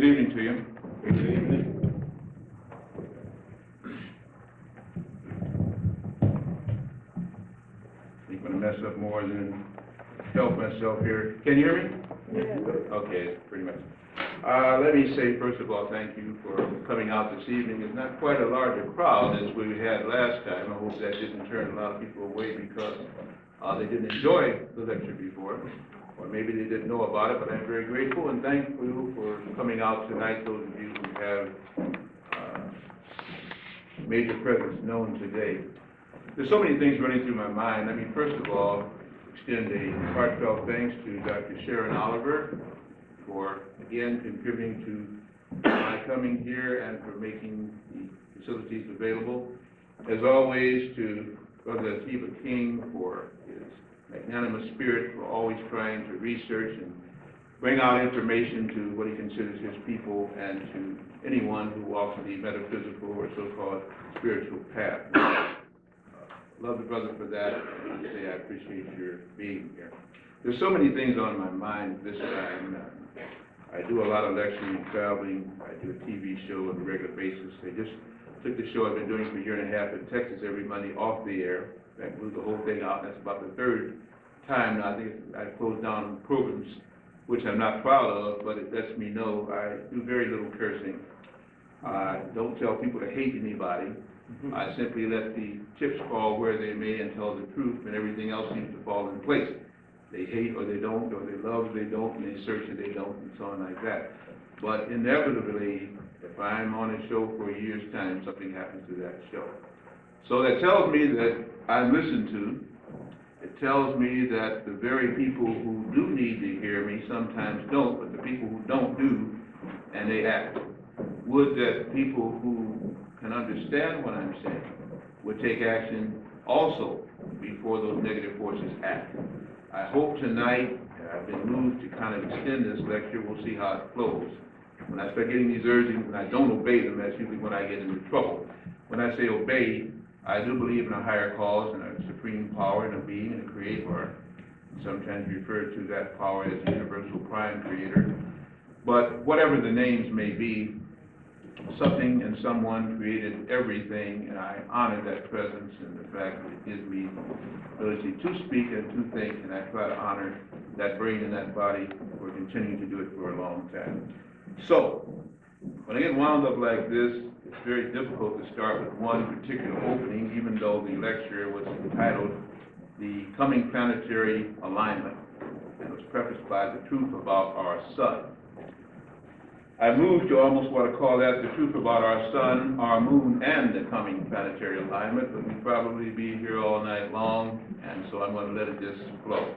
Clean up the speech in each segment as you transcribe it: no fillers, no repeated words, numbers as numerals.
evening to you. Good evening. I'm going to mess up more than help myself here. Can you hear me? Yes. Okay, pretty much. Let me say, first of all, thank you for coming out this evening. It's not quite a larger crowd as we had last time. I hope that didn't turn a lot of people away because they didn't enjoy the lecture before, or maybe they didn't know about it, but I'm very grateful and thankful for coming out tonight, those of you who have made your presence known today. There's so many things running through my mind. Let me first of all extend a heartfelt thanks to Dr. Sharon Oliver for, again, contributing to my coming here and for making the facilities available. As always, to Brother Akiva King for his magnanimous spirit, for always trying to research and bring out information to what he considers his people and to anyone who walks the metaphysical or so-called spiritual path. Love the brother for that, and say I appreciate your being here. There's so many things on my mind this time. I do a lot of lecturing and traveling. I do a TV show on a regular basis. They just took the show I've been doing for a year and a half in Texas every Monday off the air. I moved the whole thing out. That's about the third time now. I think I've closed down programs, which I'm not proud of, but it lets me know I do very little cursing. I don't tell people to hate anybody. I simply let the chips fall where they may and tell the truth, and everything else seems to fall in place. They hate or they don't, or they love or they don't, and they search or they don't, and so on like that. But inevitably, if I'm on a show for a year's time, something happens to that show. So that tells me that I'm listened to. It tells me that the very people who do need to hear me sometimes don't, but the people who don't do, and they act. Would that people who can understand what I'm saying would take action also before those negative forces act. I hope tonight, I've been moved to kind of extend this lecture. We'll see how it flows. When I start getting these urgings and I don't obey them, that's usually when I get into trouble. When I say obey, I do believe in a higher cause and a supreme power and a being and a creator. Sometimes refer to that power as the universal prime creator. But whatever the names may be, something and someone created everything, and I honor that presence and the fact that it gives me the ability to speak and to think, and I try to honor that brain and that body for continuing to do it for a long time. So, when I get wound up like this, it's very difficult to start with one particular opening, even though the lecture was entitled The Coming Planetary Alignment, and was prefaced by the truth about our sun. I moved to almost what I call that the truth about our sun, our moon, and the coming planetary alignment, but we'll probably be here all night long, and so I'm going to let it just flow.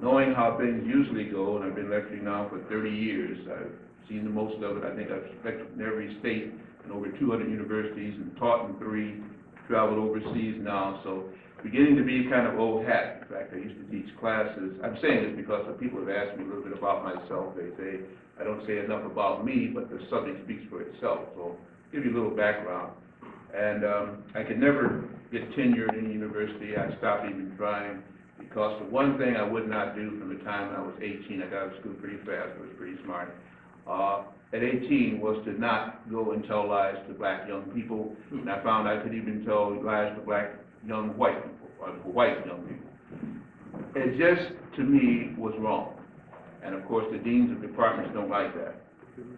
Knowing how things usually go, and I've been lecturing now for 30 years, I've seen the most of it. I think I've lectured in every state and over 200 universities and taught in 3, traveled overseas now, so beginning to be kind of old hat. In fact, I used to teach classes. I'm saying this because some people have asked me a little bit about myself. They say, I don't say enough about me, but the subject speaks for itself. So I'll give you a little background. And I could never get tenure in any university. I stopped even trying because the one thing I would not do from the time I was 18, I got out of school pretty fast, I was pretty smart, at 18 was to not go and tell lies to black young people. And I found I could even tell lies to black young white people, or white young people. It just, to me, was wrong. And of course, the deans of departments don't like that.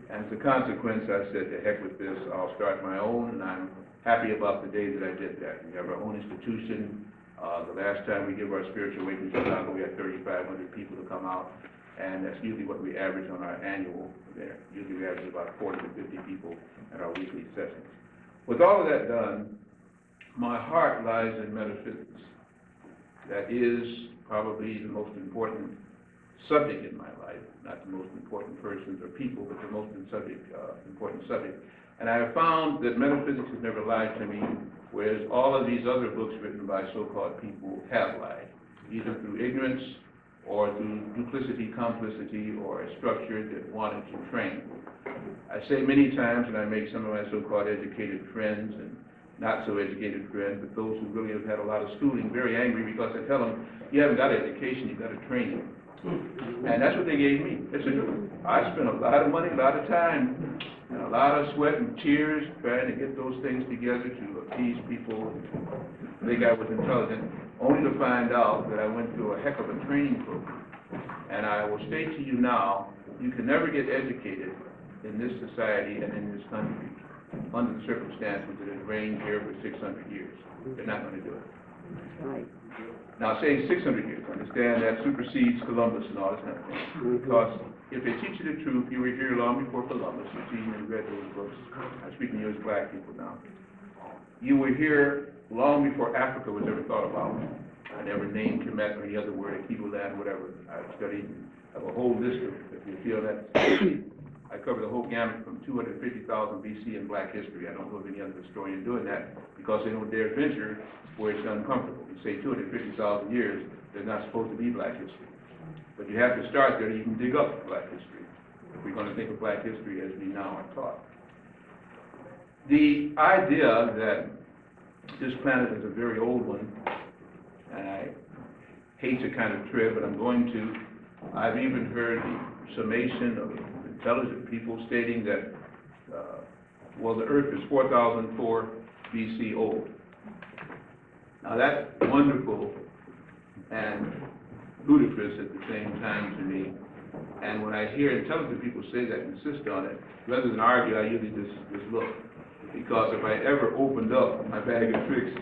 And as a consequence, I said, to heck with this, I'll start my own, and I'm happy about the day that I did that. We have our own institution. The last time we give our spiritual awakening in Chicago, we had 3,500 people to come out, and that's usually what we average on our annual there. Usually we average about 40 to 50 people at our weekly sessions. With all of that done, my heart lies in metaphysics. That is probably the most important subject in my life, not the most important persons or people, but the most important subject. And I have found that metaphysics has never lied to me, whereas all of these other books written by so-called people have lied, either through ignorance or through duplicity, complicity, or a structure that wanted to train. I say many times, and I make some of my so-called educated friends and not so educated friends, but those who really have had a lot of schooling, very angry because I tell them, you haven't got education, you've got a training. And that's what they gave me. It's the truth. I spent a lot of money, a lot of time, and a lot of sweat and tears trying to get those things together to appease people. They got was intelligent, only to find out that I went through a heck of a training program. And I will state to you now, you can never get educated in this society and in this country under the circumstances that have reigned here for 600 years. They're not going to do it. Right. Now, saying 600 years, understand that supersedes Columbus and all this kind of thing. Because if they teach you the truth, you were here long before Columbus. You've seen and read those books. I'm speaking to you as black people now. You were here long before Africa was ever thought about. I never named Kemet or any other word, Akibuland, whatever. I've studied, I have a whole list of, if you feel that, I cover the whole gamut from 250,000 BC in black history. I don't know of any other historian doing that because they don't dare venture where it's uncomfortable. You say 250,000 years, there's not supposed to be black history. But you have to start there, you can dig up black history, if we're going to think of black history as we now are taught. The idea that this planet is a very old one, and I hate to kind of tread, but I'm going to. I've even heard the summation of intelligent people stating that, well, the Earth is 4004 BC old. Now that's wonderful and ludicrous at the same time to me. And when I hear intelligent people say that and insist on it, rather than argue, I usually just look. Because if I ever opened up my bag of tricks,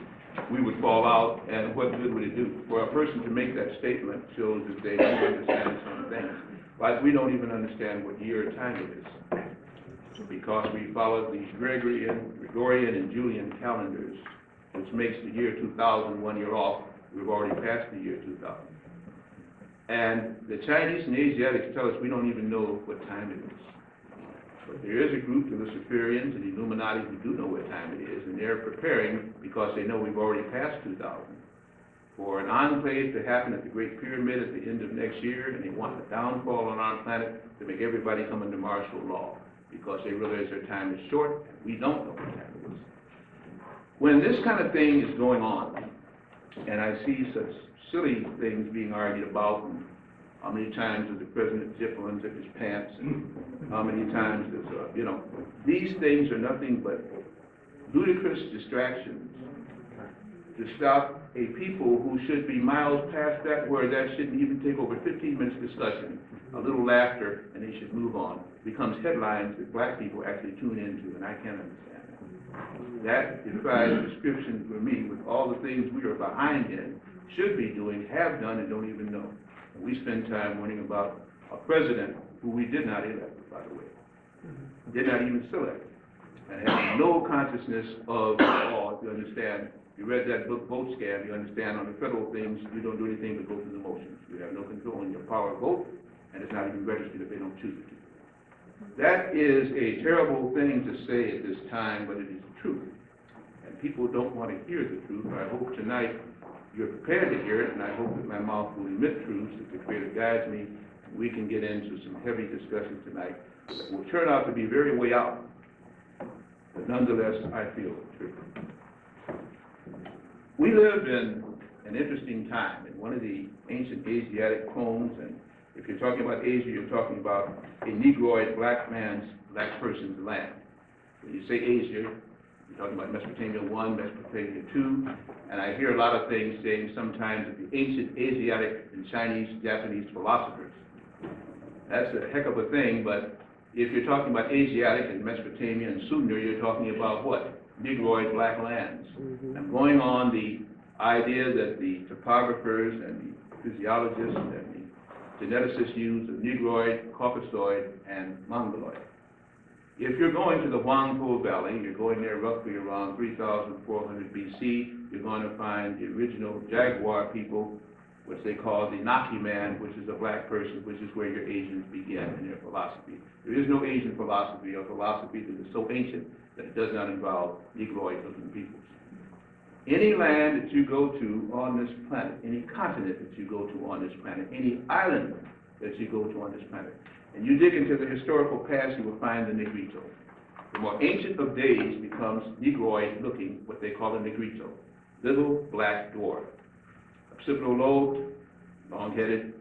we would fall out, and what good would it do? For a person to make that statement shows that they don't understand some things. Like we don't even understand what year or time it is. Because we follow the Gregorian and Julian calendars, which makes the year 2000 1 year off. We've already passed the year 2000. And the Chinese and Asiatics tell us we don't even know what time it is. But there is a group, the Luciferians and the Illuminati, who do know what time it is, and they're preparing because they know we've already passed 2000 for an enclave to happen at the Great Pyramid at the end of next year, and they want the downfall on our planet to make everybody come under martial law because they realize their time is short, and we don't know what time it is. When this kind of thing is going on, and I see such silly things being argued about, and how many times does the president zip unzip his pants, and how many times does, these things are nothing but ludicrous distractions to stop a people who should be miles past that, where that shouldn't even take over 15 minutes discussion, a little laughter, and they should move on. It becomes headlines that black people actually tune into, and I can't understand that. That defies description for me with all the things we are behind in, should be doing, have done, and don't even know. We spend time worrying about a president who we did not elect, by the way, did not even select, and has no consciousness of law. If you understand, you read that book, Vote Scam, you understand on the federal things, you don't do anything but go through the motions. You have no control in your power of vote, and it's not even registered if they don't choose it to. That is a terrible thing to say at this time, but it is the truth. And people don't want to hear the truth. I hope tonight you're prepared to hear it, and I hope that my mouth will emit truths, that the Creator guides me, and we can get into some heavy discussion tonight that will turn out to be very way out, but nonetheless, I feel true. We live in an interesting time, in one of the ancient Asiatic homes, and if you're talking about Asia, you're talking about a Negroid black person's land. When you say Asia, you're talking about Mesopotamia 1, Mesopotamia 2, and I hear a lot of things saying sometimes that the ancient Asiatic and Chinese, Japanese philosophers. That's a heck of a thing, but if you're talking about Asiatic and Mesopotamia and Sumer, you're talking about what? Negroid black lands. I'm going on the idea that the topographers and the physiologists and the geneticists use of Negroid, Caucasoid, and Mongoloid. If you're going to the Huangpu Valley, you're going there roughly around 3,400 BC, you're going to find the original Jaguar people, which they call the Naki man, which is a black person, which is where your Asians begin in their philosophy. There is no Asian philosophy or philosophy that is so ancient that it does not involve Negroid-looking peoples. Any land that you go to on this planet, any continent that you go to on this planet, any island that you go to on this planet, and you dig into the historical past, you will find the Negrito. The more ancient of days becomes Negroid-looking, what they call a Negrito, little black dwarf. Occipital lobed, long-headed,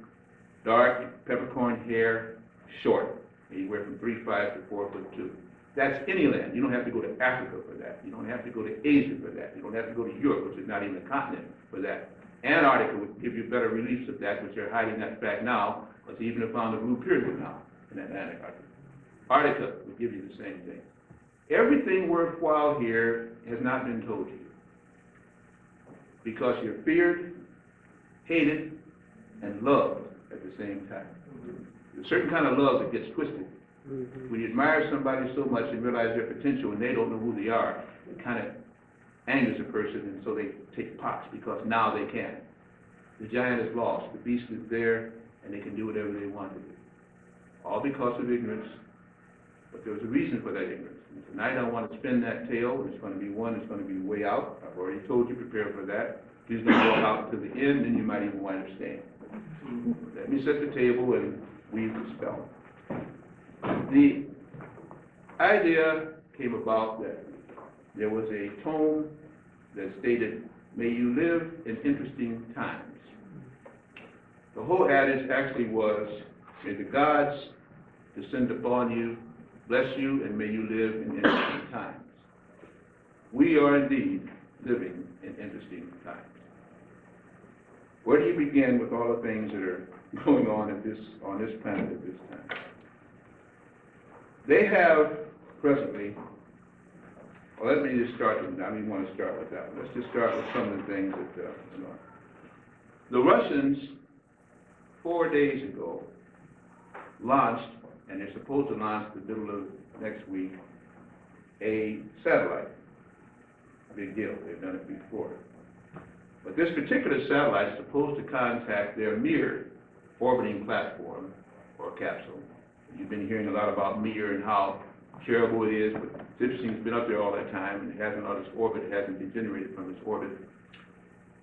dark peppercorn hair, short, anywhere from 3'5" to 4'2". That's any land. You don't have to go to Africa for that. You don't have to go to Asia for that. You don't have to go to Europe, which is not even a continent, for that. Antarctica would give you better reliefs of that, which they're hiding that fact now, because they even have found the blue pyramid now in Antarctica. Antarctica would give you the same thing. Everything worthwhile here has not been told to you, because you're feared, hated, and loved at the same time. There's a certain kind of love that gets twisted. When you admire somebody so much and realize their potential and they don't know who they are, it kind of angers a person, and so they take pox because now they can. The giant is lost, the beast is there, and they can do whatever they want to do. All because of ignorance, but there's a reason for that ignorance. And tonight I want to spin that tale. It's going to be one that's going to be way out. I've already told you, prepare for that. Please don't walk out to the end, and you might even wind up staying. Let me set the table and weave the spell. The idea came about that there was a tome that stated, "May you live in interesting times." The whole adage actually was, "May the gods descend upon you, bless you, and may you live in interesting times." We are indeed living in interesting times. Where do you begin with all the things that are going on on this planet at this time? They have presently, well, let me just start with that. I don't even want to start with that. Let's just start with some of the things that, the Russians 4 days ago launched, and they're supposed to launch the middle of next week, a satellite. Big deal. They've done it before. But this particular satellite is supposed to contact their Mir orbiting platform or capsule. You've been hearing a lot about Mir and how terrible it is, but it's interesting, it's been up there all that time, and it hasn't on its orbit, it hasn't degenerated from its orbit.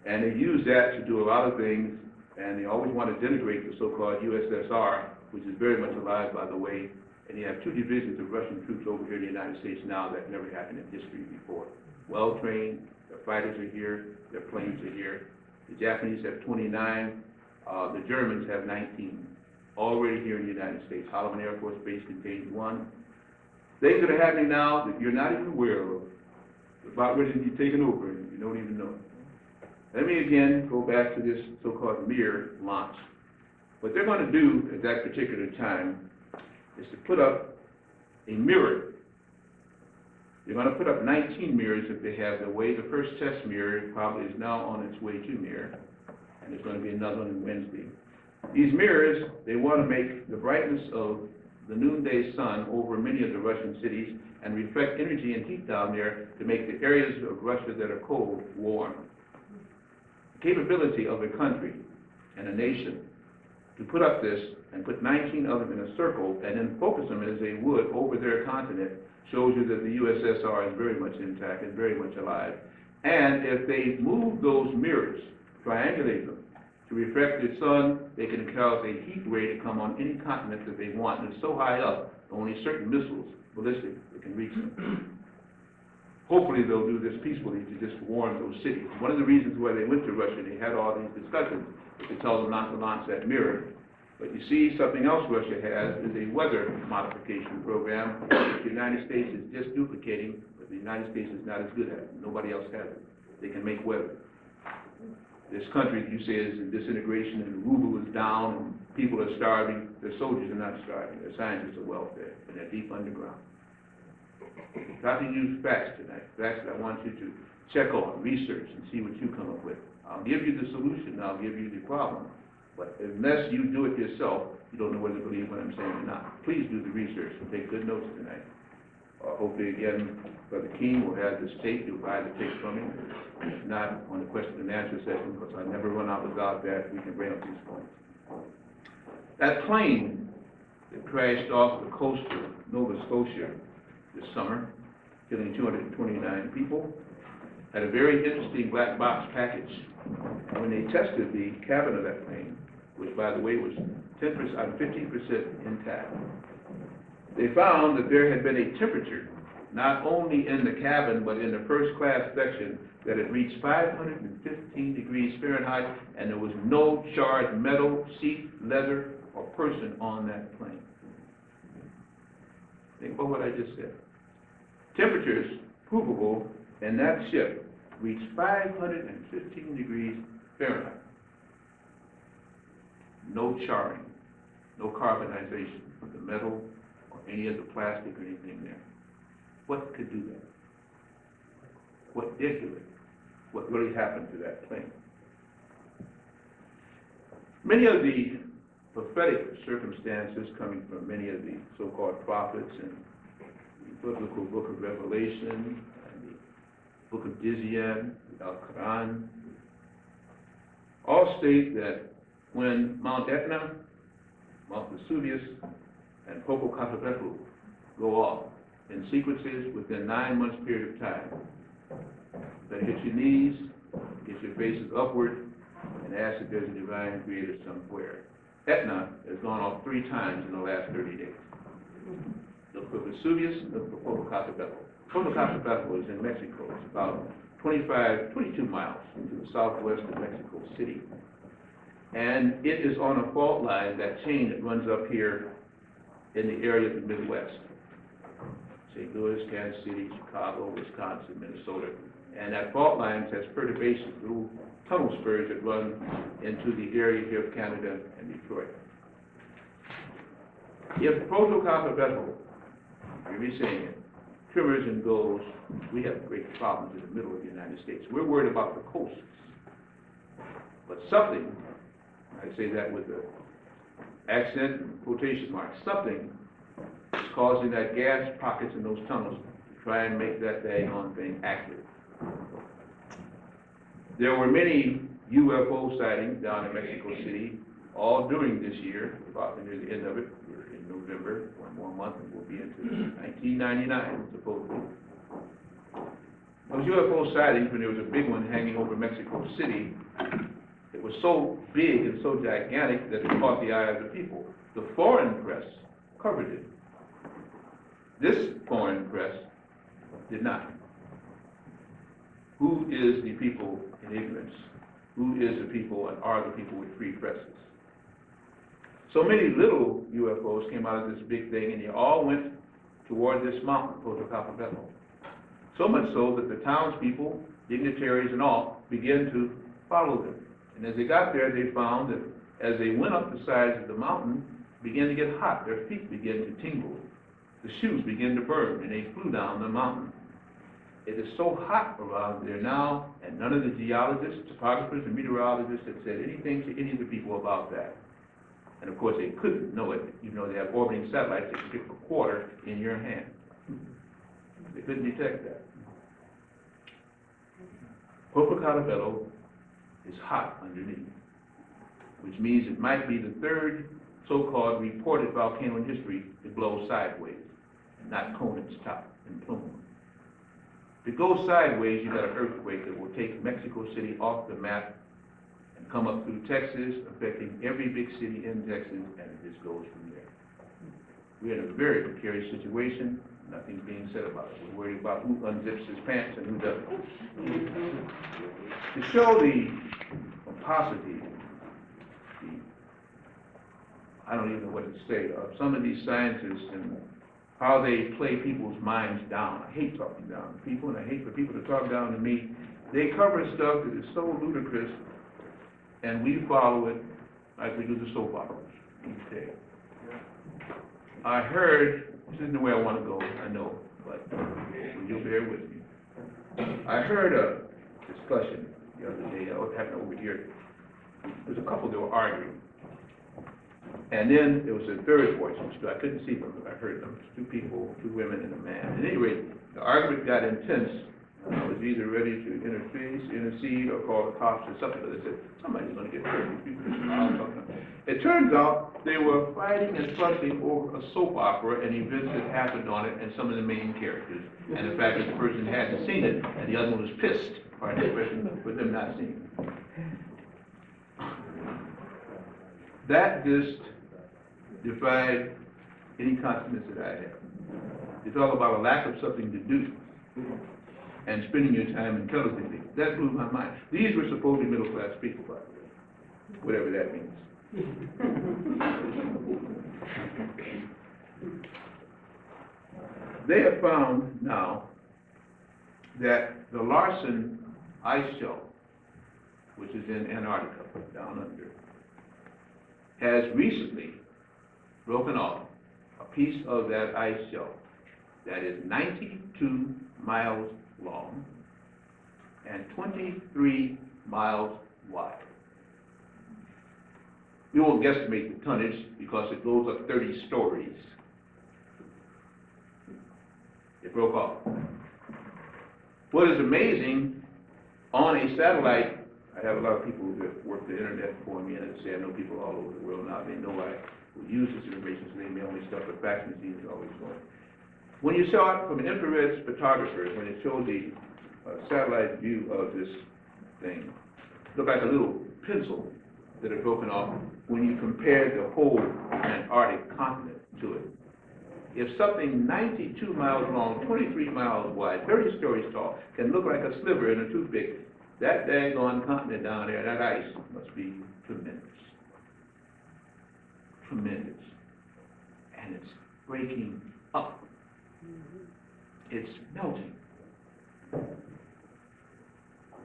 And they use that to do a lot of things, and they always want to denigrate the so-called USSR, which is very much alive, by the way, and you have 2 divisions of Russian troops over here in the United States now that never happened in history before. Well-trained, their fighters are here, their planes are here. The Japanese have 29, the Germans have 19, already here in the United States. Holloman Air Force Base contains 1. Things that are happening now that you're not even aware of, about ready to be taken over, and you don't even know it. Let me again go back to this so-called Mir launch. What they're going to do at that particular time is to put up a mirror. They're going to put up 19 mirrors if they have their way. The first test mirror probably is now on its way to Mir, and there's going to be another one on Wednesday. These mirrors, they want to make the brightness of the noonday sun over many of the Russian cities and reflect energy and heat down there to make the areas of Russia that are cold warm. The capability of a country and a nation to put up this and put 19 of them in a circle and then focus them as they would over their continent shows you that the USSR is very much intact and very much alive. And if they move those mirrors, triangulate them, to reflect the sun, they can cause a heat ray to come on any continent that they want. And it's so high up, only certain missiles, ballistic, that can reach them. Hopefully they'll do this peacefully to just warm those cities. One of the reasons why they went to Russia, they had all these discussions, to tell them not to launch that mirror. But you see, something else Russia has is a weather modification program that the United States is just duplicating, but the United States is not as good at it. Nobody else has it. They can make weather. This country, you say, is in disintegration, and the ruble is down, and people are starving. Their soldiers are not starving. Their scientists are well-fed, and they're deep underground. I'm talking to you facts tonight, facts that I want you to check on, research, and see what you come up with. I'll give you the solution, I'll give you the problem. But unless you do it yourself, you don't know whether to believe what I'm saying or not. Please do the research and take good notes tonight. Hopefully, again, Brother King will have this tape. You'll buy the tape from him. If not, on the question and answer session, because I never run out without that, we can bring up these points. That plane that crashed off the coast of Nova Scotia this summer, killing 229 people, had a very interesting black box package. And when they tested the cabin of that plane, which, by the way, was 10% out of 15% intact, they found that there had been a temperature not only in the cabin, but in the first class section, that it reached 515 degrees Fahrenheit, and there was no charred metal, seat, leather, or person on that plane. Think about what I just said. Temperatures provable in that ship reached 515 degrees Fahrenheit. No charring, no carbonization of the metal or any of the plastic or anything there. What could do that? What did do it? What really happened to that plane? Many of the prophetic circumstances coming from many of the so-called prophets and the biblical book of Revelation and the book of Dizian, the Al-Quran, all state that when Mount Etna, Mount Vesuvius, and Popocatépetl go off in sequences within 9 months period of time, then hit your knees, get your faces upward, and ask if there's a divine creator somewhere. Etna has gone off 3 times in the last 30 days. Look for Vesuvius, look for Popocatépetl. Popocatépetl is in Mexico. It's about 22 miles to the southwest of Mexico City. And it is on a fault line, that chain that runs up here in the area of the Midwest. St. Louis, Kansas City, Chicago, Wisconsin, Minnesota. And that fault line has perturbations, little tunnel spurs that run into the area here of Canada and Detroit. If Popocatépetl, you'll be saying it, tremors and goes, we have great problems in the middle of the United States. We're worried about the coasts. But something, I say that with the accent and quotation marks, something is causing that gas pockets in those tunnels to try and make that daggone thing active. There were many UFO sightings down in Mexico City all during this year, about near the end of it. We're in November, 1 more month, and we'll be into 1999, supposedly. Those UFO sightings, when there was a big one hanging over Mexico City, it was so big and so gigantic that it caught the eye of the people. The foreign press covered it. This foreign press did not. Who is the people in ignorance? Who is the people and are the people with free presses? So many little UFOs came out of this big thing, and they all went toward this mountain, Popocatépetl. So much so that the townspeople, dignitaries and all, began to follow them. And as they got there, they found that as they went up the sides of the mountain, it began to get hot. Their feet began to tingle. The shoes began to burn, and they flew down the mountain. It is so hot around there now, and none of the geologists, topographers, and meteorologists had said anything to any of the people about that. And of course, they couldn't know it, even though they have orbiting satellites that can fit a quarter in your hand. They couldn't detect that. Popocatépetl is hot underneath, which means it might be the 3rd so-called reported volcano in history to blow sideways, and not cone its top and plume. If it goes sideways, you got an earthquake that will take Mexico City off the map and come up through Texas, affecting every big city in Texas, and it just goes from there. We're in a very precarious situation. Nothing's being said about it. We're worried about who unzips his pants and who doesn't. To show the pomposity, I don't even know what to say, of some of these scientists and how they play people's minds down. I hate talking down to people, and I hate for people to talk down to me. They cover stuff that is so ludicrous, and we follow it like we do the soap operas each day. I heard, this isn't the way I want to go, I know, but you'll bear with me. I heard a discussion the other day, I was having over here. There's a couple that were arguing. And then there was a third voice, which I couldn't see them, but I heard them. 2 people, 2 women, and a man. At any rate, the argument got intense. I was either ready to intercede, or call the cops or something, but they said, somebody's going to get hurt. It turns out they were fighting and fussing over a soap opera and events that happened on it and some of the main characters. And the fact that the person hadn't seen it and the other one was pissed, pardon the expression, with them not seeing it. That just defied any confidence that I had. They talk about a lack of something to do and spending your time intelligently. That blew my mind. These were supposedly middle-class people, by the way, whatever that means. They have found now that the Larsen ice shelf, which is in Antarctica, down under, has recently broken off a piece of that ice shelf that is 92 miles long and 23 miles wide. We won't guesstimate the tonnage because it goes up 30 stories. It broke off. What is amazing, on a satellite, I have a lot of people that work the internet for me, and say I know people all over the world now. They know I will use this information, so they mail me stuff, but fax machines are always going. When you saw it from an infrared photographer, when it showed the satellite view of this thing, it looked like a little pencil that had broken off when you compared the whole Antarctic continent to it. If something 92 miles long, 23 miles wide, 30 stories tall, can look like a sliver in a toothpick, that daggone continent down there, that ice must be tremendous. Tremendous. And it's breaking up. It's melting.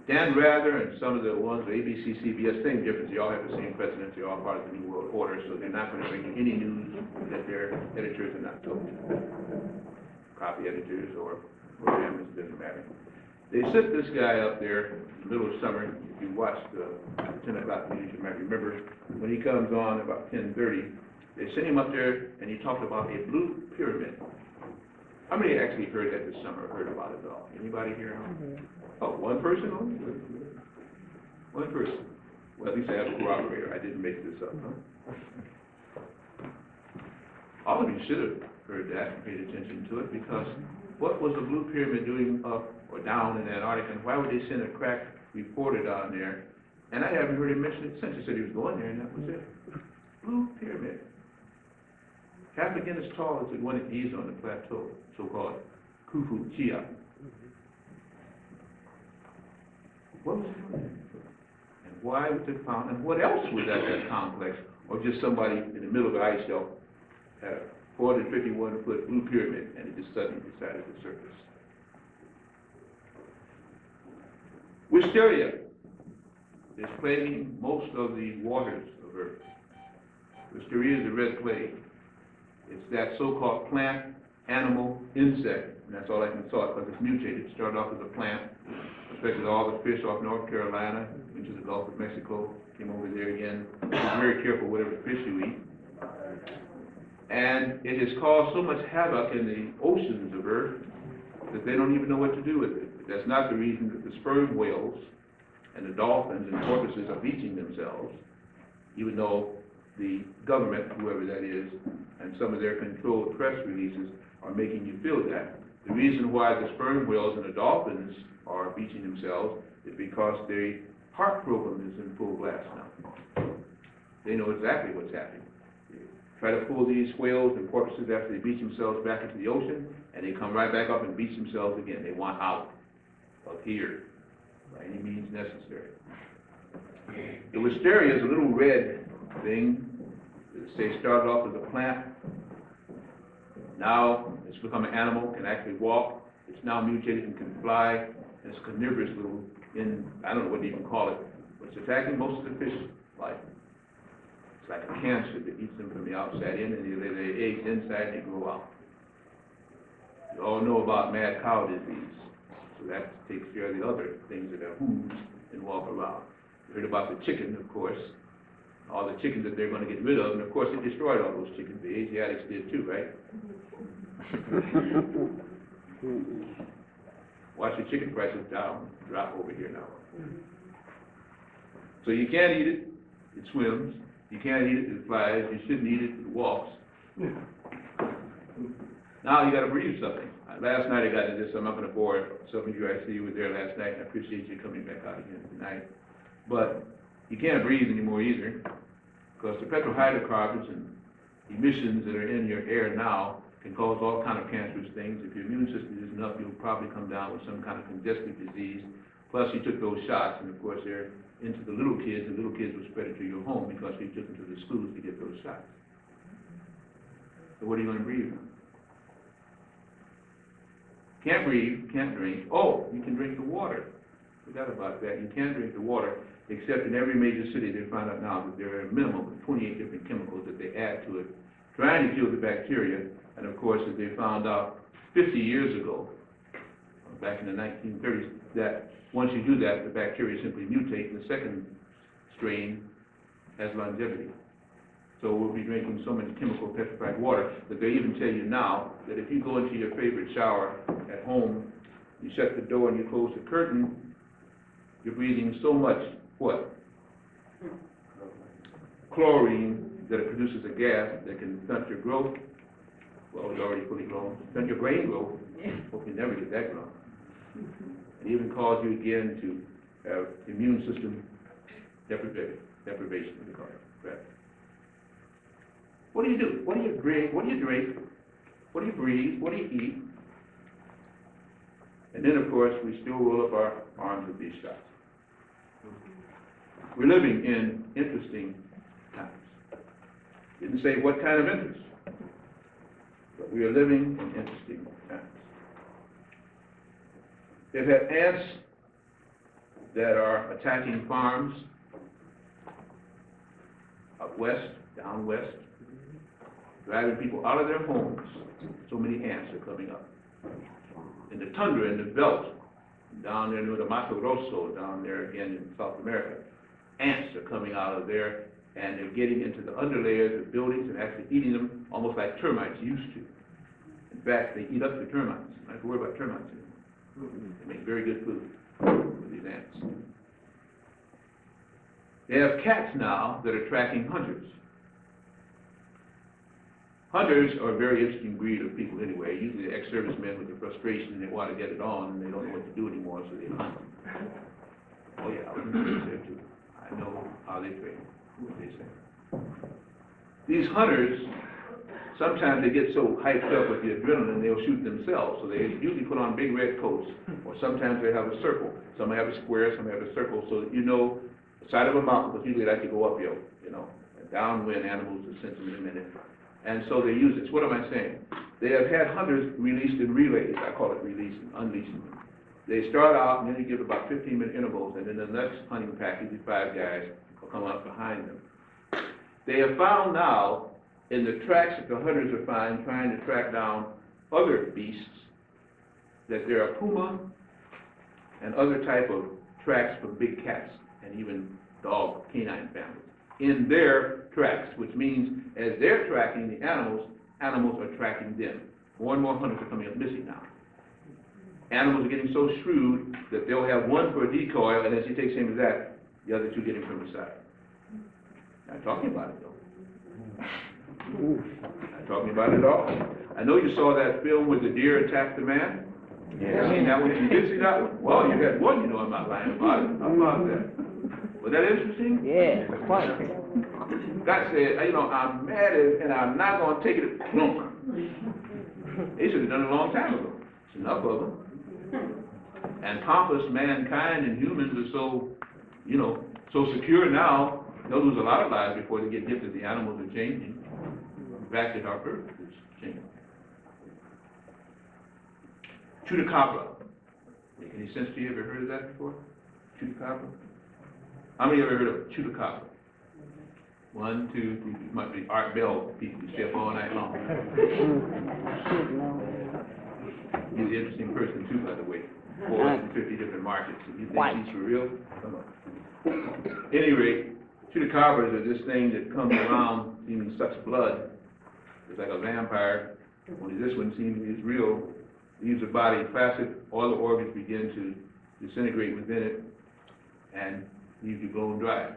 Dan Rather and some of the ones, ABC, CBS, same difference. They all have the same presidents. They're all part of the New World Order, so they're not going to bring you any news that their editors are not told. Copy editors or programmers, doesn't matter. They sent this guy up there in the middle of summer. If you watched the 10 o'clock news, you might remember when he comes on about 10:30, they sent him up there and he talked about a blue pyramid. How many actually heard that this summer, heard about it at all? Anybody here? Oh, one person only? One person. Well, at least I have a corroborator. I didn't make this up, huh? All of you should have heard that and paid attention to it, because what was the blue pyramid doing up or down in Antarctica, and why would they send a crack reporter down there? And I haven't heard him mention it since. He said he was going there, and that was it. Blue pyramid. Half again as tall as the one it is on the plateau, so-called Khufu Chia. What was it doing? And why was it found? And what else was at that complex? Or just somebody in the middle of the ice shelf had a 451-foot blue pyramid, and it just suddenly decided to surface. Wisteria is plaguing most of the waters of Earth. Wisteria is the red plague. It's that so-called plant, animal, insect, and that's all I can saw it because it's mutated. It started off as a plant, affected all the fish off North Carolina, into the Gulf of Mexico, came over there again. Be very careful whatever fish you eat. And it has caused so much havoc in the oceans of Earth that they don't even know what to do with it. But that's not the reason that the sperm whales and the dolphins and porpoises are beaching themselves, even though the government, whoever that is, and some of their controlled press releases are making you feel that. The reason why the sperm whales and the dolphins are beaching themselves is because the heart program is in full blast now. They know exactly what's happening. They try to pull these whales and porpoises after they beach themselves back into the ocean, and they come right back up and beach themselves again. They want out of here by any means necessary. The wisteria is a little red thing. Say started off as a plant. Now it's become an animal, can actually walk. It's now mutated and can fly. It's a carnivorous little, I don't know what you even call it, but it's attacking most of the fish life. It's like a cancer that eats them from the outside in, and they lay their eggs inside and they grow out. You all know about mad cow disease, so that takes care of the other things that are hooves and walk around. You heard about the chicken, of course. All the chickens that they're going to get rid of, and of course they destroyed all those chickens. The Asiatics did too, right? Watch the chicken prices drop over here now. So you can't eat it, it swims. You can't eat it, it flies. You shouldn't eat it, it walks. Now you got to breathe something. Last night I got into this, so I'm not going to bore some of you. I see you were there last night, and I appreciate you coming back out again tonight. But you can't breathe anymore either, because the petrohydrocarbons and emissions that are in your air now can cause all kind of cancerous things. If your immune system isn't up, you'll probably come down with some kind of congestive disease. Plus, you took those shots, and of course, they're into the little kids. The little kids will spread it to your home because you took them to the schools to get those shots. So what are you going to breathe from? Can't breathe, can't drink. Oh, you can drink the water. Forgot about that. You can drink the water, except in every major city they find out now that there are a minimum of 28 different chemicals that they add to it, trying to kill the bacteria. And of course, as they found out 50 years ago, back in the 1930s, that once you do that, the bacteria simply mutate, and the second strain has longevity. So we'll be drinking so much chemical petrified water that they even tell you now that if you go into your favorite shower at home, you shut the door and you close the curtain, you're breathing so much, what? Chlorine, that it produces a gas that can stunt your growth. Well, you're already fully grown. Stunt your brain growth. Hope you never get that grown. And even cause you again to have immune system deprivation of the card. Right. What do you do? What do you drink? What do you drink? What do you breathe? What do you eat? And then, of course, we still roll up our arms with these shots. We're living in interesting times. Didn't say what kind of interest, but we are living in interesting times. They've had ants that are attacking farms up west, down west, driving people out of their homes. So many ants are coming up. In the tundra, in the belt, down there near the Mato Grosso, down there again in South America, ants are coming out of there, and they're getting into the underlayers of buildings and actually eating them almost like termites used to. In fact, they eat up the termites. You don't have to worry about termites anymore. They make very good food for these ants. They have cats now that are tracking hunters. Hunters are a very interesting breed of people anyway. Usually they're ex-servicemen with the frustration and they want to get it on and they don't know what to do anymore, so they hunt. Oh yeah, I was in the service there too. I know how they train, what they say. These hunters, sometimes they get so hyped up with the adrenaline they'll shoot themselves. So they usually put on big red coats, or sometimes they have a circle. Some have a square, some have a circle, so that you know the side of a mountain, but usually they like to go uphill, you know. And downwind animals will sense them in a minute. And so they use it. So what am I saying? They have had hunters released in relays. I call it releasing, unleashing them. They start out and then you give about 15-minute intervals, and then the next hunting pack, usually 5 guys, will come up behind them. They have found now, in the tracks that the hunters are trying to track down other beasts, that there are puma and other type of tracks for big cats and even dog canine families in their tracks, which means as they're tracking the animals, animals are tracking them. More and more hunters are coming up missing now. Animals are getting so shrewd that they'll have one for a decoy, and as he takes aim at that, the other 2 get him from the side. Not talking about it, though. Not talking about it at all. I know you saw that film where the deer attacked the man. Yeah. Seen that one? You did see that one? Well, you had one, you know I'm not lying about it. How about that? Was that interesting? Yeah, quite. God said, you know, I'm mad and I'm not going to take it. They should have done it a long time ago. It's enough of them. And pompous mankind and humans are so, you know, so secure now, they'll lose a lot of lives before they get hit that the animals are changing. In fact, that our earth is changing. Chupacabra. Make any sense to you? Ever heard of that before? Chupacabra? How many ever heard of chupacabra? 1, 2, 3. It might be Art Bell people who stay up all night long. He's an interesting person too, by the way. 450 different markets. If you think he's for real, come on. At any rate, chupacabras are this thing that comes around, even sucks blood. It's like a vampire. Only this one seems to be real. Leaves the body flaccid, all the organs begin to disintegrate within it, and leaves you blown dry.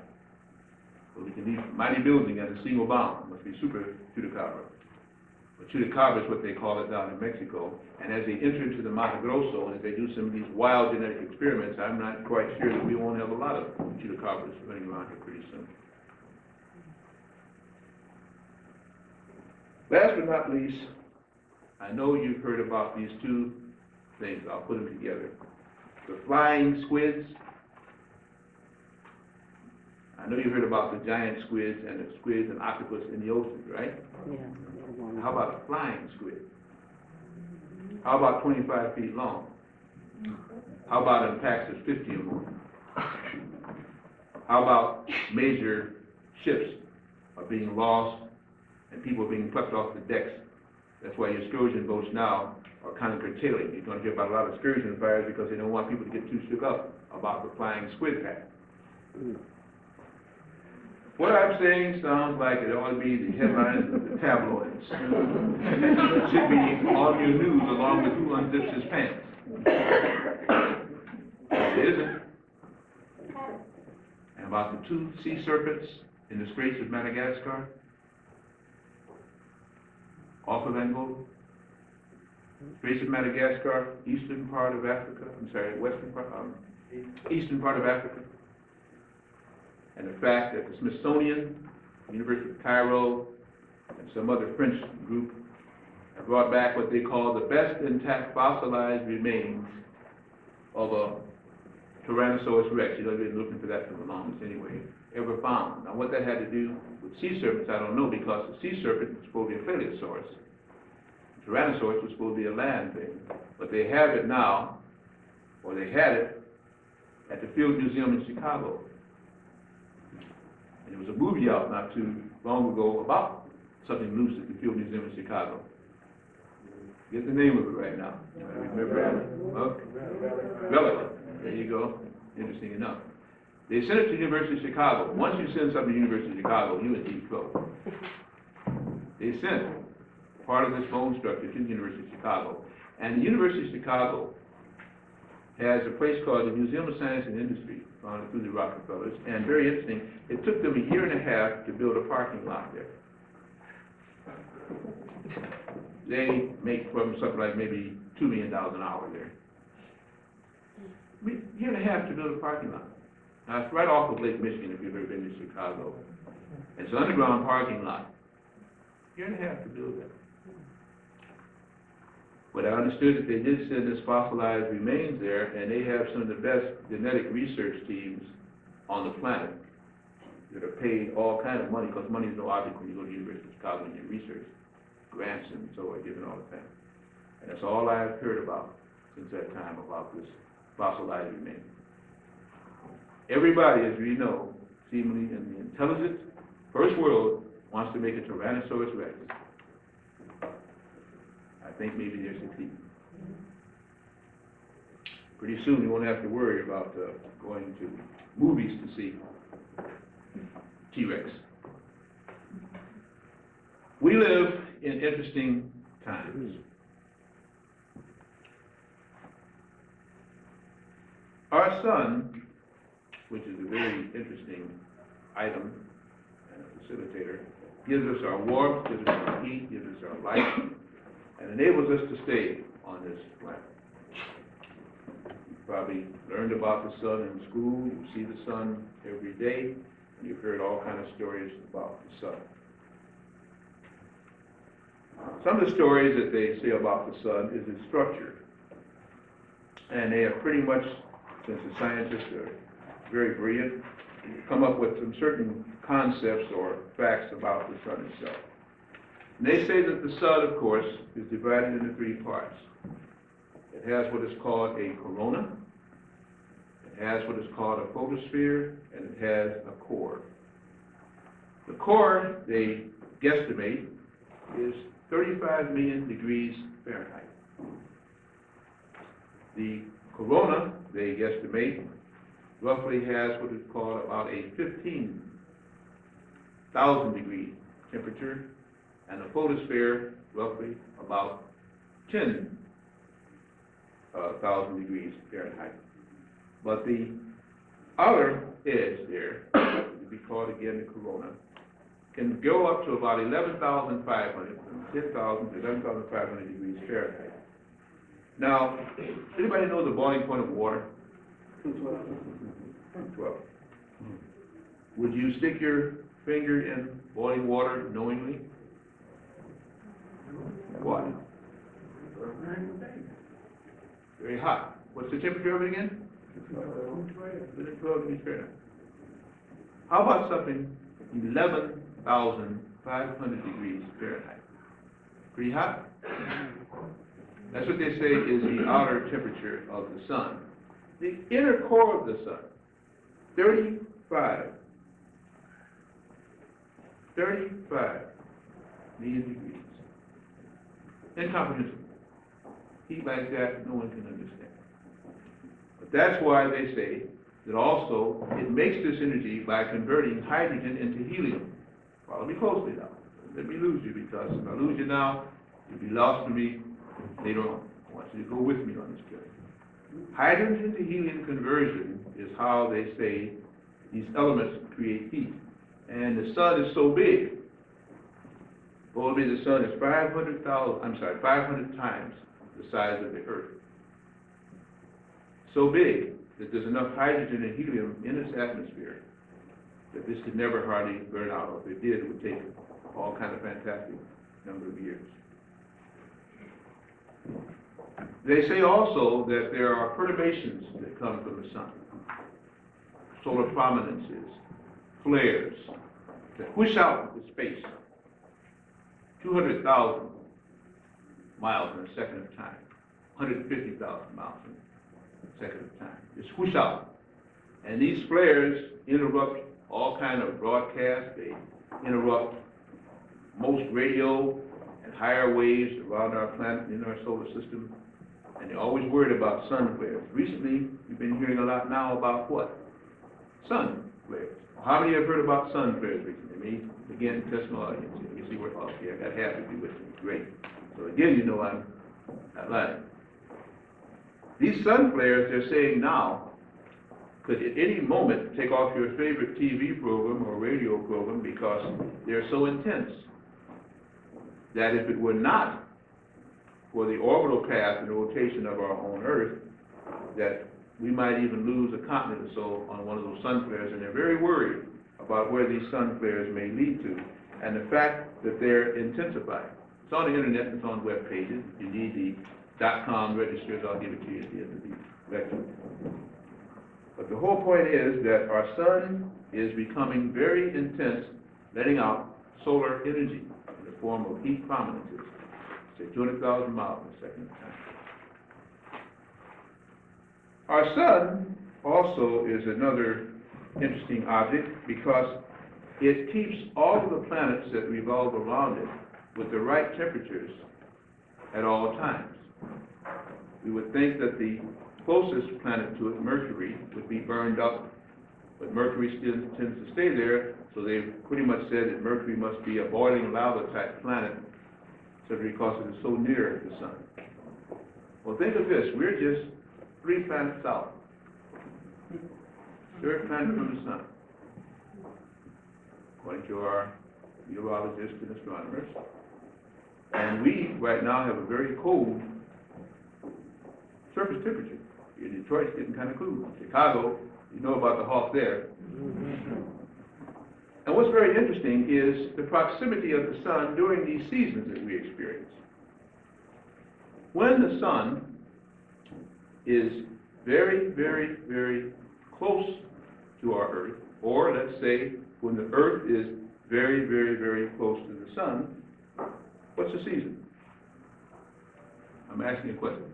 So we can leave mighty building at a single bound. It must be super chupacabra. But chupacabra is what they call it down in Mexico. And as they enter into the Mato Grosso, and as they do some of these wild genetic experiments, I'm not quite sure that we won't have a lot of chupacabras running around here pretty soon. Last but not least, I know you've heard about these two things. I'll put them together. The flying squids. I know you heard about the giant squids and the squids and octopus in the ocean, right? Yeah. How about a flying squid? How about 25 feet long? How about in packs of 50 or more? How about major ships are being lost and people being plucked off the decks? That's why your excursion boats now are kind of curtailing. You're going to hear about a lot of excursion fires because they don't want people to get too shook up about the flying squid pack. What I'm saying sounds like it ought to be the headlines of the tabloids. It should be on your news along with who unzips his pants. It isn't. And about the two sea serpents in the Straits of Madagascar, off of Angola. Straits of Madagascar, eastern part of Africa, eastern part of Africa. And the fact that the Smithsonian, University of Cairo, and some other French group have brought back what they call the best intact fossilized remains of a Tyrannosaurus rex. You know, they've been looking for that for the longest anyway, ever found. Now, what that had to do with sea serpents, I don't know, because the sea serpent was supposed to be a Paleosaurus. The Tyrannosaurus was supposed to be a land thing. But they have it now, or they had it, at the Field Museum in Chicago. And there was a movie out not too long ago about something loose at the Field Museum in Chicago. Get the name of it right now. Remember that? Okay. Relic. There you go. Interesting enough. They sent it to the University of Chicago. Once you send something to the University of Chicago, you're in deep trouble. They sent part of this bone structure to the University of Chicago. And the University of Chicago has a place called the Museum of Science and Industry, founded through the Rockefellers. And very interesting, it took them a year and a half to build a parking lot there. They make from something like maybe $2 million an hour there. A year and a half to build a parking lot. Now, it's right off of Lake Michigan if you've ever been to Chicago. It's an underground parking lot. A year and a half to build that. But I understood that they did send this fossilized remains there, and they have some of the best genetic research teams on the planet that are paid all kind of money, because money is no object when you go to the University of Chicago and you research. Grants and so are given all the time. And that's all I've heard about since that time about this fossilized remain. Everybody, as we know, seemingly in the intelligent first world, wants to make a Tyrannosaurus rex. I think maybe they're succeeding. Pretty soon you won't have to worry about going to movies to see T-Rex. We live in interesting times. Our sun, which is a very interesting item and a facilitator, gives us our warmth, gives us our heat, gives us our light, and enables us to stay on this planet. You've probably learned about the sun in school. You see the sun every day, and you've heard all kinds of stories about the sun. Some of the stories that they say about the sun is its structure. And they have pretty much, since the scientists are very brilliant, come up with some certain concepts or facts about the sun itself. And they say that the sun, of course, is divided into three parts. It has what is called a corona, it has what is called a photosphere, and it has a core. The core, they guesstimate, is 35 million degrees Fahrenheit. The corona, they guesstimate, roughly has what is called about a 15,000 degree temperature, and the photosphere would about 10,000 degrees Fahrenheit. But the outer edge there, would be called again the corona, can go up to about 11,500, from 10,000 to 11,500 degrees Fahrenheit. Now, anybody know the boiling point of water? 12. Would you stick your finger in boiling water knowingly? What? Very hot. What's the temperature of it again? Within 12 degrees Fahrenheit. How about something 11,500 degrees Fahrenheit? Pretty hot? That's what they say is the outer temperature of the sun. The inner core of the sun, 35 million degrees. Incomprehensible. Heat like that, no one can understand. But that's why they say that also it makes this energy by converting hydrogen into helium. Follow me closely now. Let me lose you, because if I lose you now, you'll be lost to me later on. I want you to go with me on this journey. Hydrogen to helium conversion is how they say these elements create heat. And the sun is so big. Only the sun is 500 times the size of the earth. So big that there's enough hydrogen and helium in its atmosphere that this could never hardly burn out. Or if it did, it would take all kind of fantastic number of years. They say also that there are perturbations that come from the sun. Solar prominences, flares, that whoosh out into space 200,000 miles in a second of time, 150,000 miles in a second of time. Just whoosh out. And these flares interrupt all kind of broadcasts. They interrupt most radio and higher waves around our planet in our solar system. And they're always worried about sun flares. Recently, we've been hearing a lot now about what? Sun flares. How many have heard about sun flares recently? Me, again, test my audience here. You see what, okay, I got half of you with me. Great. So again, you know I'm not lying. These sun flares, they're saying now, could at any moment take off your favorite TV program or radio program because they're so intense that if it were not for the orbital path and rotation of our own Earth, that we might even lose a continent or so on one of those sun flares, and they're very worried about where these sun flares may lead to, and the fact that they're intensifying. It's on the internet, it's on web pages. If you need the .com registers, I'll give it to you at the end of the lecture. But the whole point is that our sun is becoming very intense, letting out solar energy in the form of heat prominences, say 200,000 miles in a second of time. Our sun also is another interesting object because it keeps all of the planets that revolve around it with the right temperatures at all times. We would think that the closest planet to it, Mercury, would be burned up, but Mercury still tends to stay there, so they've pretty much said that Mercury must be a boiling lava type planet simply because it is so near the sun. Well, think of this, we're just 3 planets out. 3rd planet from the sun, according to our meteorologists and astronomers. And we, right now, have a very cold surface temperature. In Detroit, it's getting kind of cool. Chicago, you know about the hawk there. And what's very interesting is the proximity of the sun during these seasons that we experience. When the sun is very, very, very close to our Earth, or let's say when the Earth is very, very, very close to the sun, what's the season? I'm asking a question.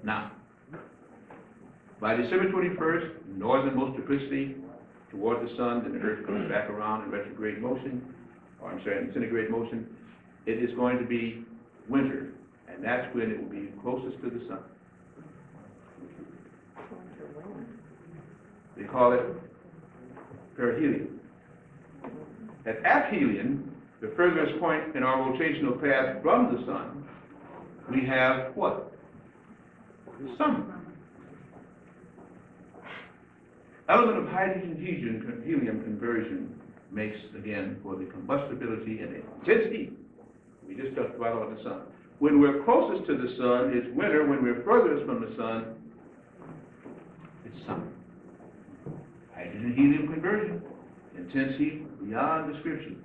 Now, by December 21st, northernmost eclipse toward the sun, then the Earth comes back around in retrograde motion, or I'm sorry, in centigrade motion. It is going to be winter, and that's when it will be closest to the sun. They call it perihelion. At aphelion, the furthest point in our rotational path from the sun, we have what? Summer. Element of hydrogen-helium conversion makes, again, for the combustibility and intense heat. We just talked about the sun. When we're closest to the sun, it's winter. When we're furthest from the sun, it's summer. Hydrogen-helium conversion, intense heat beyond description.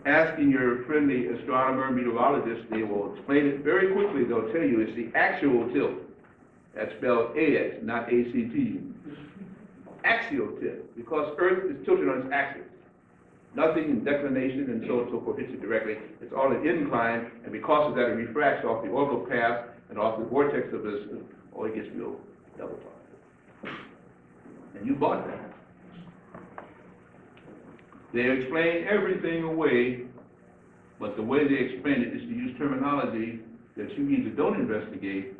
asking your friendly astronomer, meteorologist, they will explain it very quickly. They'll tell you it's the actual tilt. That's spelled AX, not ACT. Axial tilt, because Earth is tilted on its axis. Nothing in declination and so on and so forth hits it directly. It's all an incline, and because of that, it refracts off the orbital path and off the vortex of this. Oh, it gets real double talk. And you bought that. They explain everything away, but the way they explain it is to use terminology that you either don't investigate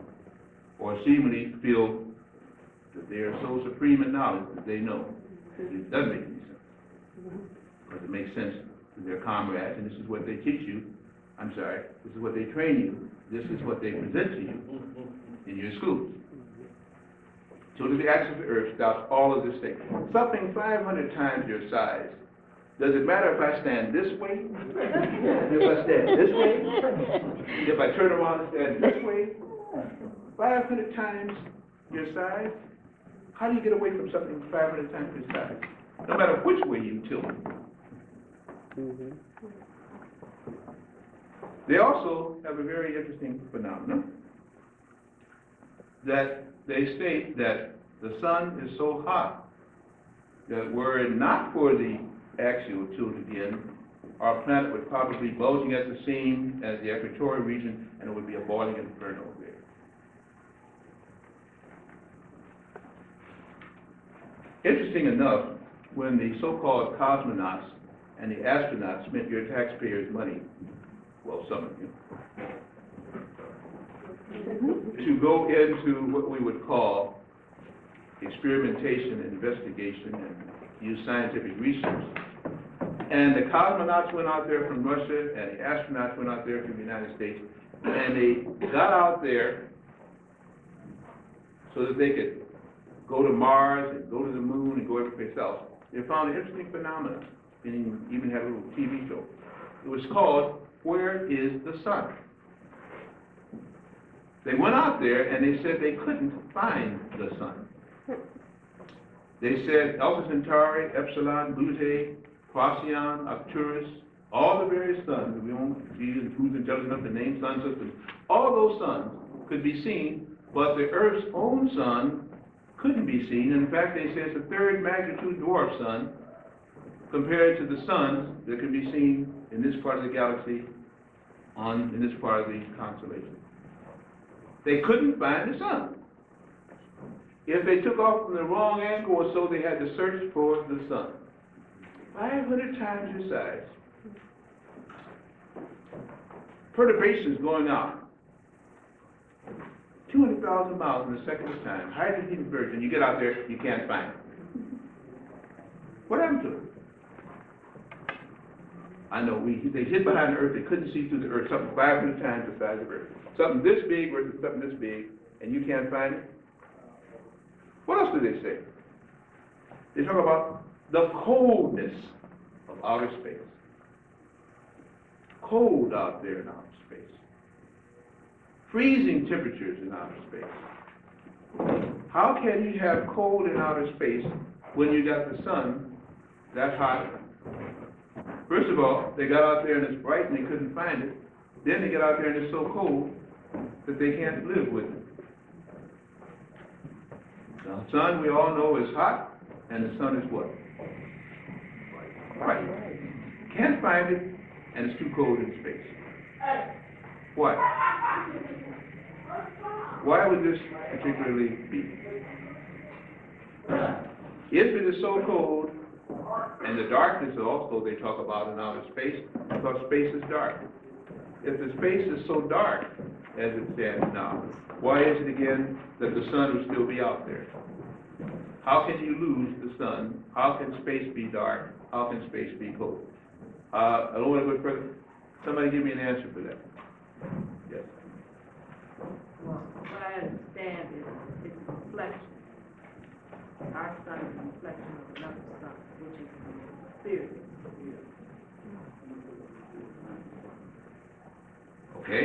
or seemingly feel that they are so supreme in knowledge that they know. It doesn't make any sense. Because it makes sense to their comrades, and this is what they teach you. This is what they train you. This is what they present to you in your schools. So to the axis of the Earth stops all of this thing. Something 500 times your size. Does it matter if I stand this way? If I stand this way? If I turn around and stand this way? 500 times your size? How do you get away from something 500 times your size? No matter which way you tilt. They also have a very interesting phenomenon that they state that the sun is so hot that were it not for the axial tilt again, our planet would probably be bulging at the seam as the equatorial region, and it would be a boiling inferno there. Interesting enough, when the so-called cosmonauts and the astronauts spent your taxpayers' money, well, some of you, to go into what we would call experimentation and investigation and use scientific research. And the cosmonauts went out there from Russia, and the astronauts went out there from the United States, and they got out there so that they could go to Mars and go to the moon and go everyplace else. They found an interesting phenomenon, and even had a little TV show. It was called, Where is the Sun? They went out there and they said they couldn't find the sun. They said Alpha Centauri, Epsilon, Lunae, Procyon, Arcturus, all the various suns, we won't be who's intelligent enough to name sun systems, all those suns could be seen, but the Earth's own sun couldn't be seen. In fact, they say it's a third magnitude dwarf sun compared to the suns that can be seen in this part of the galaxy, in this part of the constellation. They couldn't find the sun. If they took off from the wrong angle or so, they had to search for the sun. 500 times your size. Perturbations going out. 200,000 miles in a second of time. Hydrogen inversion. You get out there, you can't find it. What happened to it? I know, they hid behind the Earth, they couldn't see through the Earth, something 500 times the size of Earth. Something this big versus something this big, and you can't find it? What else do they say? They talk about the coldness of outer space. Cold out there in outer space. Freezing temperatures in outer space. How can you have cold in outer space when you got the sun that hot? First of all, they got out there and it's bright and they couldn't find it. Then they get out there and it's so cold that they can't live with it. The sun, we all know, is hot, and the sun is what? Bright. Can't find it, and it's too cold in space. Why? Why would this particularly be? If it is so cold, and the darkness also they talk about in outer space, because space is dark. If the space is so dark as it stands now, why is it again that the sun would still be out there? How can you lose the sun? How can space be dark? How can space be cold? I don't want to go further. Somebody give me an answer for that. Yes. Well, what I understand is it's a reflection. Our sun is a reflection of another sun, which is the spirit. Okay.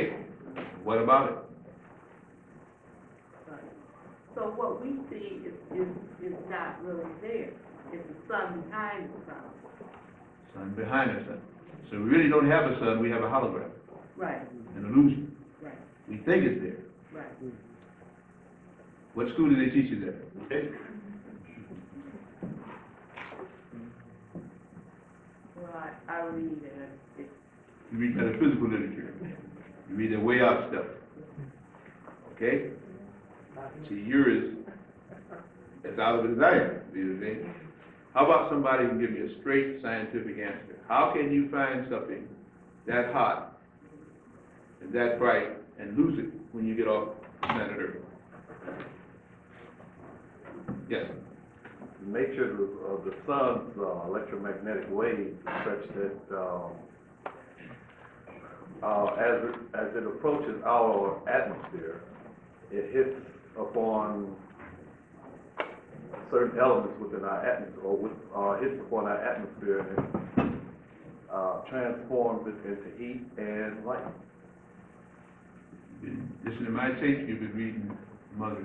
What about it? So what we see is not really there. It's the sun behind the sun. Sun behind the sun. So we really don't have a sun, we have a hologram, Right, an illusion. right, We think it's there. right. What school do they teach you that? Well, I read and it's, You read metaphysical literature. You read the way out stuff. Okay? See, you're as out of it as I am, do you think? How about somebody who can give me a straight scientific answer? How can you find something that hot and that bright and lose it when you get off planet Earth? Yes? The nature of the sun's electromagnetic waves is such that as it approaches our atmosphere, it hits upon certain elements within our atmosphere, or hits upon our atmosphere, and transforms it into heat and light. Listen to my tapes, you've been reading some other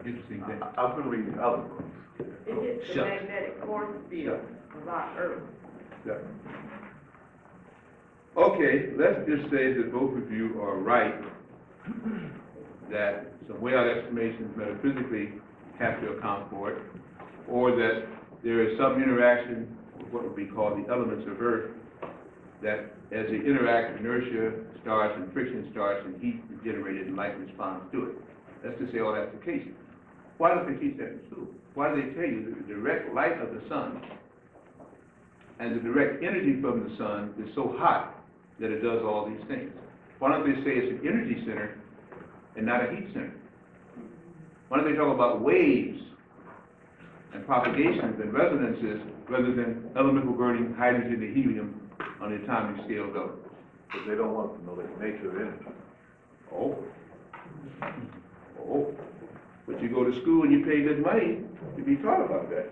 interesting things. I've been reading other books. it hits the Shucks. magnetic force field of our Earth. Yeah. Okay, let's just say that both of you are right, that some way out explanations metaphysically have to account for it, or that there is some interaction with what would be called the elements of Earth, that as they interact, inertia starts and friction starts and heat is generated and light responds to it. Let's just say all that's the case. Why don't they teach that in school? Why do they tell you that the direct light of the sun and the direct energy from the sun is so hot that it does all these things? Why don't they say it's an energy center and not a heat center? Why don't they talk about waves and propagations and resonances rather than elemental burning hydrogen and helium on the atomic scale go? But they don't want to know the nature of energy. Oh. But you go to school and you pay good money to be taught about that.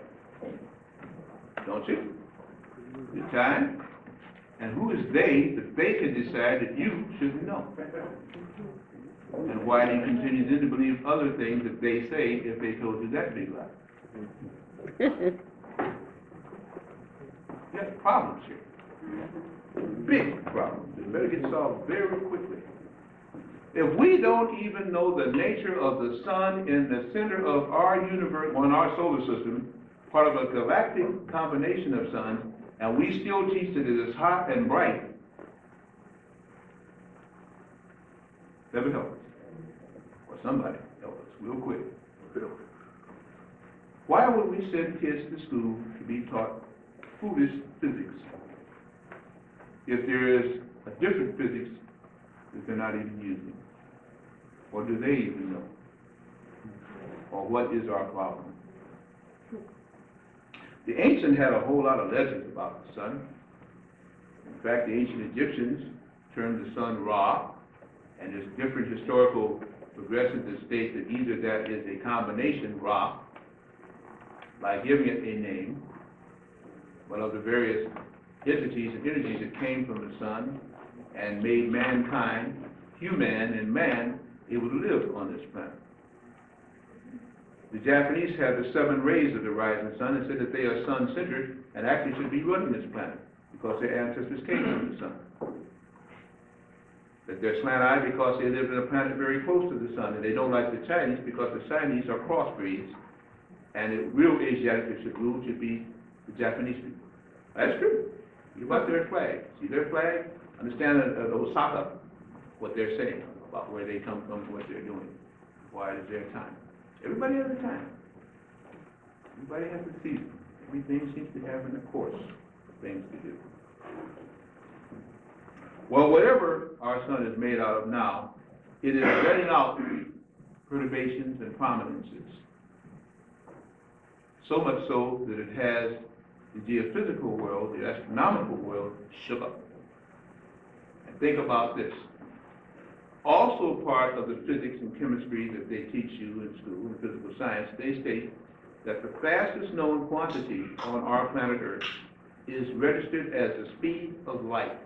Don't you? The time. And who is they that they can decide that you shouldn't know? And why do you continue then to believe other things that they say if they told you that big lie? There's problems here. Big problems. They better get solved very quickly. If we don't even know the nature of the sun in the center of our universe, or in our solar system, part of a galactic combination of suns, and we still teach that it is hot and bright, that would help us. Or somebody help us real quick. Why would we send kids to school to be taught foolish physics if there is a different physics that they're not even using? Or do they even know? Or what is our problem? The ancients had a whole lot of legends about the sun. In fact, the ancient Egyptians termed the sun Ra, and there's different historical progressions that state that either that is a combination Ra, by giving it a name, but of the various entities and energies that came from the sun and made mankind, human and man, able to live on this planet. The Japanese have the 7 rays of the rising sun and said that they are sun-centered and actually should be running this planet because their ancestors came from the sun. That they're slant-eyed because they lived on a planet very close to the sun, and they don't like the Chinese because the Chinese are crossbreeds, and the real Asiatic that should rule should be the Japanese people. That's true. Think about their flag. See their flag? Understand the Osaka, what they're saying about where they come from and what they're doing. Why it is their time. Everybody has a time. Everybody has a season. Everything seems to have a course of things to do. Well, whatever our sun is made out of now, it is letting out perturbations and prominences. So much so that it has the geophysical world, the astronomical world, shook up. And think about this. Also part of the physics and chemistry that they teach you in school, in physical science, they state that the fastest known quantity on our planet Earth is registered as the speed of light.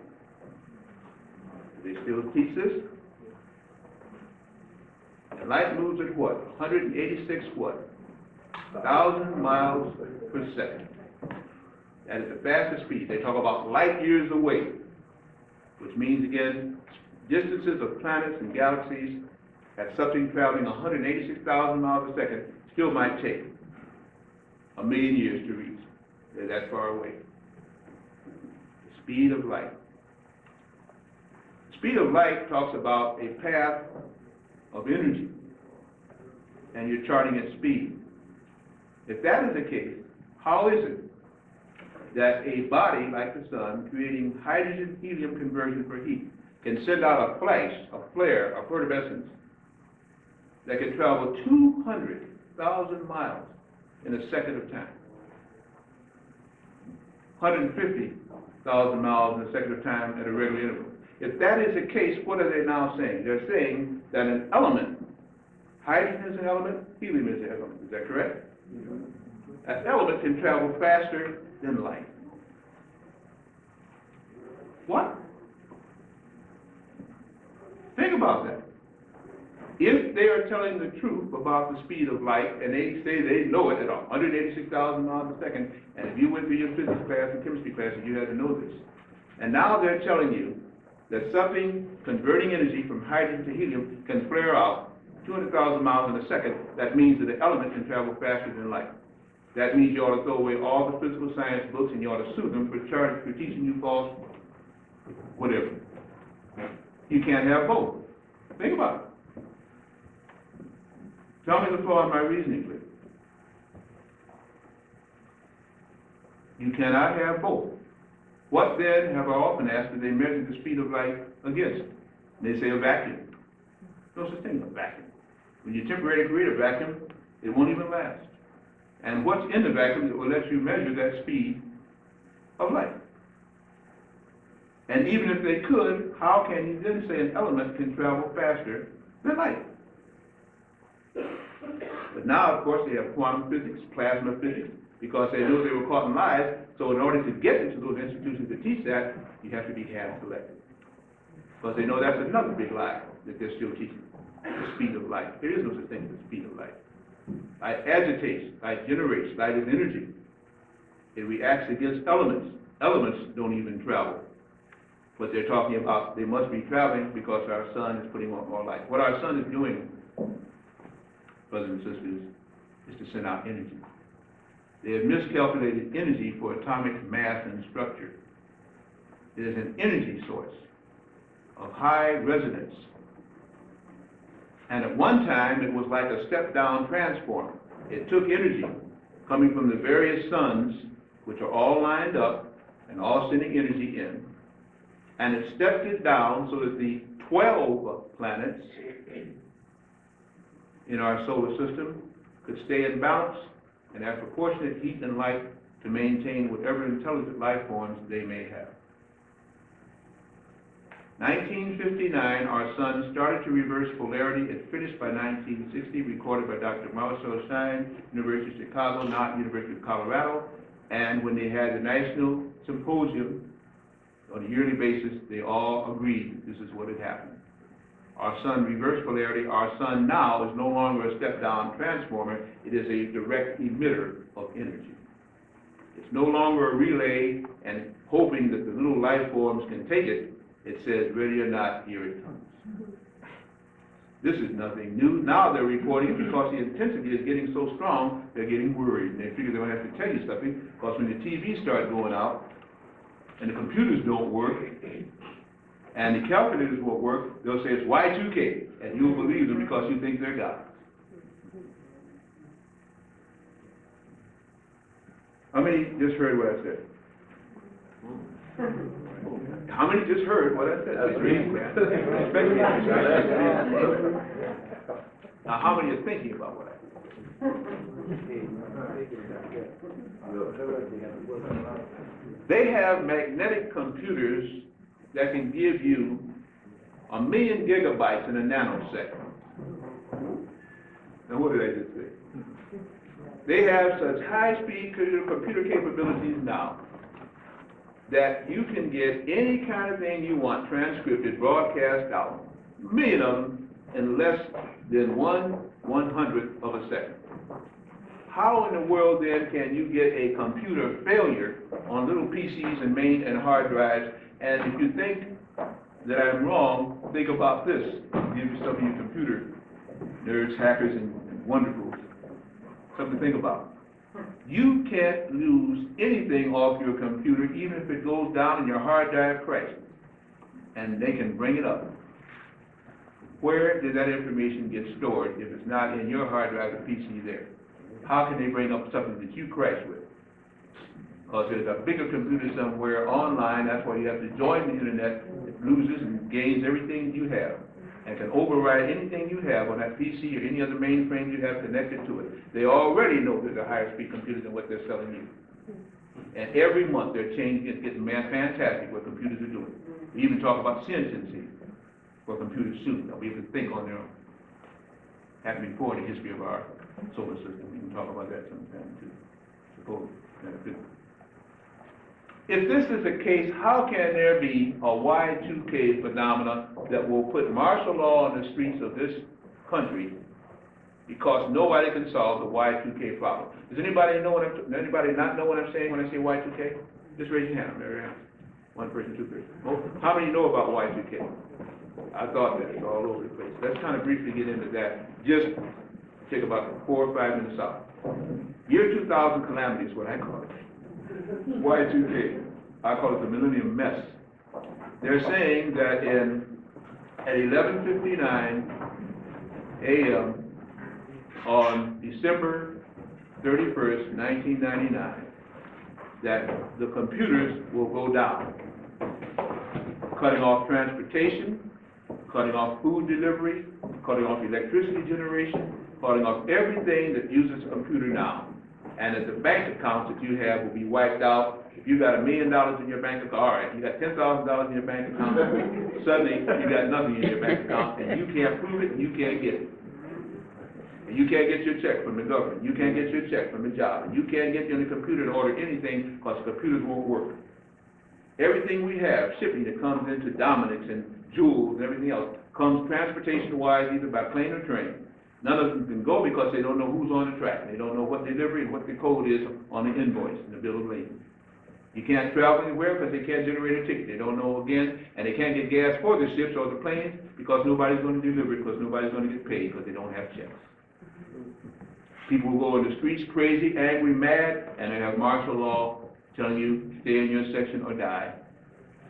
Do they still teach this? And light moves at what? 186 what? 1,000 miles per second. That is the fastest speed. They talk about light years away. which means, again, distances of planets and galaxies at something traveling 186,000 miles a second still might take 1,000,000 years to reach. They're that far away. The speed of light. The speed of light talks about a path of energy, and you're charting its speed. If that is the case, how is it that a body like the sun, creating hydrogen-helium conversion for heat, can send out a flash, a flare, a photorescence that can travel 200,000 miles in a second of time? 150,000 miles in a second of time at a regular interval. If that is the case, what are they now saying? They're saying that an element, hydrogen is an element, helium is an element. Is that correct? An element can travel faster than light. What? Think about that. If they are telling the truth about the speed of light, and they say they know it at 186,000 miles a second, and if you went through your physics class and chemistry class, you had to know this. And now they're telling you that something converting energy from hydrogen to helium can flare out 200,000 miles in a second. That means that the element can travel faster than light. That means you ought to throw away all the physical science books and you ought to sue them for teaching you false whatever. You can't have both. Think about it. Tell me the flaw in my reasoning, please. You cannot have both. What then, have I often asked, do they measure the speed of light against? They say a vacuum. No such thing as a vacuum. When you temporarily create a vacuum, it won't even last. And what's in the vacuum that will let you measure that speed of light? And even if they could, how can you then say an element can travel faster than light? But now, of course, they have quantum physics, plasma physics, because they knew they were caught in lies. So in order to get into those institutions to teach that, you have to be hand selected. Because they know that's another big lie that they're still teaching, the speed of light. There is no such thing as the speed of light. Light agitates, light generates, light is energy. It reacts against elements. Elements don't even travel. But they're talking about they must be traveling because our sun is putting on more light. What our sun is doing, brothers and sisters, is to send out energy. They have miscalculated energy for atomic mass and structure. It is an energy source of high resonance. And at one time, it was like a step-down transformer. It took energy coming from the various suns, which are all lined up and all sending energy in, and it stepped it down so that the 12 planets in our solar system could stay in balance and have proportionate heat and light to maintain whatever intelligent life forms they may have. 1959, our sun started to reverse polarity. It finished by 1960, recorded by Dr. Marcel Stein, University of Chicago, not University of Colorado. And when they had the National Symposium on a yearly basis, they all agreed this is what had happened. Our sun reversed polarity. Our sun now is no longer a step-down transformer. It is a direct emitter of energy. It's no longer a relay and hoping that the little life forms can take it. It says, ready or not, here it comes. This is nothing new. Now they're reporting because the intensity is getting so strong, they're getting worried. And they figure they're going to have to tell you something, because when the TVs start going out and the computers don't work and the calculators won't work, they'll say it's Y2K, and you'll believe them because you think they're God. How many just heard what I said? How many just heard what I said? Now, how many are thinking about what I said? They have magnetic computers that can give you 1,000,000 gigabytes in a nanosecond. Now, what did I just say? They have such high-speed computer capabilities now that you can get any kind of thing you want transcripted, broadcast out, 1,000,000 of them, in less than 1/100th of a second. How in the world then can you get a computer failure on little PCs and main and hard drives? And if you think that I'm wrong, think about this. I'll give you some of you computer nerds, hackers, and wonderfuls. Something to think about. You can't lose anything off your computer, even if it goes down and your hard drive crashes, and they can bring it up. Where did that information get stored if it's not in your hard drive or PC there? How can they bring up something that you crashed with? Because there's a bigger computer somewhere online. That's why you have to join the internet. It loses and gains everything you have and can override anything you have on that PC or any other mainframe you have connected to it. They already know there's a higher speed computer than what they're selling you. And every month they're changing. It's getting fantastic what computers are doing. We even talk about sentiency for computers soon. They'll be able to think on their own. Happened before in the history of our solar system. We can talk about that sometime too. Suppose that's good. If this is the case, how can there be a Y2K phenomena that will put martial law on the streets of this country because nobody can solve the Y2K problem? Does anybody know what anybody not know what I'm saying when I say Y2K? Just raise your hand. There you are. One person, two persons. How many know about Y2K? I thought that it's all over the place. Let's kind of briefly get into that. Just take about 4 or 5 minutes out. Year 2000 calamity is what I call it. Y2K. I call it the millennium mess. They're saying that at 11:59 a.m. on December 31st, 1999, that the computers will go down, cutting off transportation, cutting off food delivery, cutting off electricity generation, cutting off everything that uses a computer now. And that the bank accounts that you have will be wiped out. If you got $1 million in your bank account, all right, you got $10,000 in your bank account, suddenly you got nothing in your bank account, and you can't prove it, and you can't get it. And you can't get your check from the government. You can't get your check from the job. And you can't get on the computer to order anything because the computers won't work. Everything we have, shipping that comes into Dominic's and Jules and everything else, comes transportation-wise either by plane or train. None of them can go because they don't know who's on the track. They don't know what delivery and what the code is on the invoice and the bill of lading. You can't travel anywhere because they can't generate a ticket. They don't know again, and they can't get gas for the ships or the planes because nobody's going to deliver it because nobody's going to get paid because they don't have checks. People will go in the streets crazy, angry, mad, and they have martial law telling you stay in your section or die.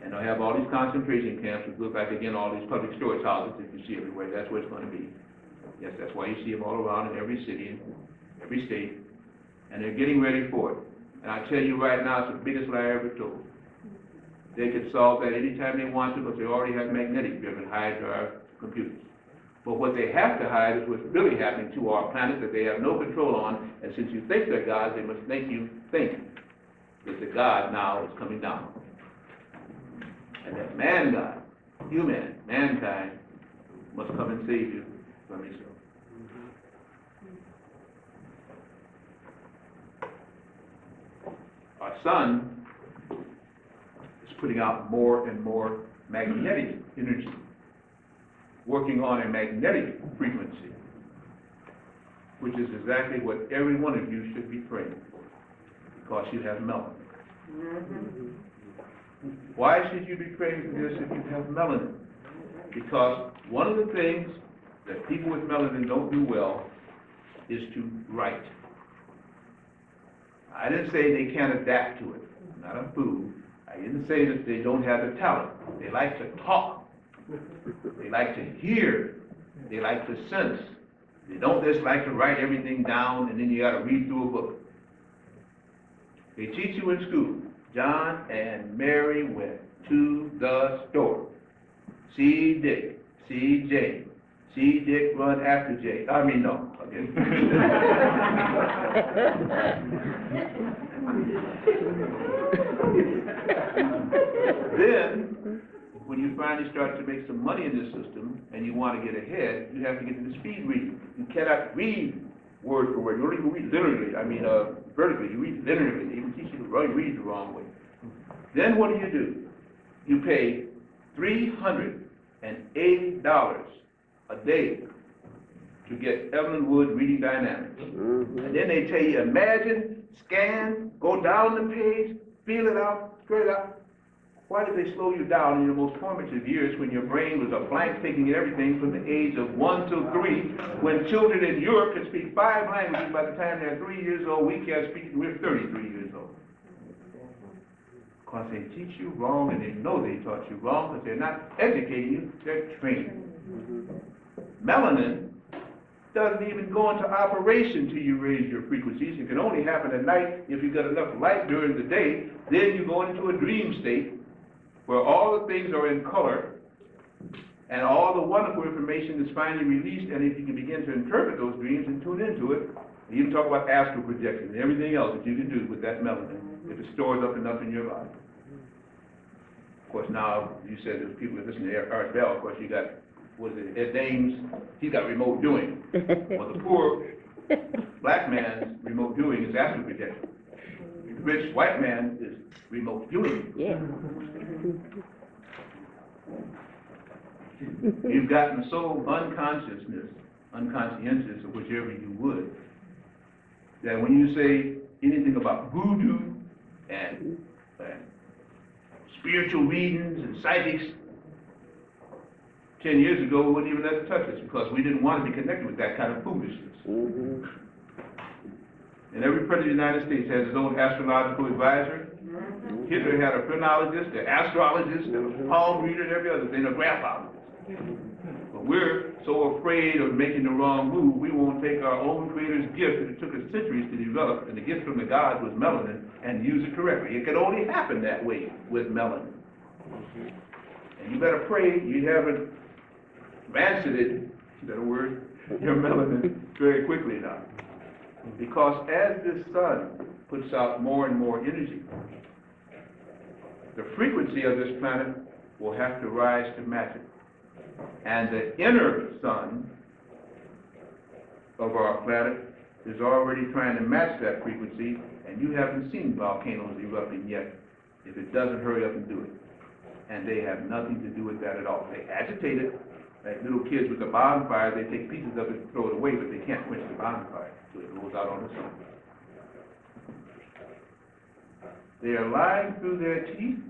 And they'll have all these concentration camps which look like, again, all these public storage houses that you see everywhere. That's what it's going to be. Yes, that's why you see them all around in every city, in every state, and they're getting ready for it. And I tell you right now, it's the biggest lie I ever told. They could solve that anytime they want to because they already have magnetic-driven high-drive computers. But what they have to hide is what's really happening to our planet that they have no control on, and since you think they're gods, they must make you think that the God now is coming down. And that man-God, mankind, must come and save you from yourself. Our sun is putting out more and more magnetic energy, working on a magnetic frequency, which is exactly what every one of you should be praying for, because you have melanin. Why should you be praying for this if you have melanin? Because one of the things that people with melanin don't do well is to write. I didn't say they can't adapt to it. I'm not a fool. I didn't say that they don't have the talent. They like to talk. They like to hear. They like to sense. They don't just like to write everything down and then you got to read through a book. They teach you in school. John and Mary went to the store. See Dick. See Jane. See Dick run after Jay. I mean, no. Okay. Then, when you finally start to make some money in this system and you want to get ahead, you have to get into speed reading. You cannot read word for word. You don't even read literally. Vertically. You read linearly. They even teach you to read the wrong way. Then what do? You pay $380 a day to get Evelyn Wood reading dynamics. And then they tell you, imagine, scan, go down the page, feel it out, straight out. Why did they slow you down in your most formative years when your brain was a blank, taking everything from the age of 1 to 3, when children in Europe can speak 5 languages by the time they're 3 years old? We can't speak, we're 33 years old. Because they teach you wrong, and they know they taught you wrong, because they're not educating you, they're training you. Melanin doesn't even go into operation till you raise your frequencies. It can only happen at night if you've got enough light during the day. Then you go into a dream state where all the things are in color and all the wonderful information is finally released, and if you can begin to interpret those dreams and tune into it, and even talk about astral projection and everything else that you can do with that melanin, if it stores up enough in your body. Of course, now, you said there's people that listen to Art Bell, of course, you got, what is it, Ed Dames, he's got remote viewing. Well, the poor black man's remote viewing is astral projection. The rich white man is remote viewing. Yeah. You've gotten so unconscientious of whichever you would, that when you say anything about voodoo and spiritual readings and psychics, 10 years ago, we wouldn't even let it touch us because we didn't want to be connected with that kind of foolishness. Mm-hmm. And every president of the United States has his own astrological advisor. Hitler had a phrenologist, an astrologist, a palm reader, and every other thing, a graphologist. But we're so afraid of making the wrong move, we won't take our own creator's gift that it took us centuries to develop, and the gift from the gods was melanin, and use it correctly. It can only happen that way with melanin. And you better pray you haven't rancid it, is that a word? Your melanin very quickly now. Because as this sun puts out more and more energy, the frequency of this planet will have to rise to match it. And the inner sun of our planet is already trying to match that frequency, and you haven't seen volcanoes erupting yet if it doesn't hurry up and do it. And they have nothing to do with that at all. They agitate it, like little kids with a bonfire, they take pieces of it and throw it away, but they can't quench the bonfire, so it goes out on the sun. They are lying through their teeth,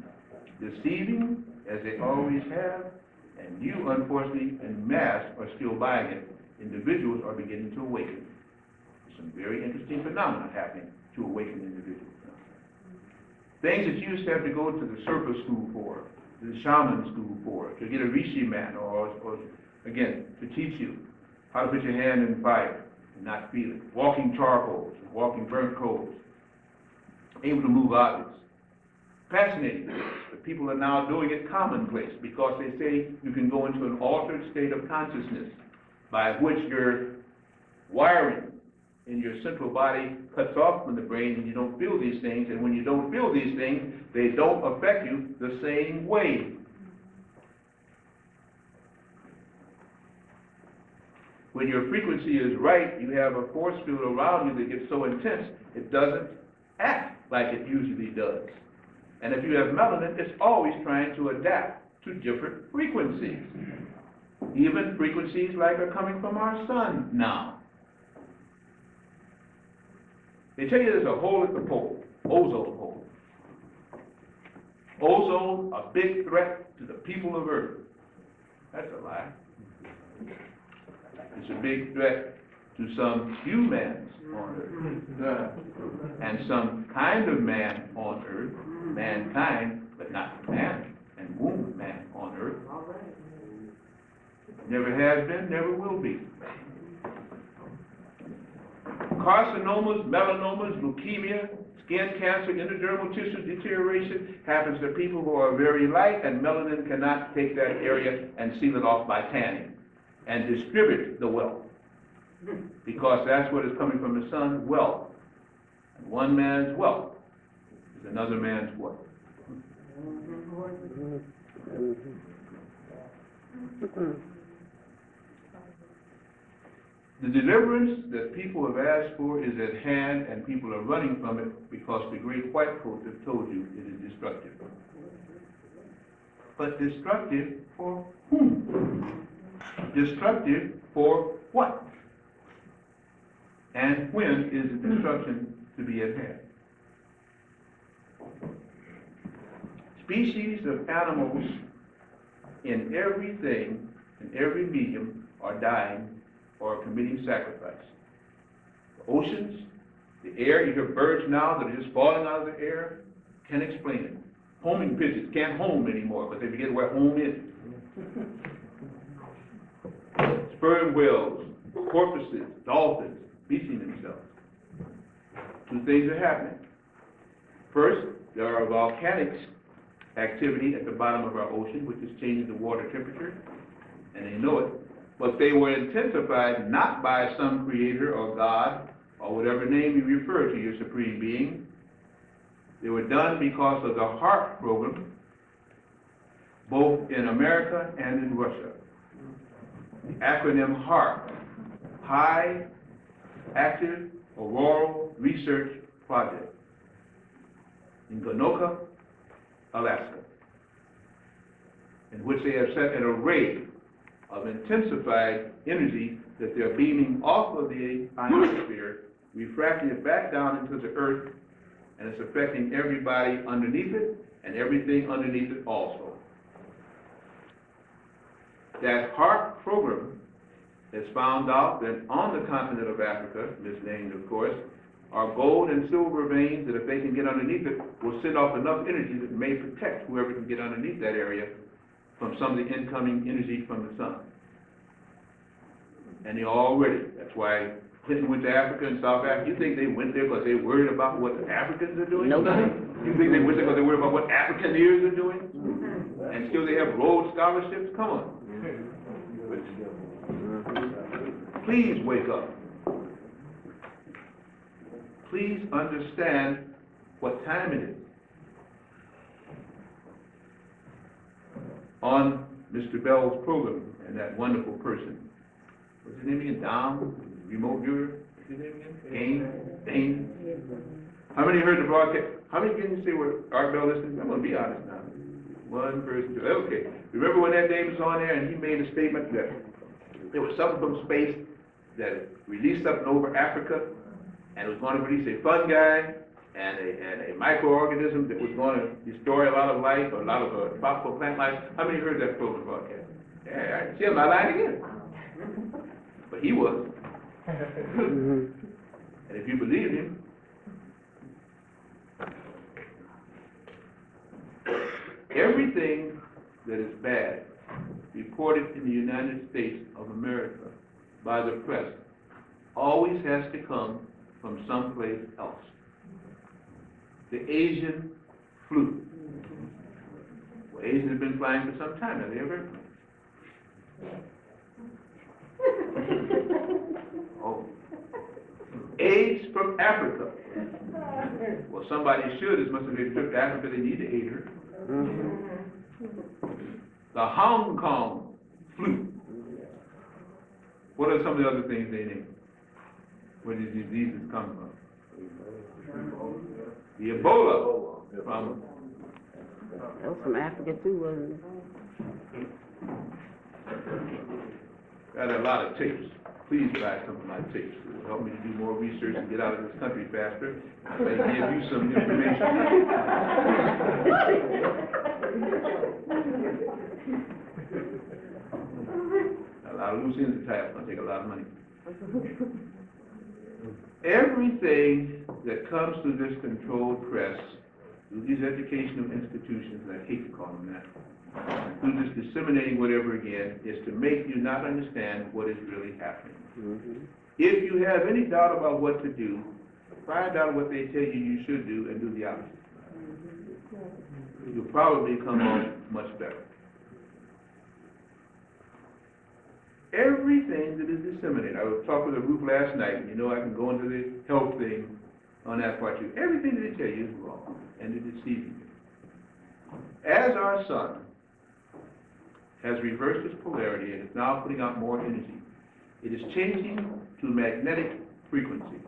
deceiving, as they always have, and you, unfortunately, en masse, are still buying it. Individuals are beginning to awaken. There's some very interesting phenomena happening to awaken individuals. Things that you used to have to go to the Serpa school for, to the shaman school for, to get a rishi man, or again, to teach you how to put your hand in fire and not feel it. Walking charcoals, walking burnt coals, able to move objects. Fascinating. But people are now doing it commonplace because they say you can go into an altered state of consciousness by which your wiring in your central body cuts off from the brain and you don't feel these things, and when you don't feel these things, they don't affect you the same way. When your frequency is right, you have a force field around you that gets so intense, it doesn't act like it usually does. And if you have melanin, it's always trying to adapt to different frequencies. Even frequencies like are coming from our sun now. They tell you there's a hole at the pole, ozone hole. Ozone, a big threat to the people of Earth. That's a lie. It's a big threat to some humans on Earth. And some kind of man on Earth, mankind, but not man and woman man on Earth. Never has been, never will be. Carcinomas, melanomas, leukemia, skin cancer, endodermal tissue deterioration happens to people who are very light, and melanin cannot take that area and seal it off by tanning and distribute the wealth. Because that's what is coming from the sun, wealth. And one man's wealth is another man's what? The deliverance that people have asked for is at hand, and people are running from it because the great white coats have told you it is destructive. But destructive for whom? Destructive for what? And when is the destruction to be at hand? Species of animals in everything, in every medium, are dying or committing sacrifice. The oceans, the air, you hear birds now that are just falling out of the air, can't explain it. Homing pigeons can't home anymore because they forget where home is. Sperm whales, porpoises, dolphins, beaching themselves. Two things are happening. First, there are volcanic activity at the bottom of our ocean, which is changing the water temperature, and they know it. But they were intensified not by some creator or God or whatever name you refer to your supreme being. They were done because of the HAARP program, both in America and in Russia. The acronym HAARP, High Active Auroral Research Project, in Gonoka, Alaska, in which they have set an array of intensified energy that they're beaming off of the ionosphere, refracting it back down into the earth, and it's affecting everybody underneath it and everything underneath it also. That HAARP program has found out that on the continent of Africa, misnamed of course, are gold and silver veins that if they can get underneath it, will send off enough energy that may protect whoever can get underneath that area from some of the incoming energy from the sun. And they're all ready. That's why Clinton went to Africa and South Africa. You think they went there because they worried about what the Africans are doing? Nope. You think they went there because they worried about what African ears are doing? And still they have Rhodes scholarships? Come on. Please wake up. Please understand what time it is. On Mr. Bell's program, and that wonderful person, what's his name again? Dom, remote viewer? What's his name again? Dane? How many heard the broadcast? How many can you say were Art Bell listening? I'm going to be honest now. One person, two. Okay. Remember when that Dane was on there and he made a statement that there was something from space that released up and over Africa, and it was going to release a fungi and a microorganism that was going to destroy a lot of life, a lot of tropical plant life. How many heard that program broadcast? Yeah, I see him, I lied again. But he was. And if you believe him, everything that is bad reported in the United States of America by the press always has to come from someplace else. The Asian flu. Well, Asians have been flying for some time. Have they ever? Oh. AIDS from Africa. Well, somebody should, as much as they took to Africa, they need to aid her. The Hong Kong flu. What are some of the other things they name? Where these diseases come from? The Ebola from. That was from Africa too, wasn't it? Got a lot of tapes. Please buy some of my tapes. It will help me to do more research and get out of this country faster. I give you some information. A lot of loose ends to tie up. It's going to take a lot of money. Everything that comes through this controlled press, through these educational institutions, and I hate to call them that, through this disseminating whatever again, is to make you not understand what is really happening. If you have any doubt about what to do, find out what they tell you you should do and do the opposite. You'll probably come off much better. Everything that is disseminated, I was talking with a group last night, and you know I can go into the health thing on that part too. Everything that they tell you is wrong, and they're deceiving you. As our sun has reversed its polarity and is now putting out more energy, it is changing to magnetic frequency.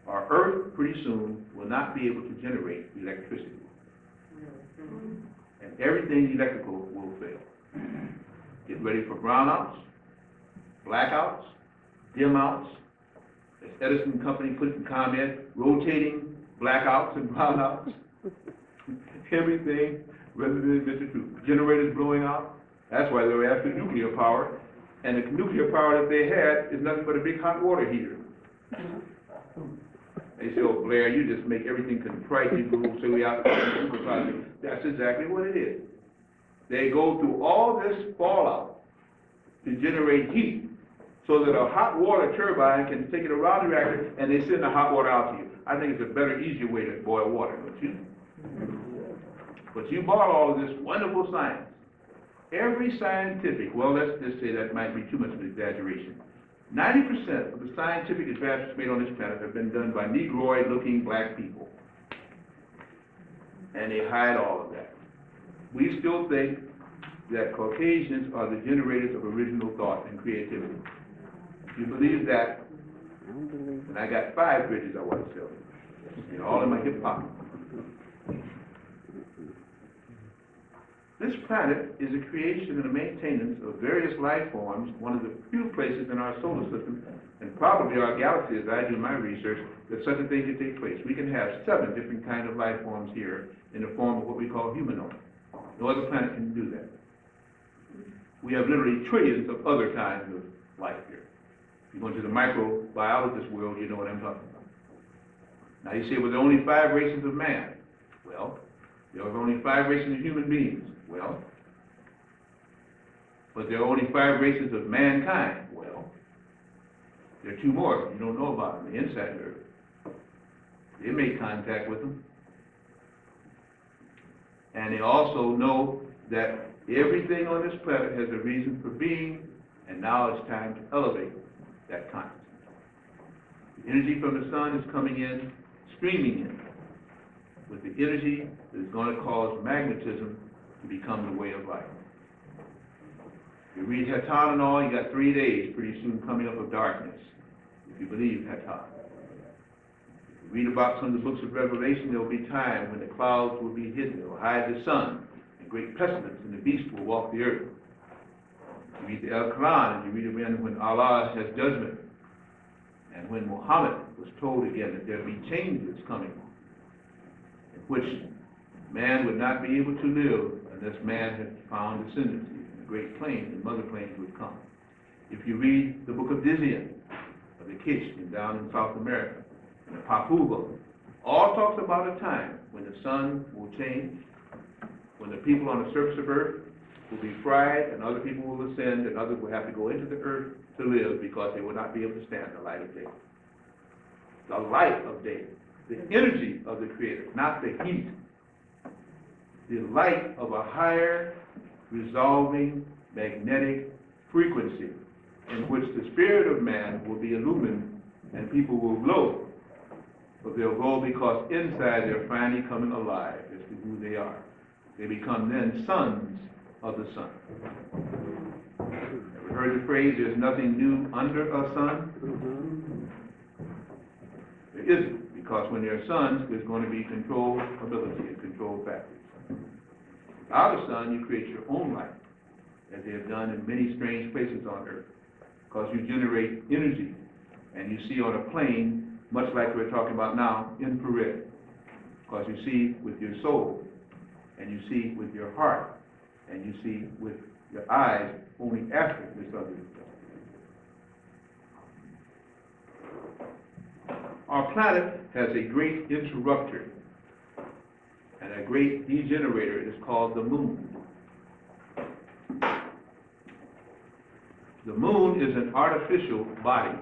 Our Earth pretty soon will not be able to generate electricity. And everything electrical will fail. Get ready for brownouts, blackouts, dim outs. As Edison Company put in comment, rotating blackouts and brownouts. Everything rather than Mr. Truth. Generators blowing out, that's why they were after nuclear power. And the nuclear power that they had is nothing but a big hot water heater. They say, oh, Blair, you just make everything contrite, you go so we out. That's exactly what it is. They go through all this fallout to generate heat so that a hot water turbine can take it around the reactor and they send the hot water out to you. I think it's a better, easier way to boil water, don't you? But you bought all of this wonderful science. Every scientific, well, let's just say that might be too much of an exaggeration. 90% of the scientific advances made on this planet have been done by Negroid-looking black people. And they hide all of that. We still think that Caucasians are the generators of original thought and creativity. If you believe that, and I got 5 bridges I want to sell you, and all in my hip pocket. This planet is a creation and a maintenance of various life forms, one of the few places in our solar system, and probably our galaxy, as I do my research, that such a thing can take place. We can have 7 different kinds of life forms here in the form of what we call humanoid. No other planet can do that. We have literally trillions of other kinds of life here. If you go into the microbiologist world, you know what I'm talking about. Now you say, well, there are only 5 races of man. Well, there are only 5 races of human beings. Well, but there are only 5 races of mankind. Well, there are 2 more you don't know about them, the inside earth. They make contact with them. And they also know that everything on this planet has a reason for being, and now it's time to elevate that consciousness. The energy from the sun is coming in, streaming in, with the energy that is going to cause magnetism to become the way of life. You read Hatan and all, you got 3 days pretty soon coming up of darkness, if you believe Hatan. If you read about some of the books of Revelation, there will be time when the clouds will be hidden, they will hide the sun, and great pestilence, and the beast will walk the earth. You read the Al-Quran, and you read again when Allah has judgment, and when Muhammad was told again that there would be changes coming, in which man would not be able to live unless man had found ascendancy, and the great plains and mother plains would come. If you read the book of Dizian, of the Kish, and down in South America, and the Papua, all talks about a time when the sun will change, when the people on the surface of earth will be fried, and other people will ascend, and others will have to go into the earth to live because they will not be able to stand the light of day. The light of day, the energy of the Creator, not the heat. The light of a higher resolving magnetic frequency in which the spirit of man will be illumined and people will glow. But they'll glow because inside they're finally coming alive as to who they are. They become then sons of the sun. Ever heard the phrase, there's nothing new under a sun? There isn't, because when they're sons, there's going to be control ability and control factors. Out of the sun, you create your own life, as they have done in many strange places on earth, because you generate energy, and you see on a plane, much like we're talking about now, infrared, because you see with your soul, and you see with your heart, and you see with your eyes only after this other is done. Our planet has a great interrupter and a great degenerator. It is called the moon. The moon is an artificial body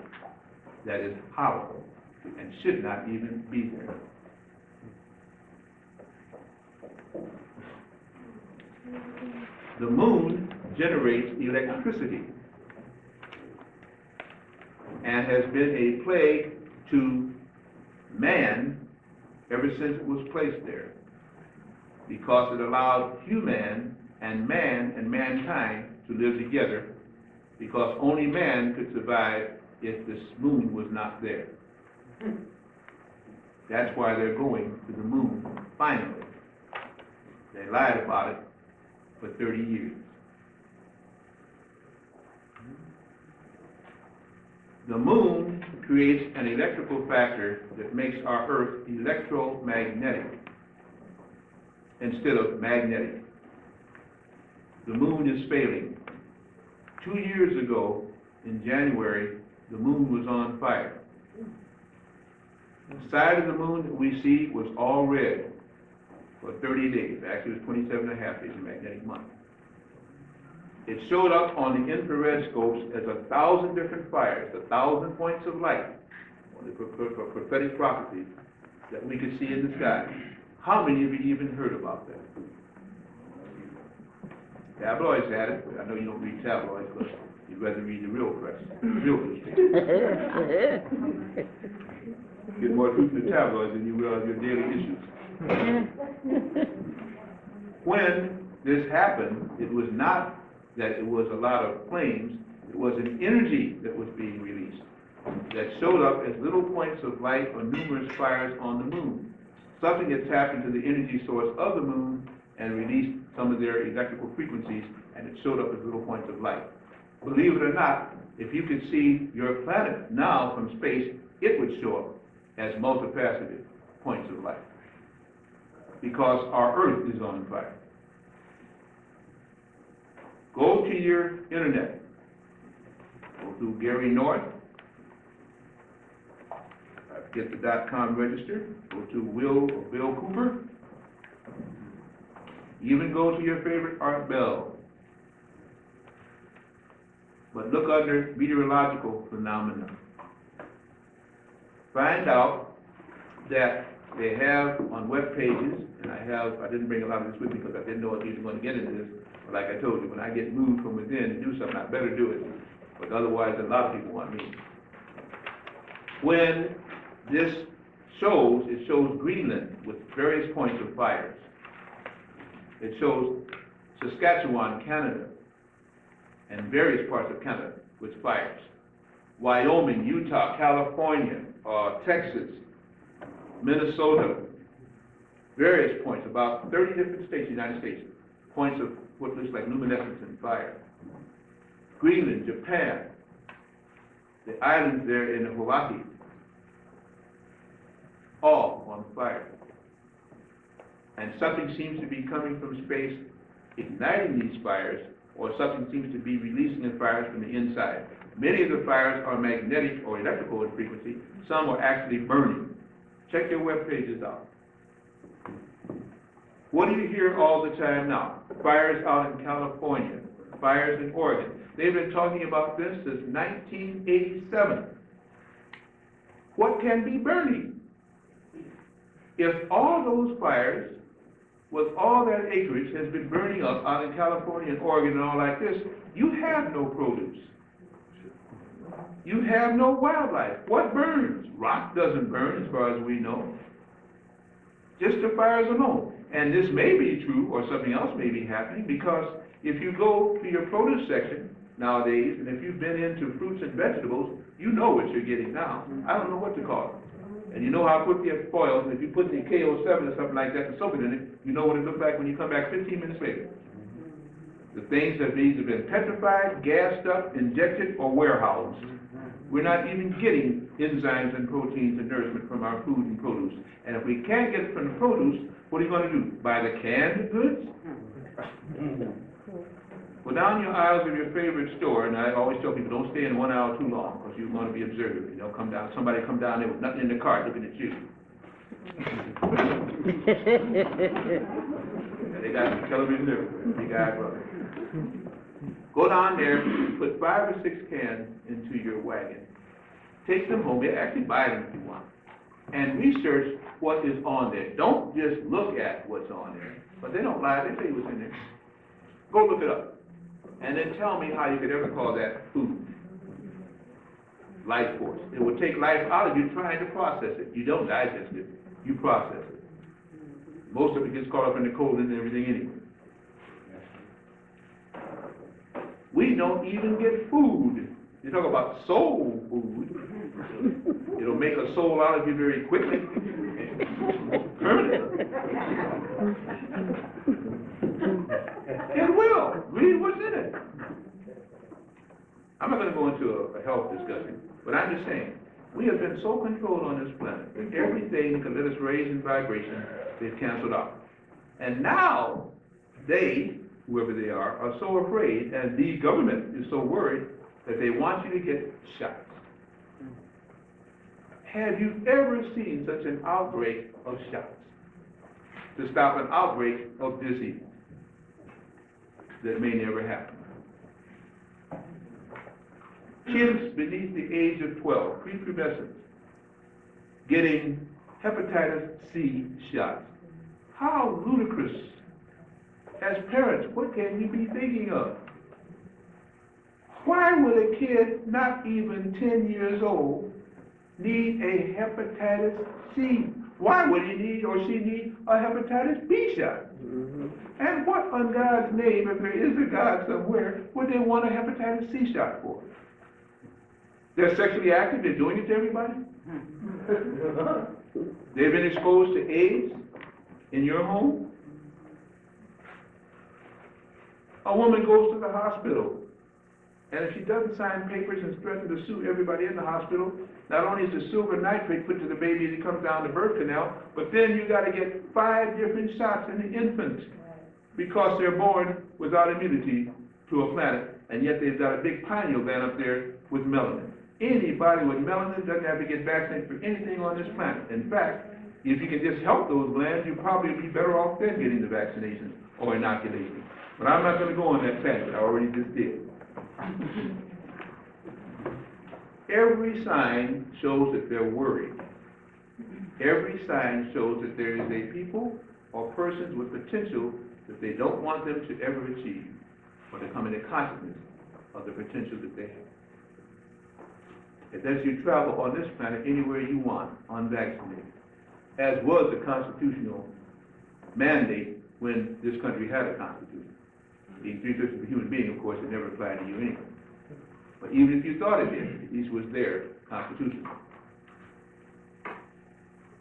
that is hollow and should not even be there. The moon generates electricity and has been a plague to man ever since it was placed there, because it allowed human and man and mankind to live together, because only man could survive if this moon was not there. That's why they're going to the moon finally. They lied about it for 30 years. The moon creates an electrical factor that makes our Earth electromagnetic. instead of magnetic. The moon is failing. 2 years ago, in January, the moon was on fire. The side of the moon that we see was all red for 30 days. Actually, it was 27 and a half days, a magnetic month. It showed up on the infrared scopes as 1,000 different fires, 1,000 points of light, for prophetic prophecy that we could see in the sky. How many of you even heard about that? Tabloids had it. I know you don't read tabloids, but you'd rather read the real press, real newspaper. Get more truth in the tabloids than you will of your daily issues. When this happened, it was not that it was a lot of flames, it was an energy that was being released that showed up as little points of light or numerous fires on the moon. Something had tapped into the energy source of the moon and released some of their electrical frequencies, and it showed up as little points of light. Believe it or not, if you could see your planet now from space, it would show up as multifaceted points of light, because our Earth is on fire. Go to your internet. Go through Gary North. Get the .com registered. Go to Will or Bill Cooper. Even go to your favorite Art Bell. But look under meteorological phenomena. Find out that they have on web pages, and I didn't bring a lot of this with me because I didn't know if you were going to get into this. But like I told you, when I get moved from within to do something, I better do it. But otherwise, a lot of people want me. When this shows, it shows Greenland with various points of fires. It shows Saskatchewan, Canada, and various parts of Canada with fires. Wyoming, Utah, California, Texas, Minnesota, various points, about 30 different states, United States, points of what looks like luminescence and fire. Greenland, Japan, the islands there in Hawaii, all on fire. And something seems to be coming from space, igniting these fires, or something seems to be releasing the fires from the inside. Many of the fires are magnetic or electrical in frequency. Some are actually burning. Check your web pages out. What do you hear all the time now? Fires out in California, fires in Oregon. They've been talking about this since 1987. What can be burning? If all those fires, with all that acreage, has been burning up out in California and Oregon and all like this, you have no produce. You have no wildlife. What burns? Rock doesn't burn as far as we know. Just the fires alone. And this may be true, or something else may be happening, because if you go to your produce section nowadays, and if you've been into fruits and vegetables, you know what you're getting now. I don't know what to call it. And you know how quickly it spoils, and if you put the KO7 or something like that and soak it in it, you know what it looks like when you come back 15 minutes later. The things that these have been petrified, gassed up, injected, or warehoused. We're not even getting enzymes and proteins and nourishment from our food and produce. And if we can't get it from the produce, what are you going to do? Buy the canned goods? Go down your aisles of your favorite store, and I always tell people, don't stay in 1 hour too long, because you're going to be observed. They'll come down, somebody come down there with nothing in the cart looking at you. And they got the television everywhere. You guys, brother. Go down there, put 5 or 6 cans into your wagon. Take them home. Actually buy them if you want. And research what is on there. Don't just look at what's on there. But they don't lie. They tell you what's in there. Go look it up. And then tell me how you could ever call that food. Life force. It will take life out of you trying to process it. You don't digest it. You process it. Most of it gets caught up in the cold and everything anyway. We don't even get food. You talk about soul food. It'll make a soul out of you very quickly. Permanently. It will. Read what's in it. I'm not going to go into a health discussion, but I'm just saying, we have been so controlled on this planet that everything that can let us raise in vibration, they've canceled out. And now, they, whoever they are so afraid, and the government is so worried, that they want you to get shot. Have you ever seen such an outbreak of shots to stop an outbreak of disease that may never happen? Kids beneath the age of 12, prepubescent, getting hepatitis C shots. How ludicrous. As parents, what can you be thinking of? Why would a kid not even 10 years old need a hepatitis C? Why would he need or she need a hepatitis B shot? And what on God's name, if there is a God somewhere, would they want a hepatitis C shot for? They're sexually active, they're doing it to everybody? They've been exposed to AIDS in your home? A woman goes to the hospital, and if she doesn't sign papers and threaten to sue everybody in the hospital, not only is the silver nitrate put to the baby as it comes down the birth canal, but then you got to get 5 different shots in the infant because they're born without immunity to a planet, and yet they've got a big pineal gland up there with melanin. Anybody with melanin doesn't have to get vaccinated for anything on this planet. In fact, if you can just help those glands, you'll probably be better off than getting the vaccination or inoculation. But I'm not going to go on that tangent. I already just did. Every sign shows that they're worried. Every sign shows that there is a people or persons with potential that they don't want them to ever achieve, or to come into consciousness of the potential that they have. It lets you travel on this planet anywhere you want, unvaccinated, as was the constitutional mandate when this country had a constitution. Being 3/5 of a human being, of course, it never applied to you anyway. But even if you thought it did, at least it was their constitution.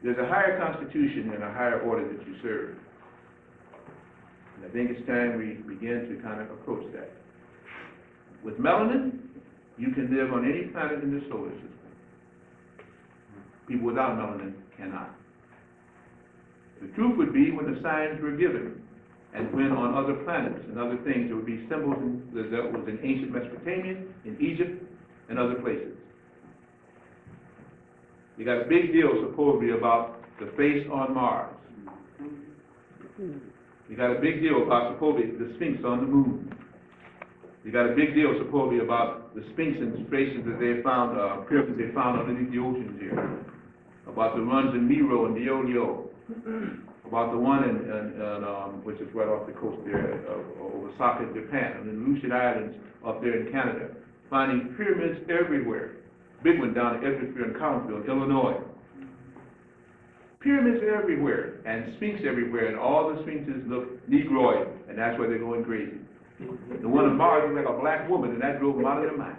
There's a higher constitution and a higher order that you serve. And I think it's time we begin to kind of approach that. With melanin, you can live on any planet in the solar system. People without melanin cannot. The truth would be when the signs were given, and when on other planets and other things, there would be symbols that was in ancient Mesopotamia, in Egypt, and other places. You got a big deal supposedly about the face on Mars. You got a big deal about supposedly the Sphinx on the moon. You got a big deal supposedly about the Sphinx installations that they found, pyramids they found underneath the oceans here. About the runs in Miro and Diolio. About the one which is right off the coast there of Osaka, Japan, and the Aleutian Islands up there in Canada. Finding pyramids everywhere. Big one down in Edwardsville and Collinsville, Illinois. Pyramids everywhere, and Sphinx everywhere, and all the Sphinxes look Negroid, and that's why they're going crazy. The one on Mars looked like a black woman, and that drove them out of their mind.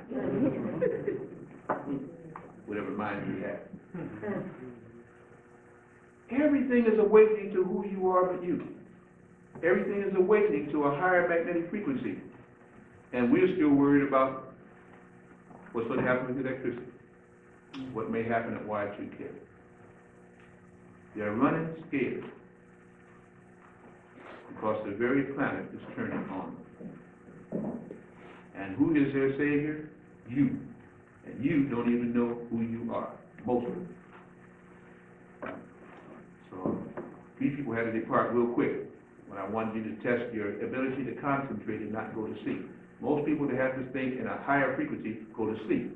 Whatever mind we have. Everything is awakening to who you are but you. Everything is awakening to a higher magnetic frequency. And we're still worried about what's going to happen with electricity, what may happen at Y2K. They're running scared because the very planet is turning on them. And who is their savior? You. And you don't even know who you are, most of them. So these people had to depart real quick when I wanted you to test your ability to concentrate and not go to sleep. Most people that have this thing in a higher frequency go to sleep.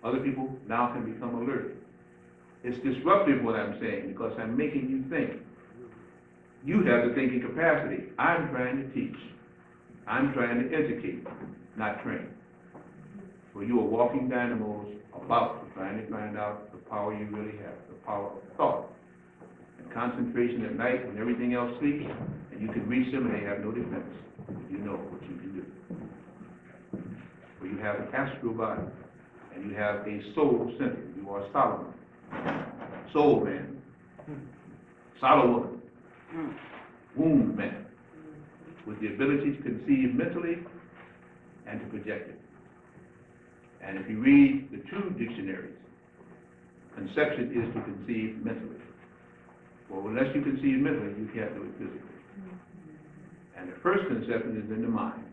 Other people now can become alert. It's disruptive what I'm saying because I'm making you think. You have the thinking capacity. I'm trying to teach. I'm trying to educate, not train. So you are walking dynamos about to trying to find out the power you really have, the power of thought. And concentration at night when everything else sleeps, and you can reach them and they have no defense. You know what you can do. For you have an astral body, and you have a soul center. You are Solomon. Soul man. Solomon. Womb man. With the ability to conceive mentally and to project it. And if you read the two dictionaries, conception is to conceive mentally. Well, unless you conceive mentally, you can't do it physically. And the first conception is in the mind.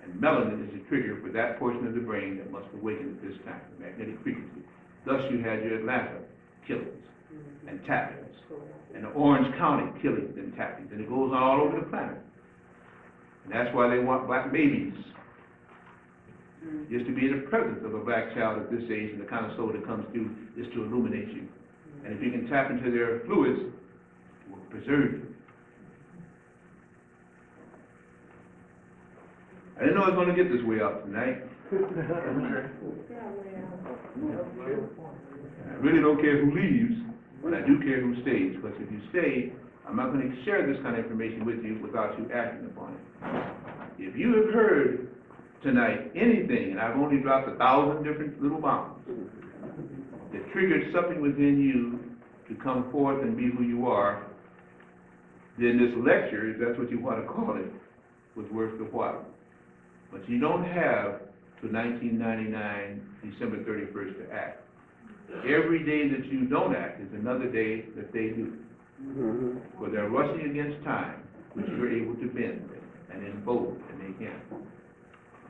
And melanin is the trigger for that portion of the brain that must awaken at this time, the magnetic frequency. Thus you had your Atlanta killings and tappings, and the Orange County killings and tappings, and it goes on all over the planet. And that's why they want black babies, just to be in the presence of a black child at this age, and the kind of soul that comes through is to illuminate you. And if you can tap into their fluids, it will preserve you. I didn't know I was going to get this way out tonight. I really don't care who leaves, but I do care who stays, because if you stay, I'm not going to share this kind of information with you without you acting upon it. If you have heard tonight anything, and I've only dropped 1,000 different little bombs, that triggered something within you to come forth and be who you are, then this lecture, if that's what you want to call it, was worth the while. But you don't have to 1999, December 31st to act. Every day that you don't act is another day that they do. For they're rushing against time, which you're able to bend and enfold, and they can't.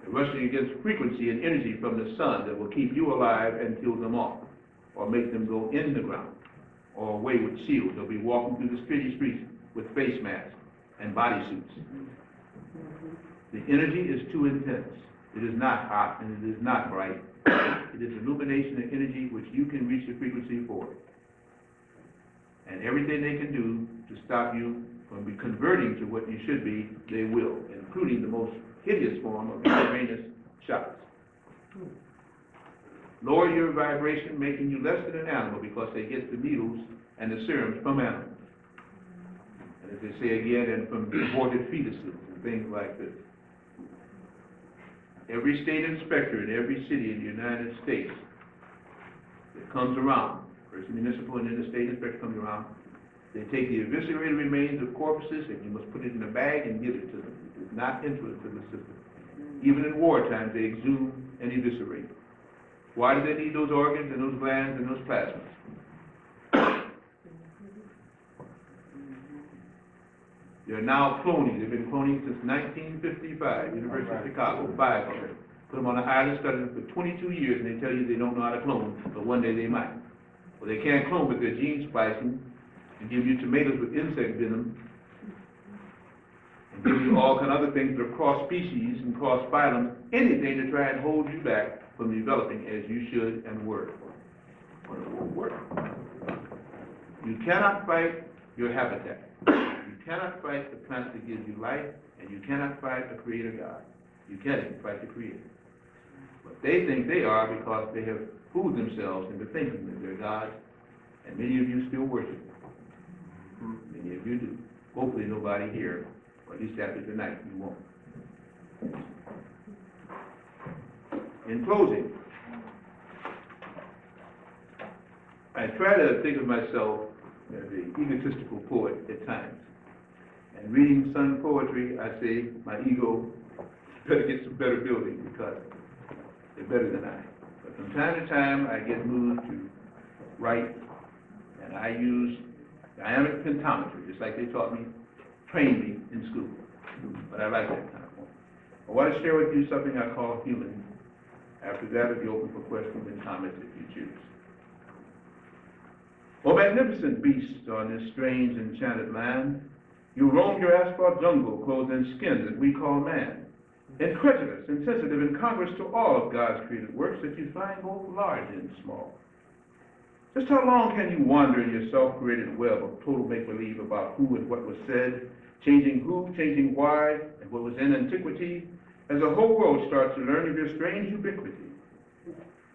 They're rushing against frequency and energy from the sun that will keep you alive and kill them off, or make them go in the ground, or away with shields. They'll be walking through the city streets with face masks and bodysuits. The energy is too intense. It is not hot and it is not bright. It is illumination and energy which you can reach the frequency for. And everything they can do to stop you from converting to what you should be, they will, including the most hideous form of intravenous shots. Lower your vibration, making you less than an animal, because they get the needles and the serums from animals. And as they say again, and from aborted fetuses and things like this. Every state inspector in every city in the United States that comes around, first municipal and then the state inspector comes around, they take the eviscerated remains of corpses and you must put it in a bag and give it to them. It is not entrance to the system. Even in war times, they exhume and eviscerate. Why do they need those organs and those glands and those plasmas? They're now cloning. They've been cloning since 1955, University of Chicago, 5 of them. Put them on an island, studied them for 22 years, and they tell you they don't know how to clone, but one day they might. Well, they can't clone, but they're gene splicing and give you tomatoes with insect venom and give you all kind of other things that are cross-species and cross-phylum, anything to try and hold you back from developing as you should and were. Well, it won't work. You cannot fight your habitat. You cannot fight the planet that gives you life, and you cannot fight the Creator God. You can't even fight the Creator. But they think they are because they have fooled themselves into thinking that they're gods, and many of you still worship them. Many of you do. Hopefully nobody here, or at least after tonight, you won't. In closing, I try to think of myself as an egotistical poet at times. And reading Sun poetry, I say my ego better get some better building because they're better than I. But from time to time, I get moved to write, and I use dynamic pentometry, just like they trained me in school. But I like that kind of form. I want to share with you something I call human. After that, it'll be open for questions and comments if you choose. O magnificent beast on this strange enchanted land, you roam your asphalt jungle clothed in skin that we call man, incredulous, insensitive, incongruous to all of God's created works that you find both large and small. Just how long can you wander in your self-created web of total make-believe about who and what was said, changing who, changing why, and what was in antiquity, as the whole world starts to learn of your strange ubiquity?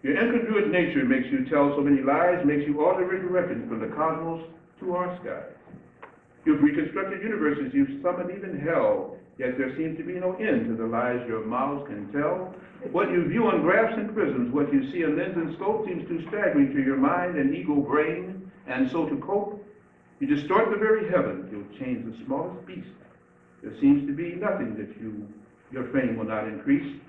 Your incongruous nature makes you tell so many lies, makes you alter resurrections from the cosmos to our skies. You've reconstructed universes, you've summoned even hell, yet there seems to be no end to the lies your mouths can tell. What you view on graphs and prisms, what you see in lens and scope seems too staggering to your mind and ego brain, and so to cope, you distort the very heavens, you'll change the smallest beast. There seems to be nothing that your fame will not increase,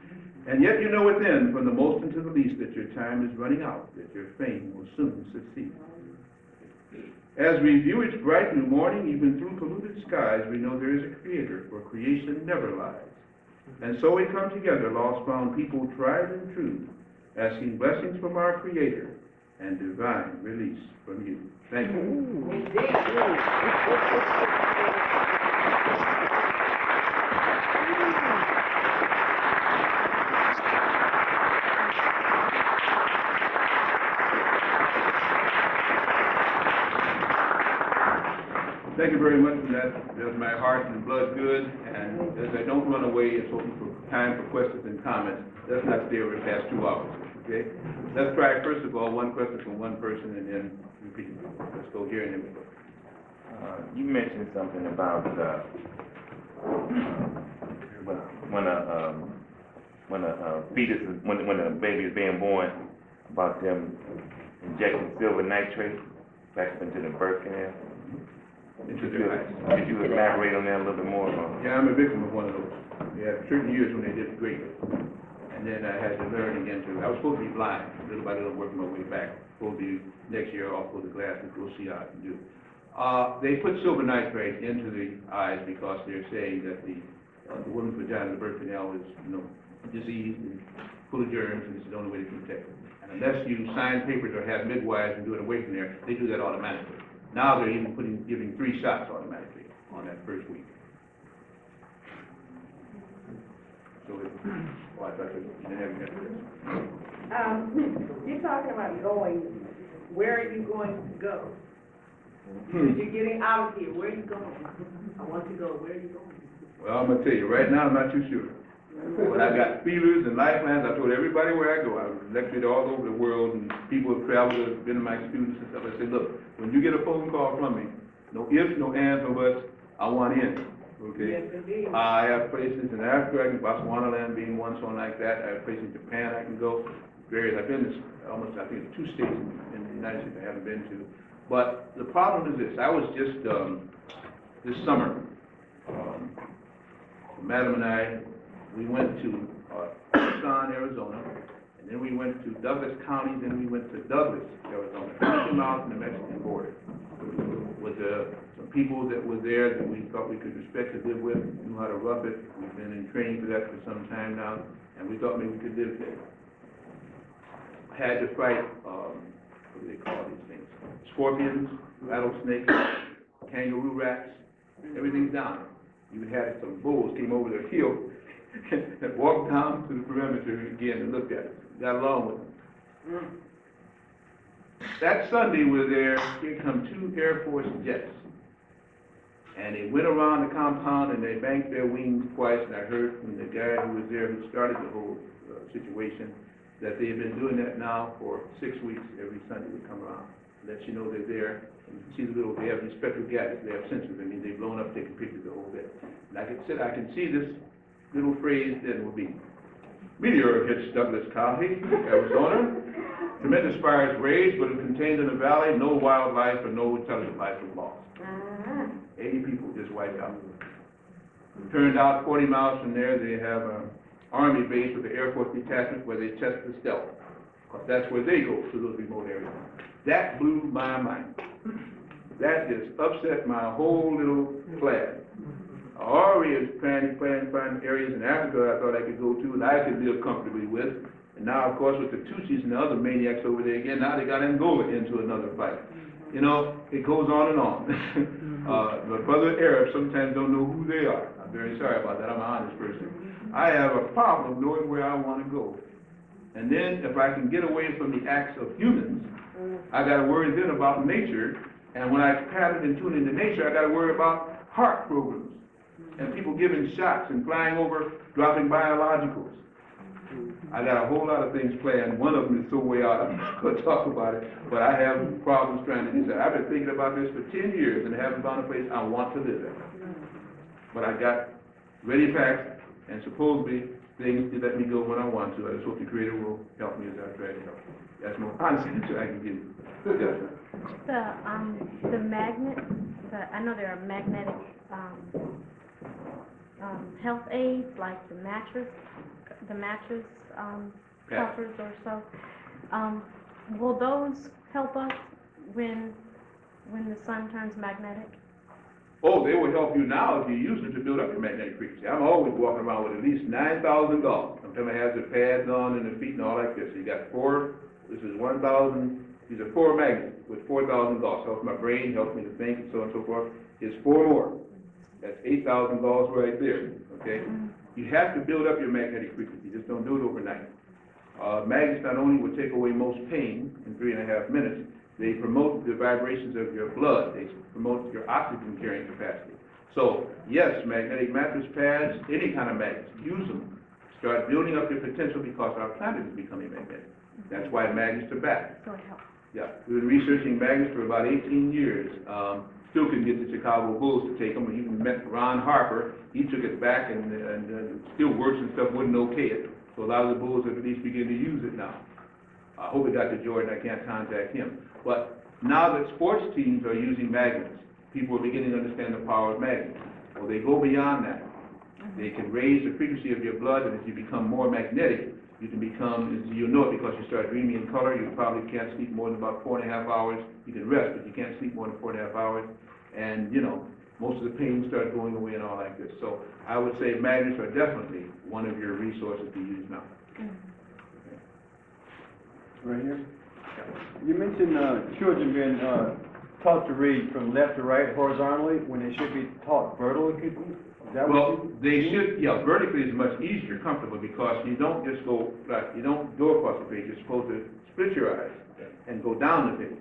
and yet you know within, from the most into the least, that your time is running out, that your fame will soon succeed. As we view its bright new morning, even through polluted skies, we know there is a creator, for creation never lies. And so we come together, lost found people tried and true, asking blessings from our creator and divine release from you. Thank you. Thank you very much for that. Does my heart and blood good. And as I don't run away, it's open for time for questions and comments. Let's not stay over the past 2 hours, okay? Let's try, first of all, one question from one person and then repeat. Let's go here and then we go. You mentioned something about when a fetus is, when a baby is being born, about them injecting silver nitrate back into the birth canal. Could you elaborate on that a little bit more? Yeah, I'm a victim of one of those. They had certain years when they did great. And then I had to learn again I was supposed to be blind, little by little working my way back. Supposed to be next year I'll pull the glasses, go see how I can do. They put silver nitrate into the eyes because they're saying that the woman's vagina, the birth canal is, diseased and full of germs, and it's the only way to protect it. And unless you sign papers or have midwives and do it away from there, they do that automatically. Now they're even giving 3 shots automatically on that first week. So, I thought you didn't have any. You're talking about going. Where are you going to go? You're getting out of here. Where are you going? I want to go. Where are you going? Well, I'm gonna tell you, right now, I'm not too sure. But I got feelers and lifelines. I told everybody where I go. I've lectured all over the world, and people have traveled, have been my students and stuff. I said, look, when you get a phone call from me, no ifs, no ands, no buts, I want in, okay? Yes, indeed. I have places in Africa, Botswana land being one song like that. I have places in Japan I can go. Various, I've been to almost, I think, 2 states in the United States I haven't been to. But the problem is this. I was just, this summer, Madam and I, we went to Tucson, Arizona, and then we went to Douglas County, then we went to Douglas, Arizona, 50 miles from the Mexican border, with some people that were there that we thought we could respect and live with, knew how to rough it. We've been in training for that for some time now, and we thought maybe we could live there. Had to fight, what do they call these things? Scorpions, rattlesnakes, kangaroo rats, everything's down. You had some bulls came over the hill and walked down to the perimeter again and looked at it. Got along with them. That Sunday we were there, here come 2 Air Force jets. And they went around the compound and they banked their wings twice, and I heard from the guy who was there who started the whole situation that they have been doing that now for 6 weeks. Every Sunday they come around, let you know they're there. And you can see the little, they have these special gadgets, they have sensors. I mean, they've blown up, taking pictures the whole bit. And I can see this little phrase that will be, meteor hits Douglas County, Arizona. Tremendous fires raged, but it contained in the valley. No wildlife or no intelligent life was lost. 80 people just wiped out. It turned out 40 miles from there, they have an Army base with the Air Force detachment where they test the stealth. Because that's where they go, to those remote areas. That blew my mind. That just upset my whole little plan. I already was planning to find areas in Africa I thought I could go to and I could live comfortably with. And now, of course, with the Tutsis and the other maniacs over there again, now they got Angola into another fight. You know, it goes on and on. But brother Arabs sometimes don't know who they are. I'm very sorry about that. I'm an honest person. I have a problem knowing where I want to go. And then if I can get away from the acts of humans, I got to worry then about nature. And when I pattern and tune into nature, I got to worry about heart programs and people giving shots and flying over, dropping biologicals. I got a whole lot of things planned. One of them is so way out, I'm not going to talk about it, but I have problems trying to decide. I've been thinking about this for 10 years and haven't found a place I want to live in. But I got ready packed, and supposedly things to let me go when I want to. I just hope the Creator will help me as I try to help. That's more honest answer I can give you. Yes, The magnet, I know there are magnetic health aids like the mattress covers or so. Will those help us when when the sun turns magnetic? Oh, they will help you now if you use them to build up your magnetic frequency. I'm always walking around with at least 9,000 galls. Sometimes I have the pads on and the feet and all like this. So you got four, this is 1,000, these are 4 magnets with 4,000 galls. Helps my brain, helps me to think, and so on and so forth. Here's 4 more. That's 8,000 galls right there, okay? You have to build up your magnetic frequency. Just don't do it overnight. Magnets not only will take away most pain in 3.5 minutes, they promote the vibrations of your blood. They promote your oxygen carrying capacity. So, yes, magnetic mattress pads, any kind of magnets, use them. Start building up your potential because our planet is becoming magnetic. That's why magnets are back. So it helps. Yeah, we've been researching magnets for about 18 years. Still couldn't get the Chicago Bulls to take them. We even met Ron Harper. He took it back and still works and stuff, wouldn't okay it. So a lot of the Bulls have at least beginning to use it now. I hope it got to Jordan. I can't contact him. But now that sports teams are using magnets, people are beginning to understand the power of magnets. Well, they go beyond that. They can raise the frequency of your blood, and as you become more magnetic, you can become, you know it because you start dreaming in color. You probably can't sleep more than about 4.5 hours. You can rest, but you can't sleep more than 4.5 hours. And, you know, most of the pain starts going away and all like this. So I would say magnets are definitely one of your resources to use now. Right here. You mentioned children being taught to read from left to right horizontally when they should be taught vertically. Is that Well, what you they should, yeah, vertically is much easier, comfortable, because you don't just go, like, you don't go across the page. You're supposed to split your eyes and go down the page.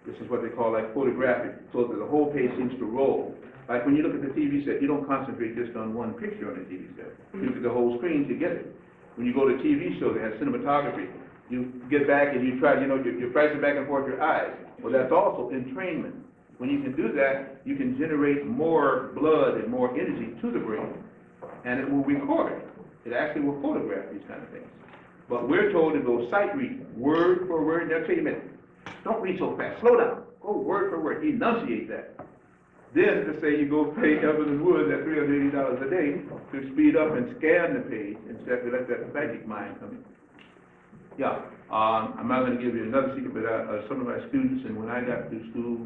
This is what they call like photographic, so that the whole page seems to roll. Like when you look at the TV set, you don't concentrate just on one picture on the TV set. You look at the whole screen to get it. When you go to TV shows that have cinematography, you get back and you try, you know, you're pressing back and forth your eyes. Well, that's also entrainment. When you can do that, you can generate more blood and more energy to the brain, and it will record it. It actually will photograph these kind of things. But we're told to go sight reading, word for word. Now, take a minute. Don't read so fast. Slow down. Go word for word. Enunciate that. Then, to say you go pay Evans and Woods at $380 a day to speed up and scan the page instead of let that psychic mind come in. Yeah, I'm not going to give you another secret, but some of my students, and when I got through school,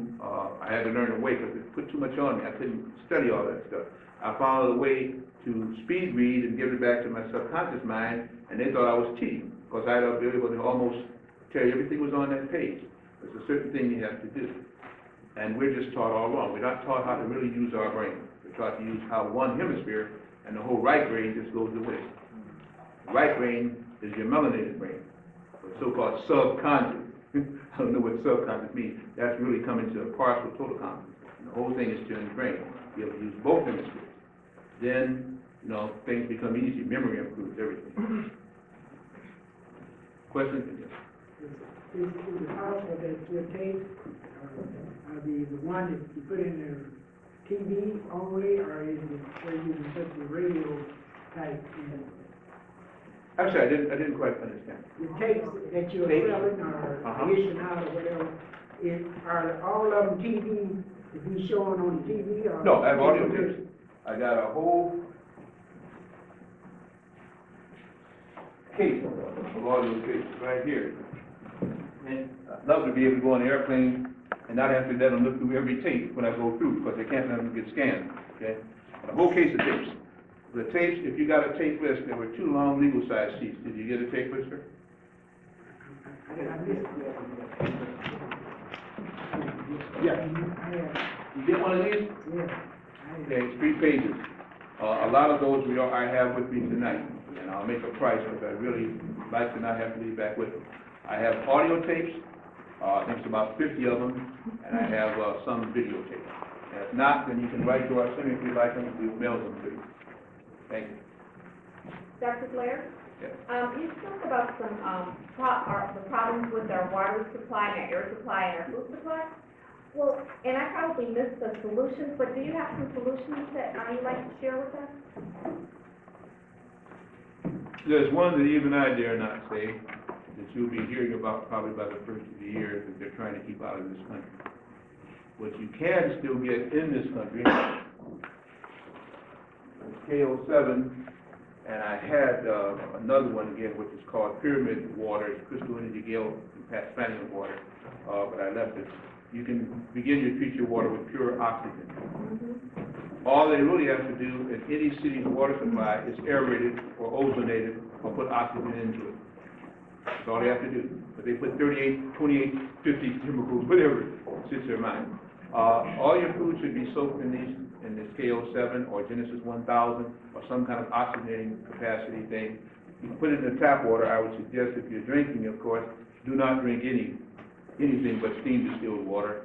I had to learn a way because it put too much on me. I couldn't study all that stuff. I found a way to speed read and give it back to my subconscious mind, and they thought I was cheating because I'd be able to almost tell you everything was on that page. There's a certain thing you have to do. And we're just taught all along. We're not taught how to really use our brain. We're taught to use how one hemisphere, and the whole right brain just goes to waste. The right brain is your melanated brain, the so-called subconscious. I don't know what subconscious means. That's really coming to a partial total consciousness. And the whole thing is to brain. Be able to use both hemispheres. Then, you know, things become easy. Memory improves everything. Questions? Is it possible that your tapes are the one that you put in the TV only, or is it where you can put the radio type in? I'm sorry, I didn't quite understand. The tapes that you're selling or issuing out or whatever, are all of them TV to be shown on the TV? Or No, I have audio tapes. I got a whole case of audio tapes right here. And I'd love to be able to go on the airplane and not have to let them look through every tape when I go through, because they can't let them get scanned, okay? A whole case of tapes. The tapes, if you got a tape list, there were 2 long legal size sheets. Did you get a tape list, sir? I missed it. Yeah. You get one of these? Yeah. Okay, it's 3 pages. A lot of those I have with me tonight, and I'll make a price, but I really like to not have to leave back with them. I have audio tapes, I think it's about 50 of them, and I have some video tapes. And if not, then you can write to our center if you'd like them, we'll mail them to you. Thank you. Dr. Blair? Yes. You spoke about some the problems with our water supply and our air supply and our food supply. Well, and I probably missed the solutions, but do you have some solutions that you'd like to share with us? There's one that even I dare not say, that you'll be hearing about probably by the first of the year, that they're trying to keep out of this country. What you can still get in this country is KO7, and I had another one again, which is called Pyramid Water, it's Crystal Energy Gale Spaniel water, but I left it. you can begin to treat your water with pure oxygen. All they really have to do in any city's water supply is aerate it or ozonated or put oxygen into it. That's all they have to do. But they put 38, 28, 50 chemicals, whatever sits their mind. All your food should be soaked in this KO7 or Genesis 1000 or some kind of oxygenating capacity thing. You put it in the tap water. I would suggest if you're drinking, of course, do not drink anything but steam distilled water.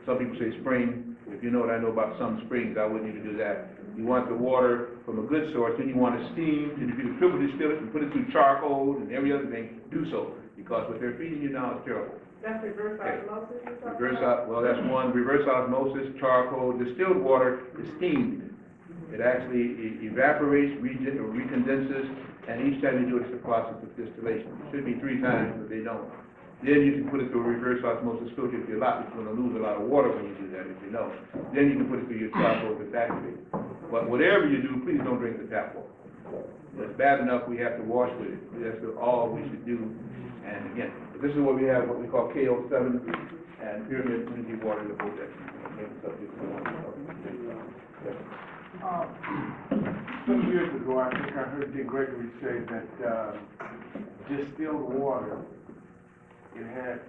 Some people say spring. If you know what I know about some springs, I wouldn't even do that. You want the water from a good source, then you want it steamed, and if you can triple distill it and put it through charcoal and every other thing, do so, because what they're feeding you now is terrible. That's reverse osmosis you're talking Reverse about? well, that's one. Reverse osmosis, charcoal, distilled water is steamed. It actually evaporates, recondenses, and each time you do it, it's a process of distillation. It should be 3 times, but they don't. Then you can put it through a reverse osmosis filter if you're not. You're going to lose a lot of water when you do that, if you know. Then you can put it through your charcoal if it's activated. But whatever you do, please don't drink the tap water. It's bad enough we have to wash with it. That's all we should do. And again, this is what we have, what we call KO7 and pyramid energy water to hold that. Some years ago, I think I heard Dick Gregory say that distilled water, it had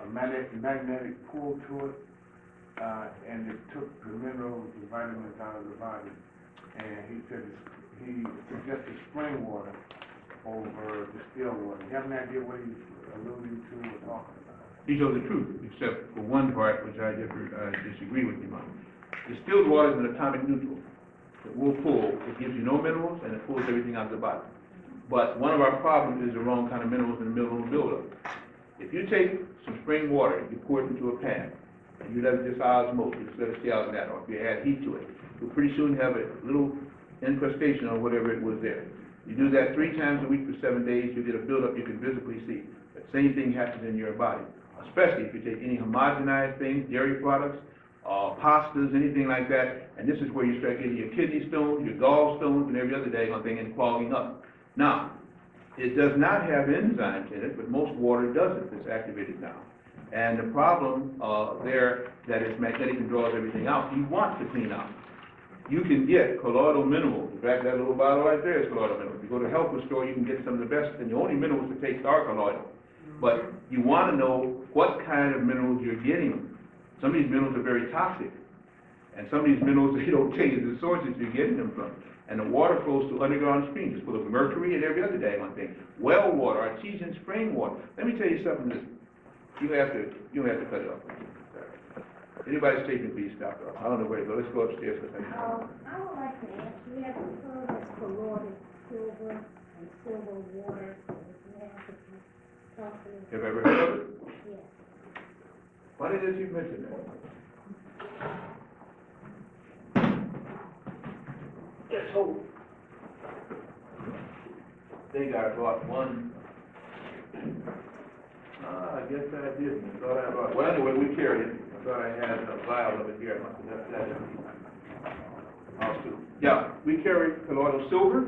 a magnetic pull to it, and it took the minerals and vitamins out of the body. And he said he suggested spring water over distilled water. You have an idea what he's alluding to or talking about? He told the truth, except for one part, which I disagree with him on. Distilled water is an atomic neutral. It will pull. It gives you no minerals, and it pulls everything out of the body. But one of our problems is the wrong kind of minerals in the middle of the buildup. If you take some spring water, you pour it into a pan, and you let it just osmosis, you just let it stay out of that, or if you add heat to it, you'll pretty soon have a little incrustation or whatever it was there. You do that 3 times a week for 7 days, you get a buildup you can visibly see. The same thing happens in your body, especially if you take any homogenized things, dairy products, pastas, anything like that, and this is where you start getting your kidney stones, your gallstones, and every other daggone thing, and clogging up. Now, it does not have enzymes in it, but most water doesn't. It's activated now. And the problem there, that it's magnetic and draws everything out, you want to clean out. You can get colloidal minerals. In fact, that little bottle right there is colloidal minerals. If you go to a health food store, you can get some of the best, and the only minerals to taste are colloidal. But you want to know what kind of minerals you're getting. Some of these minerals are very toxic. And some of these minerals, you don't change the sources you're getting them from. And the water flows through underground springs. It's full of mercury and every other daggone thing. Well water, artesian spring water. Let me tell you something that you have to cut it off. Anybody's taking, please stop it off. I don't know where to go. Let's go upstairs. I would like to ask, we have heard of colloidal silver and silver water. Have you ever heard of it? Yes. Why did you mention that? Let's hope. I think I bought one. I guess I didn't. I thought I bought. Well, anyway, we carried it. I thought I had a vial of it here. I must have left that. Also, yeah, we carry colloidal silver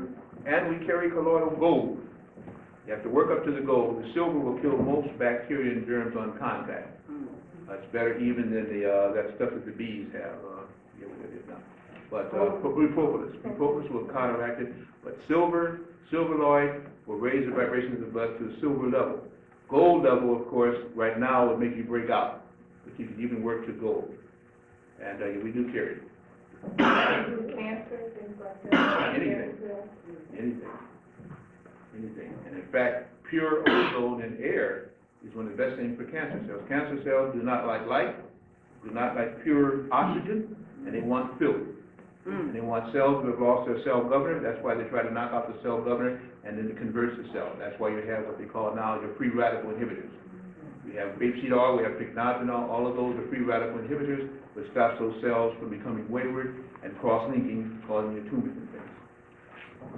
and we carry colloidal gold. You have to work up to the gold. The silver will kill most bacteria and germs on contact. It's better even than that stuff that the bees have. Yeah, what it is now. But propolis will counteract it. But silverloid will raise the vibrations of the blood to a silver level. Gold level, of course, right now would make you break out. But you can even work to gold. And we do carry it. Cancer, things like that. Anything. And in fact, pure ozone in air is one of the best things for cancer cells. Cancer cells do not like light, do not like pure oxygen, and they want filth. And they want cells that have lost their cell governor. That's why they try to knock out the cell governor and then it converts the cell. That's why you have what they call now your free radical inhibitors. We have rapeseed oil, we have pycnogenol, all of those are free radical inhibitors, which stops those cells from becoming wayward and cross-linking, causing your tumors and things.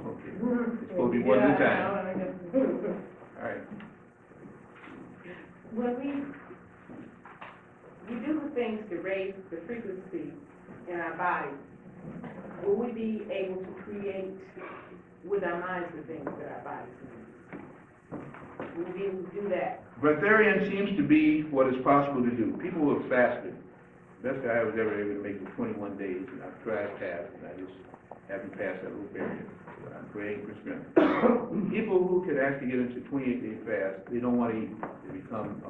Okay. It's supposed to be one at a time. All right. When we do the things to raise the frequency in our bodies, will we be able to create with our minds the things that our bodies need? We didn't do that. Breatharian seems to be what is possible to do. People who have fasted, best I was ever able to make was 21 days, and I've tried fast, and I just haven't passed that little barrier. So I'm praying for strength. People who can actually get into 28-day fast, they don't want to eat. They become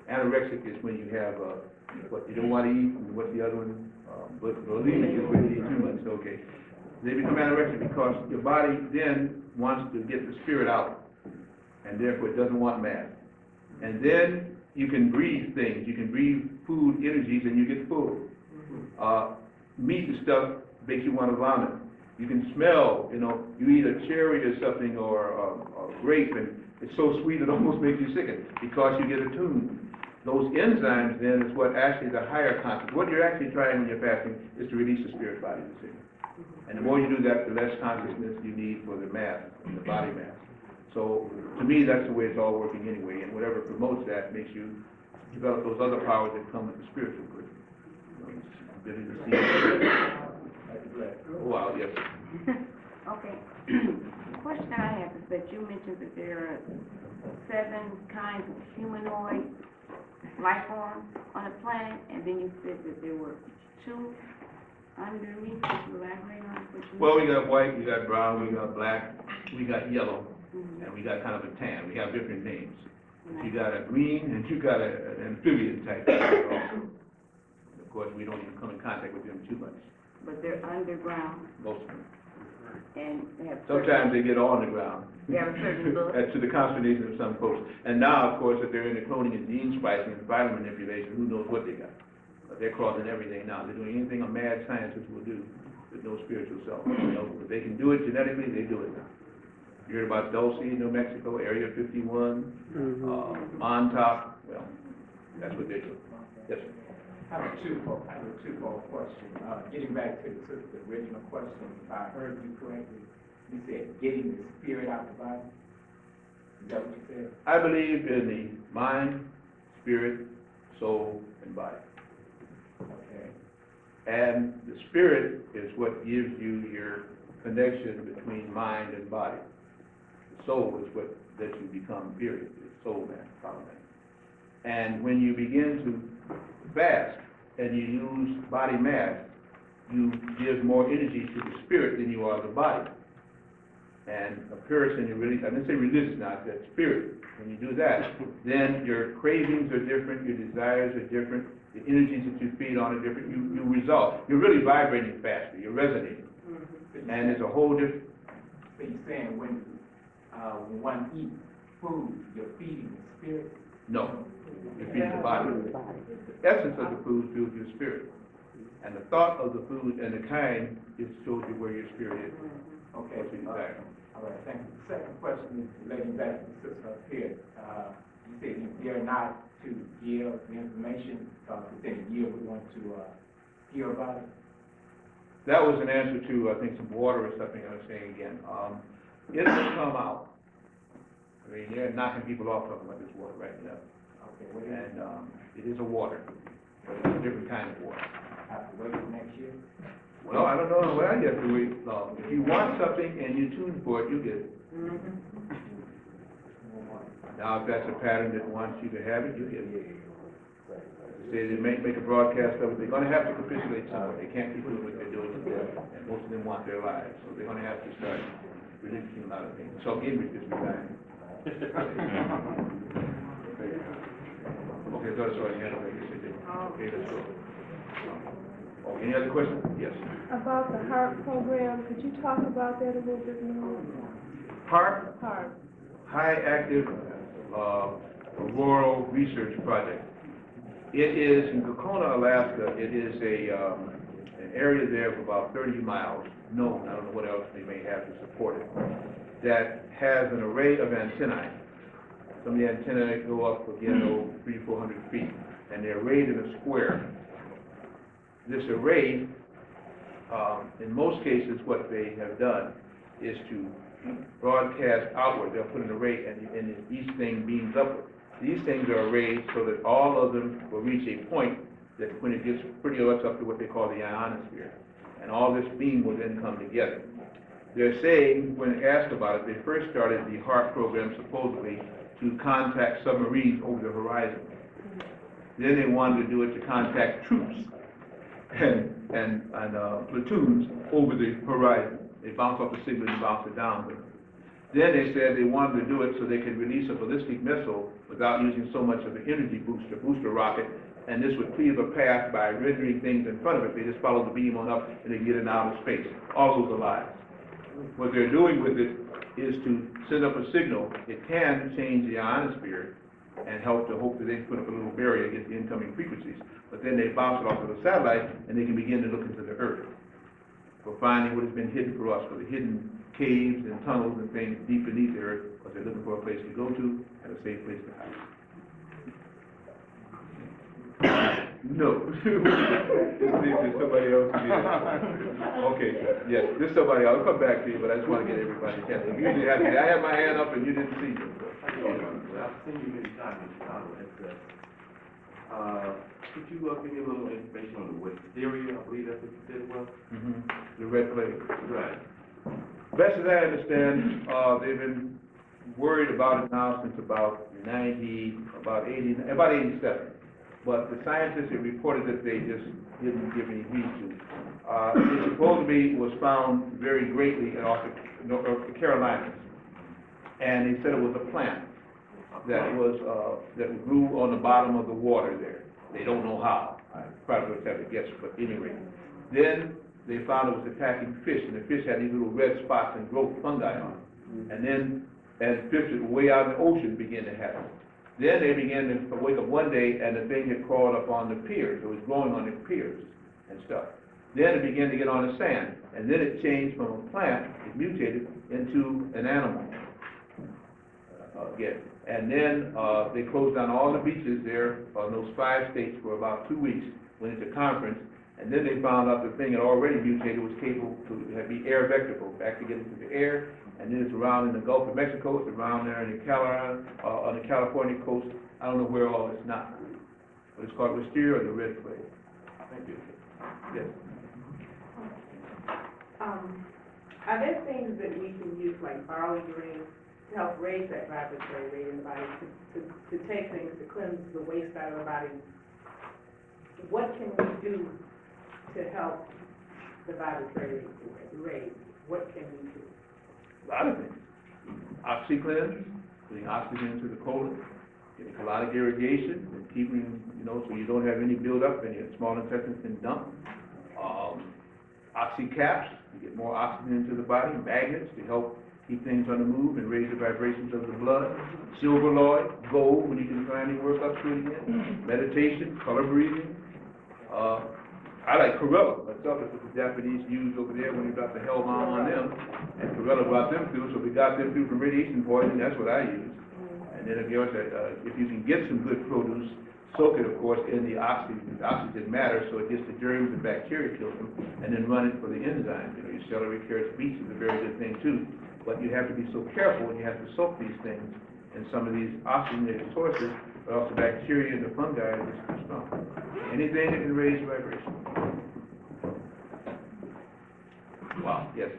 anorexic is when you have what you don't want to eat, and what's the other one? Bulimic is when you eat too much. Okay. They become anorexic because your body then wants to get the spirit out, and therefore it doesn't want mass. And then you can breathe things. You can breathe food energies, and you get full. Meat and stuff makes you want to vomit. You can smell, you eat a cherry or something or a grape, and it's so sweet it almost makes you sicken because you get attuned. Those enzymes then is what actually the higher consciousness. What you're actually trying when you're fasting is to release the spirit body to see. And the more you do that, the less consciousness you need for the mass, the body mass. So to me, that's the way it's all working anyway. And whatever promotes that makes you develop those other powers that come with the spiritual person. Ability to see. Oh, wow, yes. Okay. The question I have is that you mentioned that there are 7 kinds of humanoid life forms on the planet, and then you said that there were 2 underneath. Could you elaborate on what you Well, we got white, we got brown, we got black, we got yellow, Mhm. and we got kind of a tan. We have different names. You got a green, and you got an amphibian type. Of course, we don't even come in contact with them too much, But they're underground, most of them. and they have Sometimes they get on the ground. They have a certain look. To the consternation of some folks. And now, of course, that they're into cloning and gene splicing and viral manipulation, who knows what they got. But they're crossing everything now. They're doing anything a mad scientist will do with no spiritual self. If they can do it genetically, they do it now. You heard about Dulce, New Mexico, Area 51, Montauk. Well, that's what they're doing. Yes, sir. I have a two-fold question. Getting back to the original question, if I heard you correctly, you said getting the spirit out the body. Is that what you said? I believe in the mind, spirit, soul, and body. Okay. And the spirit is what gives you your connection between mind and body. The soul is what lets you become period. It's soul man, power man. And when you begin to fast and you use body mass, you give more energy to the spirit than you are the body. And a person, I didn't say religious now, I said spirit. When you do that, then your cravings are different, your desires are different, the energies that you feed on are different. You resolve. You're really vibrating faster. You're resonating. And it's a whole different. So you're saying when one eats food, you're feeding the spirit? No. You're feeding the body. The essence of the food fuels your spirit. And the thought of the food and the kind is shows you where your spirit is. Okay. What you desire. All right, thank you. The second question is relating back to the sister up here. You said you dare not to give the information because within a year we want to hear about it. That was an answer to, I think, some water or something I was saying again. It will come out. I mean, they're knocking people off talking about this water right now. Okay, what is it? And it is a water, but it's a different kind of water. Have to wait till next year? Well, I don't know. Well, you have to wait long. If you want something and you tune for it, you get it. Now, if that's a pattern that wants you to have it, you get it. Say they make a broadcast of it, they're going to have to capitulate somewhere. They can't keep doing what they're doing, and most of them want their lives. So they're going to have to start releasing a lot of things. So English is behind. Okay, that's all you had. Okay, let's go. Any other questions? Yes. About the HARP program, could you talk about that a little bit more? HARP, HARP. High Active Rural Research Project. It is in Kokona, Alaska. It is an area there of about 30 miles, known, I don't know what else they may have to support it, that has an array of antennae. Some of the antennae go up again, 300 to 400 feet, and they're arrayed in a square. This array, in most cases, what they have done is to broadcast outward. They'll put an array, and each thing beams upward. These things are arrayed so that all of them will reach a point that when it gets pretty much up to what they call the ionosphere, and all this beam will then come together. They're saying, when asked about it, they first started the HARP program supposedly to contact submarines over the horizon. Then they wanted to do it to contact troops and platoons over the horizon. They bounce off the signal and bounce it down. Then they said they wanted to do it so they could release a ballistic missile without using so much of an energy booster rocket, and this would clear the path by rendering things in front of it. They just follow the beam on up and they get it out of space. All those are lies. What they're doing with it is to send up a signal. It can change the ionosphere and help to hope that they can put up a little barrier against the incoming frequencies. But then they bounce it off of the satellite and they can begin to look into the Earth for finding what has been hidden for us, for the hidden caves and tunnels and things deep beneath the Earth, because they're looking for a place to go to and a safe place to hide. No. See if there's somebody else here. Okay, yes, there's somebody else. I'll come back to you, but I just want to get everybody a chance. Usually I have my hand up and you didn't see me. I've seen you many times in Chicago, could you give me a little information on the wisteria? I believe that's what you said it was? The red plague. Right. Best as I understand, they've been worried about it now since about 87. But the scientists have reported that they just didn't give any heed to. It supposedly was found very greatly in the Carolinas. And they said it was a plant that grew on the bottom of the water there. They don't know how. I probably would have to guess, but anyway. Then they found it was attacking fish, and the fish had these little red spots and growth fungi on it. And then, as fish way out in the ocean began to happen. Then they began to wake up one day, and the thing had crawled up on the piers. It was growing on the piers and stuff. Then it began to get on the sand, and then it changed from a plant, it mutated into an animal again. And then they closed down all the beaches there on those 5 states for about 2 weeks, went into conference, and then they found out the thing had already mutated, was capable to be air vectorable, back to get into the air, and then it's around in the Gulf of Mexico, it's around there in the on the California coast. I don't know where all it's not, but it's called wisteria or the red plague. Thank you. Yes. Are there things that we can use, like barley greens, to help raise that vibratory rate in the body, to take things, to cleanse the waste out of the body? What can we do to help the vibratory rate? What can we do? A lot of things. OxyCleanse, putting oxygen into the colon, getting colonic irrigation, and keeping, so you don't have any buildup and your small intestines can dump. Oxycaps, you get more oxygen into the body. Magnets to help keep things on the move and raise the vibrations of the blood. Silverloid, gold, when you can finally work up to it again. Meditation, color breathing. I like Corella myself. That's what the Japanese used over there when we got the hell bomb on them. And Corella brought them through, so we got them through from radiation poisoning. That's what I use. And then, of course, if you can get some good produce, soak it, of course, in the oxygen. The oxygen matters, so it gets the germs and bacteria, kills them, and then run it for the enzymes. Your celery, carrots, beets is a very good thing, too. But you have to be so careful, and you have to soak these things in some of these oxygenated sources, but also bacteria and the fungi are just too strong. Anything that can raise vibration. Wow, yes.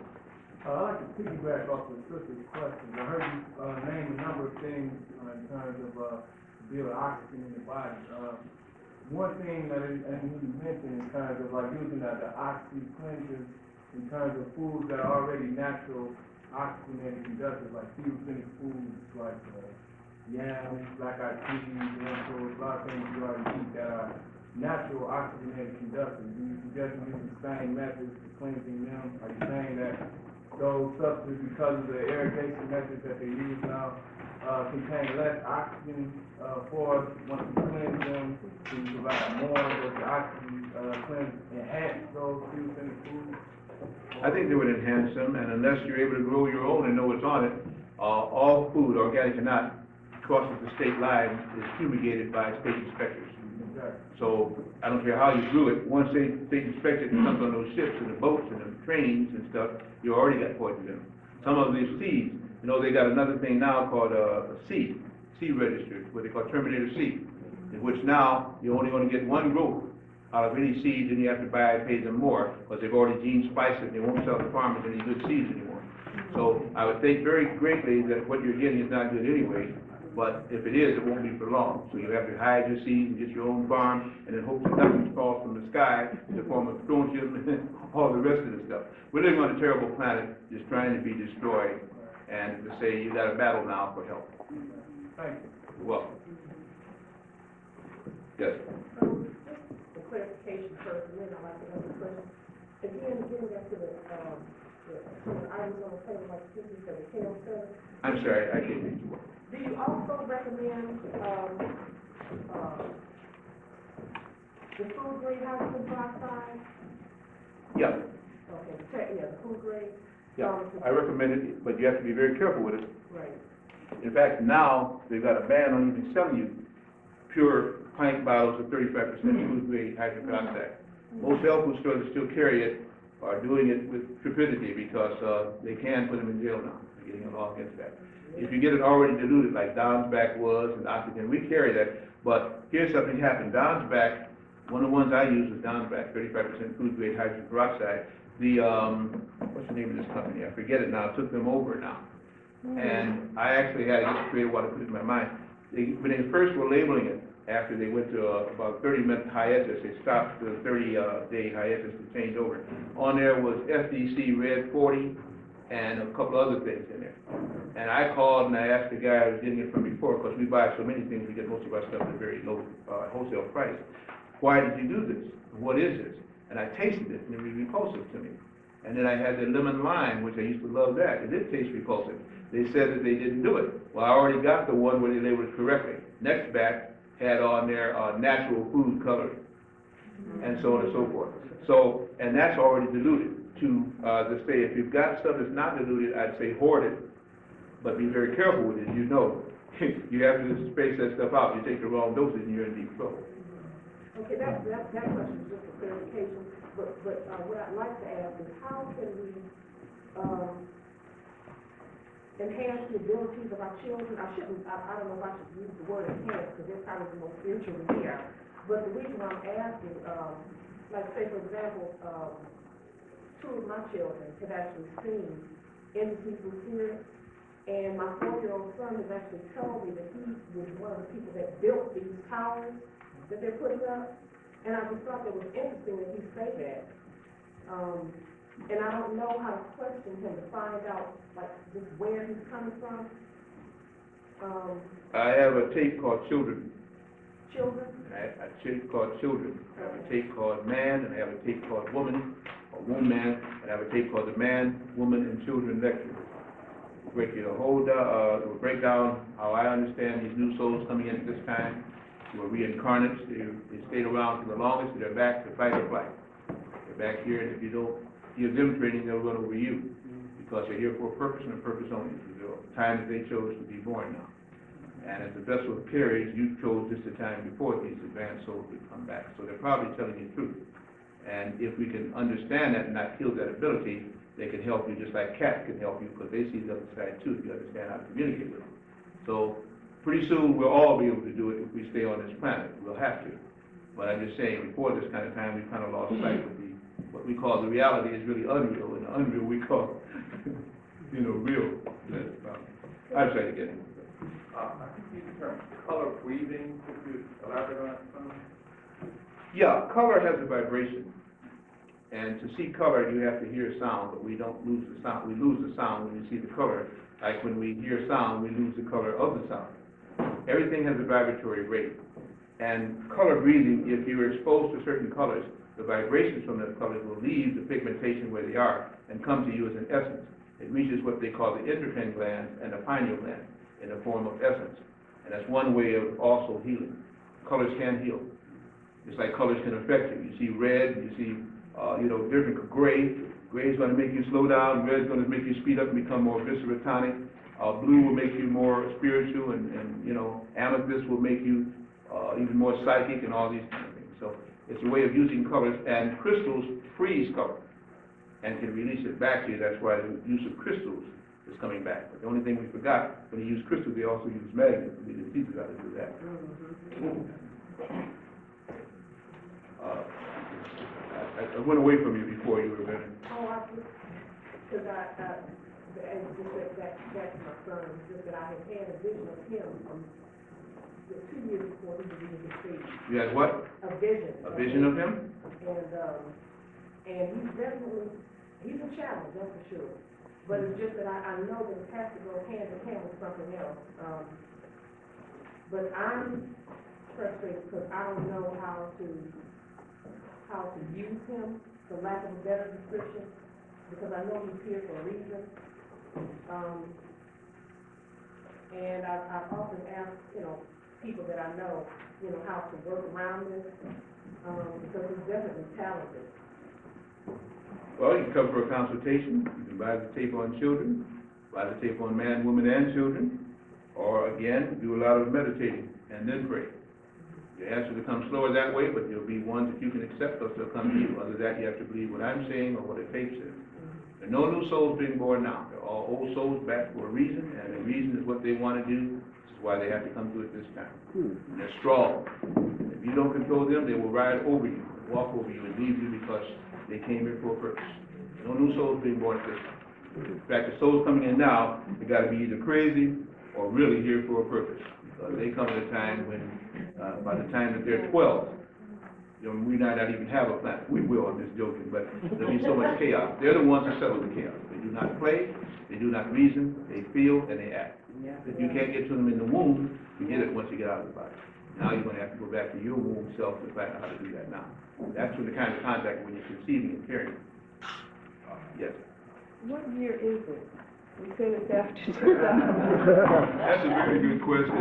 I'd like to piggyback off the sister's question. I heard you name a number of things in terms of build oxygen in the body. One thing that you mentioned in terms of like using the oxy cleansers in terms of foods that are already natural oxygenated conductors, like ketogenic foods like yams, black-eyed peas, lentils, a lot of things you already eat that are natural oxygenated conductors. Do you suggest using the same methods for cleansing them? Are you saying that those substances, because of the irrigation methods that they use now, contain less oxygen for us once we cleanse them to provide more? Does the oxygen cleanse enhance those ketogenic foods? I think they would enhance them, and unless you're able to grow your own and know what's on it, all food, organic or not, crosses the state line is fumigated by state inspectors. So I don't care how you grew it, once they inspect it and comes on those ships and the boats and the trains and stuff, you already got poison in them. Some of these seeds, they got another thing now called a seed register, what they call terminator seed, in which now you're only going to get one growth out of any seeds, and you have to pay them more because they've already gene spiced it. They won't sell the farmers any good seeds anymore. So I would think very greatly that what you're getting is not good anyway, but if it is, it won't be for long. So you have to hide your seeds and get your own farm, and then hope that nothing falls from the sky in the form of strontium and all the rest of the stuff. We're living on a terrible planet, just trying to be destroyed, and to say you got a battle now for help. Thank you. You're welcome. Yes. Just a clarification first, and then I'd like to ask a question. Again, getting back to the items on the table, like speaking for the health center. I'm sorry, I can't hear you. Do you also recommend, the food grade hydrogen peroxide? Yeah, Okay, the food grade. yeah, I recommend it, but you have to be very careful with it. Right. In fact, now, they've got a ban on even selling you pure pint bottles of 35% food grade hydrogen peroxide. Most health food stores that still carry it are doing it with trepidity because, they can put them in jail now, they're getting a law against that. If you get it already diluted, like Don's Back was, and Oxygen, we carry that, but here's something happened. Don's Back, one of the ones I use was Don's Back, 35% food grade hydrogen peroxide. The, what's the name of this company? I forget it now, took them over now. And I actually had to get straight what I put it in my mind. When they first were labeling it, after they went to about 30-minute hiatus, they stopped the 30-day hiatus to change over. On there was FDC Red 40 and a couple other things in there. And I called and I asked the guy I was getting it from before, because we buy so many things, we get most of our stuff at a very low wholesale price. Why did you do this? What is this? And I tasted it, and it was repulsive to me. And then I had the lemon lime, which I used to love that. It did taste repulsive. They said that they didn't do it. Well, I already got the one where they labeled it correctly. Next batch had on there natural food coloring, and so on and so forth. So, and that's already diluted. To say, if you've got stuff that's not diluted, I'd say hoard it, but be very careful with it. You know, you have to space that stuff out. You take the wrong dosage, and you're in deep trouble. Okay, that question is just a clarification, but what I'd like to ask is how can we, enhance the abilities of our children? I don't know if I should use the word enhance, because they're probably the most spiritual we are. But the reason why I'm asking, like say for example, two of my children have actually seen entities from spirit, and my 4-year-old son has actually told me that he was one of the people that built these towers that they're putting up, and I just thought it was interesting that he say that. And I don't know how to question him to find out, like, just where he's coming from. I have a tape called Children. Children? I have a tape called Children. I have a tape called Man, and I have a tape called Woman, or Woman, and I have a tape called the Man, Woman, and Children Lecture. Break it a whole, we'll break down how I understand these new souls coming in at this time. Who are reincarnates. They stayed around for the longest, and they're back to fight or flight. They're back here, and if you don't give them training, they'll run over you, because they're here for a purpose and a purpose only. It's the time that they chose to be born now. And as the vessel carries, you chose just the time before these advanced souls would come back. So they're probably telling you the truth. And if we can understand that and not kill that ability, they can help you just like cats can help you, because they see the other side too, if you understand how to communicate with them. So pretty soon we'll all be able to do it if we stay on this planet. We'll have to. But I'm just saying, before this kind of time, we kind of lost sight with what we call the reality is really unreal, and the unreal we call, real. I'm trying to get it. I think you used the term color breathing. Could you elaborate on that some? Yeah, color has a vibration. And to see color, you have to hear sound, but we don't lose the sound. We lose the sound when we see the color. Like when we hear sound, we lose the color of the sound. Everything has a vibratory rate. And color breathing, if you're exposed to certain colors, the vibrations from those colors will leave the pigmentation where they are and come to you as an essence. It reaches what they call the endocrine glands and the pineal gland in the form of essence. And that's one way of also healing. Colors can heal. Just like colors can affect you. You see red, you see, different gray. Gray is going to make you slow down. Red is going to make you speed up and become more viscerotonic. Blue will make you more spiritual, and amethyst will make you even more psychic, and all these kind of things. So it's a way of using colors, and crystals freeze color and can release it back to you. That's why the use of crystals is coming back. But the only thing we forgot, when you use crystals, they also use magnets. We didn't teach you how to do that. I went away from you before you were ready. Oh, because and just that's my son, just that I had had a vision of him from the 2 years before he was in his baby. You had what? A vision. A vision of him? And he's definitely, he's a challenge, that's for sure. But it's just that I know that it has to go hand in hand with something else. But I'm frustrated because I don't know how to use him, for lack of a better description, because I know he's here for a reason. And I've often asked, people that I know, how to work around this, because he's definitely talented. Well, you can come for a consultation, you can buy the tape on children, buy the tape on man, woman, and children, or again, do a lot of meditating and then pray. The answer will come slower that way, but there'll be ones that you can accept, or they'll come to you. Other than that, you have to believe what I'm saying or what the tape says. There are no new souls being born now. They're all old souls back for a reason, and the reason is what they want to do. This is why they have to come to it this time. They're strong. If you don't control them, they will ride over you, walk over you, and leave you because they came here for a purpose. No new souls being born at this time. In fact, the souls coming in now, they got to be either crazy or really here for a purpose. Because they come at a time when, by the time that they're 12, we might not even have a planet. We will, I'm just joking, but there'll be so much chaos. They're the ones who settle the chaos. They do not play, they do not reason, they feel, and they act. If you can't get to them in the womb, you get it once you get out of the body. Now you're going to have to go back to your womb self to find out how to do that now. That's when the kind of contact when you're conceiving and carrying. Yes. What year is it? We said it's after 2000. That's a very good question.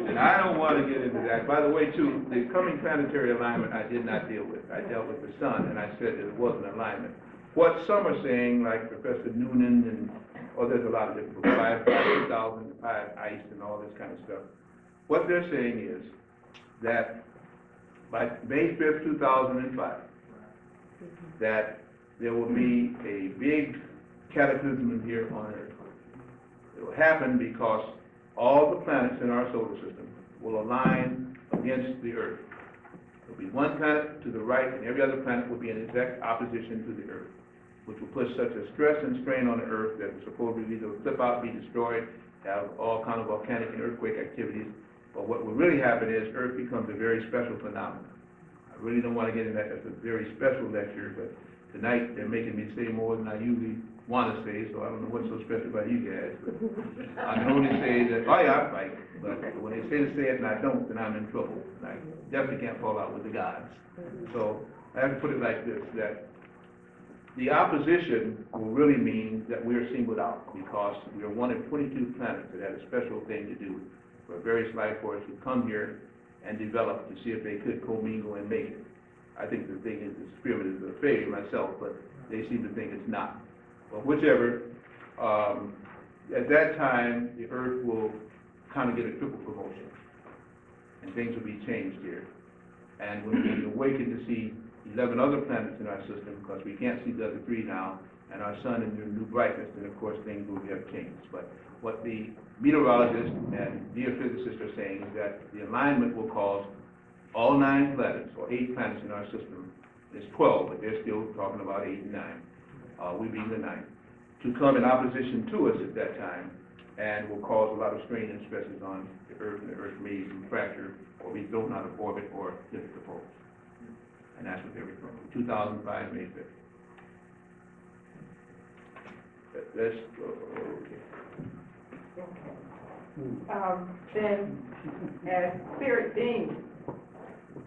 And I don't want to get into that. By the way, too, the coming planetary alignment I did not deal with. I dealt with the sun, and I said that it wasn't alignment. What some are saying, like Professor Noonan, and there's a lot of different books, 2005 ICE and all this kind of stuff. What they're saying is that by May 5th, 2005, that there will be a big cataclysm here on Earth. It will happen because all the planets in our solar system will align against the Earth. There will be one planet to the right, and every other planet will be in exact opposition to the Earth, which will put such a stress and strain on the Earth that will supposedly either flip out, be destroyed, have all kind of volcanic and earthquake activities. But what will really happen is Earth becomes a very special phenomenon. I really don't want to get into that. That's a very special lecture, but tonight they're making me say more than I usually want to say, so I don't know what's so special about you guys. But I can only say that, oh yeah, I fight. But when they say to say it and I don't, then I'm in trouble. I definitely can't fall out with the gods. So I have to put it like this, that the opposition will really mean that we are singled out because we are one of 22 planets that had a special thing to do for various life forms who come here and develop to see if they could commingle and make it. I think the thing is, the experiment is a failure myself, but they seem to think it's not. But whichever, at that time, the Earth will kind of get a triple promotion, and things will be changed here. And when we awaken to see 11 other planets in our system, because we can't see the other 3 now, and our sun in new brightness, then of course things will have changed. But what the meteorologists and geophysicists are saying is that the alignment will cause all 9 planets, or 8 planets in our system, it's 12, but they're still talking about 8 and 9, we being the 9th, to come in opposition to us at that time, and will cause a lot of strain and stresses on the Earth, and the Earth may be fractured, or be thrown out of orbit, or hit the poles. And that's what they're referring to, 2005, May 5th. Let's go, okay. Then, as spirit beings,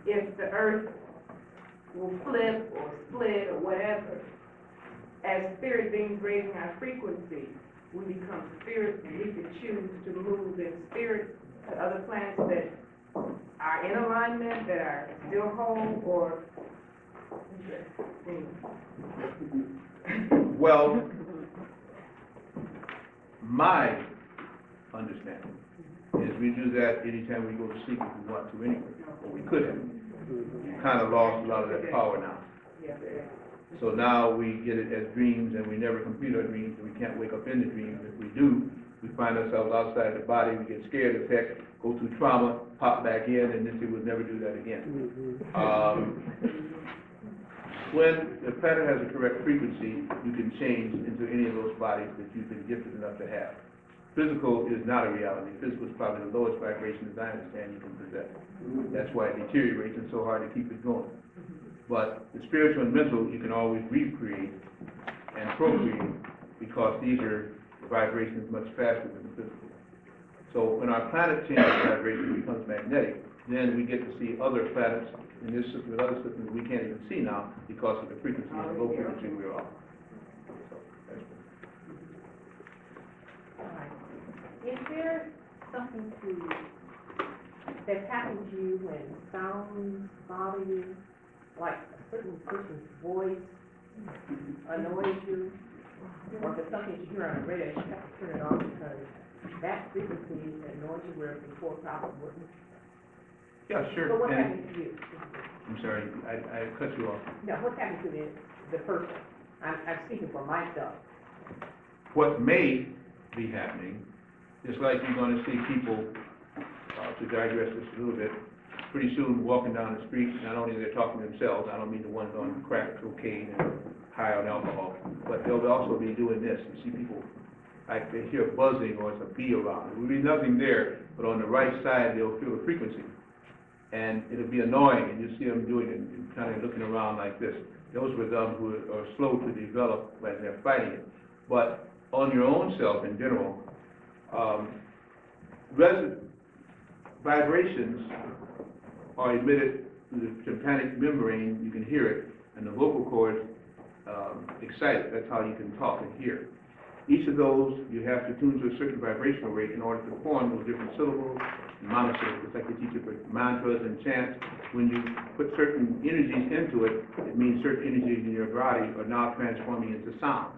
if the Earth will flip or split or whatever, as spirit beings raising our frequency, we become spirit, and we can choose to move in spirit to other planets that are in alignment, that are still whole, or well, my understanding is we do that anytime we go to sleep if we want to anyway, or we could have. We kind of lost a lot of that power now. So now we get it as dreams, and we never complete our dreams, and we can't wake up in the dreams. If we do, we find ourselves outside the body, we get scared as heck, go through trauma, pop back in, and then we would never do that again. when the planet has a correct frequency, you can change into any of those bodies that you've been gifted enough to have. Physical is not a reality. Physical is probably the lowest vibration, as I understand, you can possess. That's why it deteriorates and so hard to keep it going. But the spiritual and mental, you can always recreate and procreate because these are vibrations much faster than the physical. So when our planet changes vibration and becomes magnetic, then we get to see other planets in this system and other systems we can't even see now because of the frequency and the low frequency we're on. So that's Is there something that's happened to you when sounds bother you, like a certain person's voice annoys you, or if it's something you hear on the radio, you have to turn it off because that frequency annoys you where before probably wouldn't? Yeah, sure. So what And- happened to you? I'm sorry, I cut you off. No, what happened to the person? I'm speaking for myself. What may be happening is like you're going to see people, to digress this a little bit, pretty soon walking down the street, not only they're talking to themselves, I don't mean the ones on crack, cocaine, and high on alcohol, but they'll also be doing this. You see people, like they hear buzzing or it's a bee around. There will be nothing there, but on the right side, they'll feel the frequency. And it'll be annoying, and you see them doing it and kind of looking around like this. Those were them who are slow to develop as they're fighting it. But on your own self in general, vibrations are emitted through the tympanic membrane. You can hear it, and the vocal cords excite. That's how you can talk and hear. Each of those, you have to tune to a certain vibrational rate in order to form those different syllables and monosyllables. It's like they teach you for mantras and chants. When you put certain energies into it, it means certain energies in your body are now transforming into sound.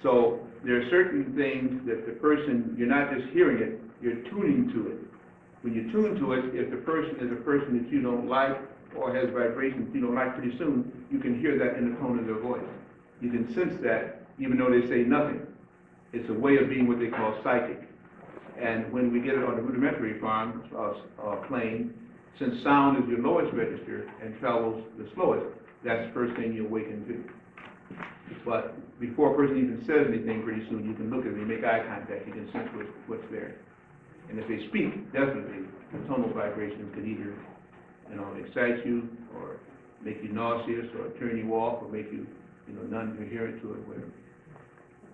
So there are certain things that the person, you're not just hearing it, you're tuning to it. When you tune to it, if the person is a person that you don't like or has vibrations you don't like, pretty soon you can hear that in the tone of their voice. You can sense that even though they say nothing. It's a way of being what they call psychic. And when we get it on the rudimentary plane, since sound is your lowest register and travels the slowest, that's the first thing you awaken to. But before a person even says anything, pretty soon you can look at them, you make eye contact, you can sense what's there. And if they speak, definitely, the tonal vibrations can either, excite you or make you nauseous or turn you off or make you, non-coherent to it, whatever.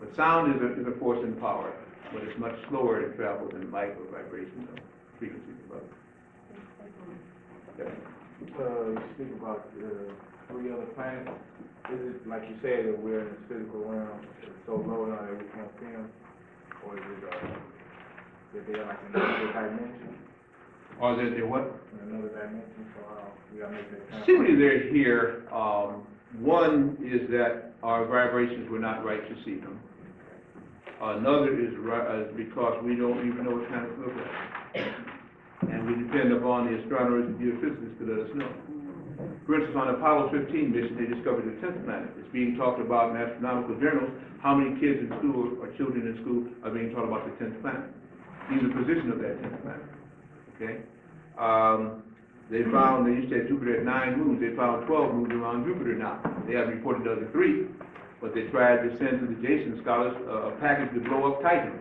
But sound is a force and power, but it's much slower to travel than light or vibration or frequencies above. Yes. You speak about 3 other planets. Is it, like you said, that we're in the physical realm, it's so low now that we can't see them? Or is it, that they're like in another dimension? Or that they're what? In another dimension, so we gotta make that kind Simply they're here. One is that our vibrations were not right to see them. Another is because we don't even know what planets look like. And we depend upon the astronomers and geophysicists to let us know. For instance, on Apollo 15 mission, they discovered the 10th planet. It's being talked about in astronomical journals. How many kids in school or children in school are being taught about the 10th planet? These are the position of that 10th planet. Okay? They found, they used to have Jupiter at 9 moons. They found 12 moons around Jupiter now. They have reported the other 3. But they tried to send to the Jason scholars a package to blow up Titan.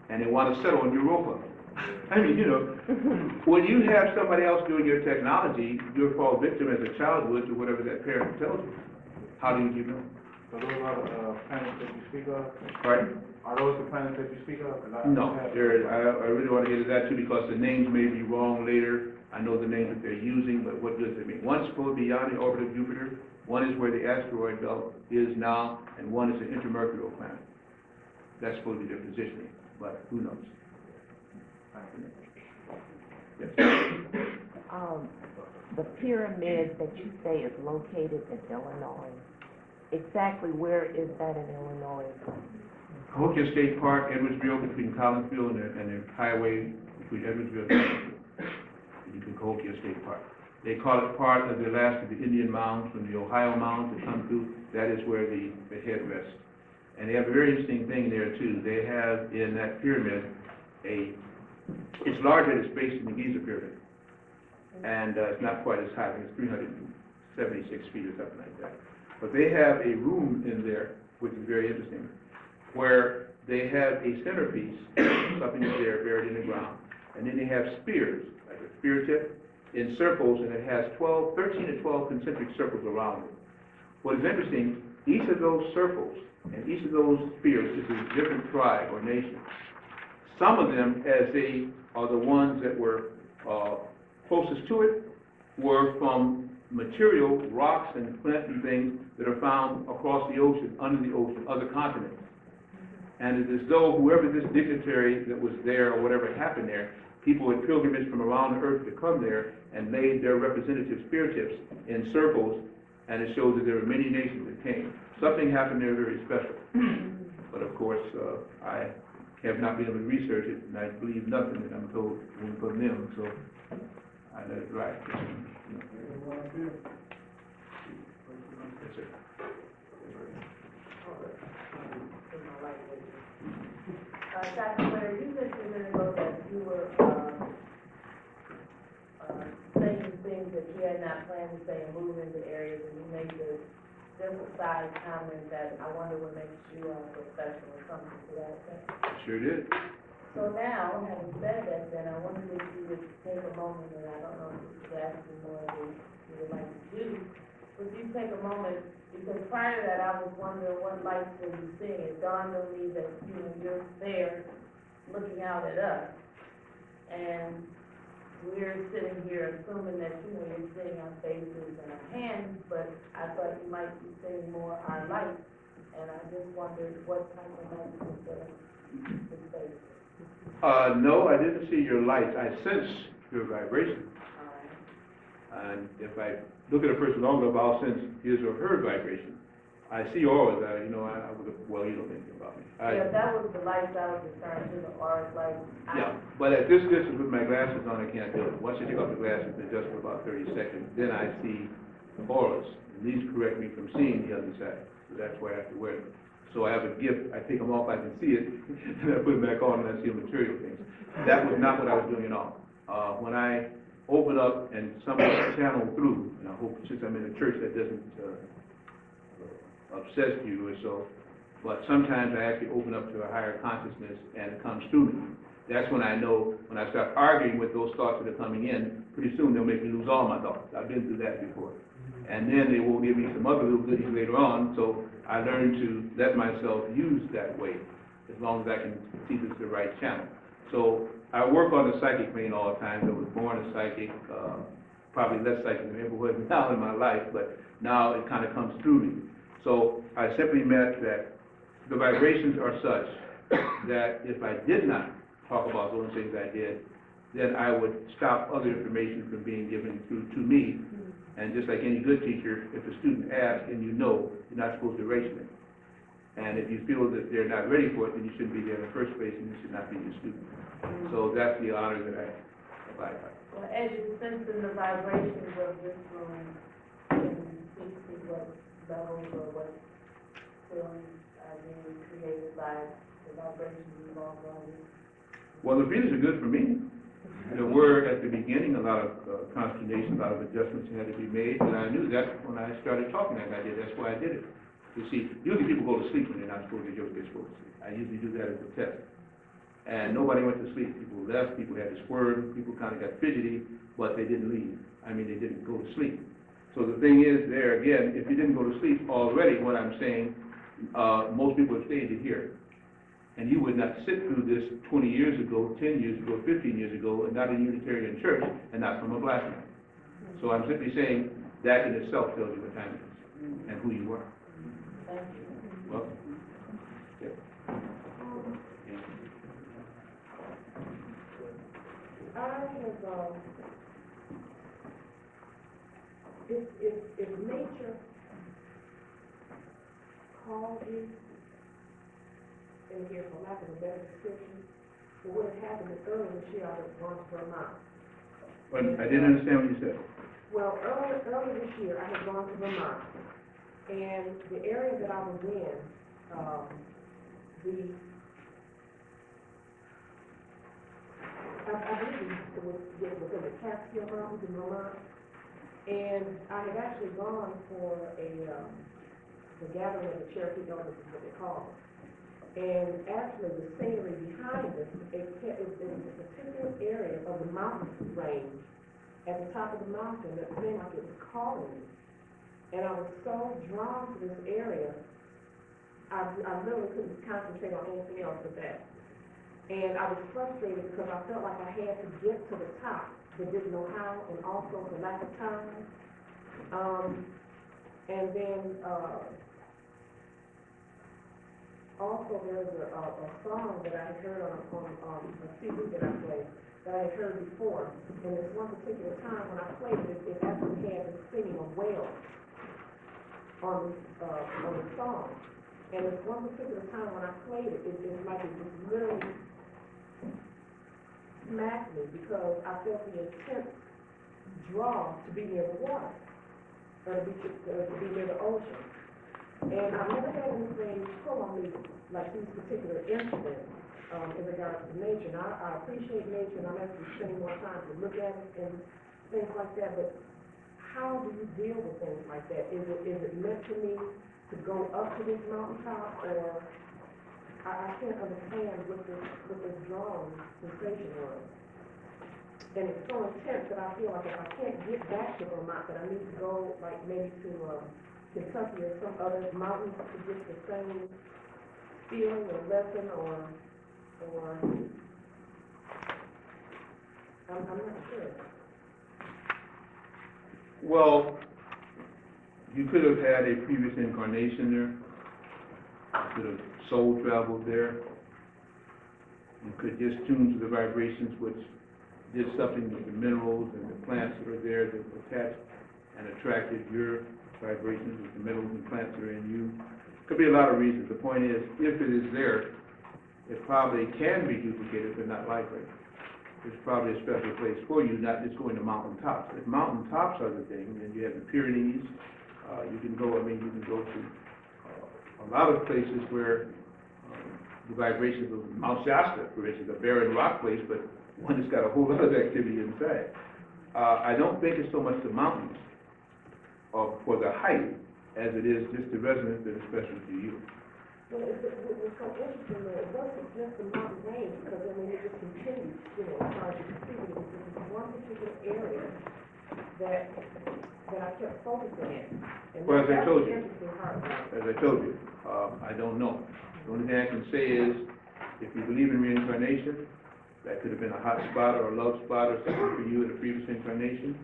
And they want to settle on Europa. I mean, when you have somebody else doing your technology, you'll fall victim as a child would to whatever that parent tells you. How do you know? So those are the planets that you speak of? Pardon? Are those the planets that you speak of? No, I really want to get into that too because the names may be wrong later. I know the names that they're using, but what does it mean? One's supposed to be beyond the orbit of Jupiter, one is where the asteroid belt is now, and one is an intermercurial planet. That's supposed to be their positioning, but who knows? Yes. The pyramid that you say is located in Illinois, exactly where is that in Illinois? Cahokia State Park, Edwardsville, between Collinsville and the highway between Edwardsville and Collinsville. You can Cahokia State Park. They call it part of the last of the Indian mounds, from the Ohio mounds that come through. That is where the head rests. And they have a very interesting thing there too. They have in that pyramid it's larger at its base than the Giza pyramid. And it's not quite as high, I think it's 76 feet or something like that. But they have a room in there, which is very interesting, where they have a centerpiece, something is there buried in the ground, and then they have spears, like a spear tip, in circles, and it has 13 to 12 concentric circles around it. What is interesting, each of those circles and each of those spears is a different tribe or nation. Some of them, as they are the ones that were closest to it, were from material, rocks and flint and things that are found across the ocean, under the ocean, other continents. And it is as though whoever this dignitary that was there or whatever happened there, people had pilgrimaged from around the earth to come there and made their representative spear tips in circles, and it shows that there were many nations that came. Something happened there very special. But of course, I have not been able to research it, and I believe nothing that I'm told from them, so I let it ride. Yes, sir. Dr. Blair, you mentioned a minute ago that you were, saying things that you had not planned to say and move into areas, and you made the emphasized comment that I wonder what makes you professional or something to that effect. Sure did. So now, having said that, then I wonder if you would take a moment, and I don't know if this is asking more than you would like to do, but you take a moment, because prior to that, I was wondering what lights were you seeing. It dawned on me that, you're there looking out at us, and we're sitting here assuming that, you're seeing our faces and our hands, but I thought you might be seeing more our lights, and I just wondered what type of lights was the space. No, I didn't see your lights. I sense your vibration. And if I look at a person long enough, I'll sense his or her vibration. I see auras. I would, well, you don't know anything about me. Yeah, that was the lights I was referring to, the auras, like. Yeah, but at this distance with my glasses on, I can't do it. Once you take off the glasses, it's just for about 30 seconds. Then I see auras. And these correct me from seeing the other side. So that's why I have to wear them. So I have a gift. I take them off, I can see it, and I put them back on, and I see material things. That was not what I was doing at all. When I open up and somebody channel through, and I hope since I'm in a church that doesn't obsess you or so, but sometimes I actually open up to a higher consciousness and it comes through me. That's when I know, when I start arguing with those thoughts that are coming in, pretty soon they'll make me lose all my thoughts. I've been through that before. And then they will give me some other little goodies later on, so I learn to let myself use that way, as long as I can see this is the right channel. So I work on the psychic plane all the time. I was born a psychic, probably less psychic than I ever was now in my life, but now it kind of comes through me. So I simply meant that the vibrations are such that if I did not talk about those things I did, then I would stop other information from being given to me. And just like any good teacher, if a student asks and you know, you're not supposed to erase them. And if you feel that they're not ready for it, then you shouldn't be there in the first place, and you should not be your student. So that's the honor that I abide by. Well, as you sense in the vibrations of this room, can you see what levels or what feelings are being created by the vibrations involved on you? Well, the feelings are good for me. There were, at the beginning, a lot of consternation, a lot of adjustments had to be made, but I knew that when I started talking like I did, that's why I did it. You see, usually people go to sleep when they're not supposed to, they're supposed to sleep. I usually do that as a test. And nobody went to sleep. People left, people had to swerve, people kind of got fidgety, but they didn't leave. I mean, they didn't go to sleep. So the thing is, there again, if you didn't go to sleep already, what I'm saying, most people have stayed to hear. And you would not sit through this 20 years ago, 10 years ago, 15 years ago, and not in a Unitarian church, and not from a black man. So I'm simply saying that in itself tells you what time it is, and who you are. Thank you. Welcome. Yeah. I have, if nature called you, and here, for lack of a better description, for what had happened earlier this year, I was going to Vermont. But I didn't understand what you said. Well, earlier this year, I had gone to Vermont, and the area that I was in, I believe it was within the Catskill Mountains in Vermont, And I had actually gone for the gathering of the Cherokee Elders, is what they call it. And actually, the scenery behind us, it's a particular area of the mountain range at the top of the mountain that seemed like it was calling me. And I was so drawn to this area, I literally couldn't concentrate on anything else but that. And I was frustrated because I felt like I had to get to the top, but didn't know how, and also the lack of time. And then, also there's a song that I had heard on a CD that I played, that I had heard before. And this one particular time when I played it, it actually had the singing of whales on the song. And this one particular time when I played it, it's like it just literally smacked me because I felt the intense draw to be near the water, or to be near the ocean. And I've never had anything pull on me like these particular incidents in regards to nature. And I appreciate nature, and I'm actually spending more time to look at it and things like that, but how do you deal with things like that? Is it meant for me to go up to this mountaintop, or I can't understand what this drawing sensation was. And it's so intense that I feel like if I can't get back to Vermont, that I need to go like maybe to Kentucky or some other mountains to get the same feeling or lesson or I'm not sure. Well, you could have had a previous incarnation there. You could have soul traveled there. You could just tune to the vibrations, which did something with the minerals and the plants that are there that attached and attracted your vibrations with the minerals and plants that are in you. Could be a lot of reasons. The point is, if it is there, it probably can be duplicated, but not likely. There's probably a special place for you, not just going to mountaintops. If mountaintops are the thing, then you have the Pyrenees. You can go to a lot of places where the vibrations of Mount Shasta, for instance, a barren rock place, but one that's got a whole lot of activity inside. I don't think it's so much the mountains for the height as it is just the resonance that is special to you. Well, it was so interesting that it wasn't just the mountain range, because I mean, it just continued, as far as you can see, it was just one particular area that I kept focusing in. And Well, as I told you, interesting part of it. as I told you, I don't know. The only thing I can say is, if you believe in reincarnation, that could have been a hot spot or a love spot or something for you in a previous incarnation.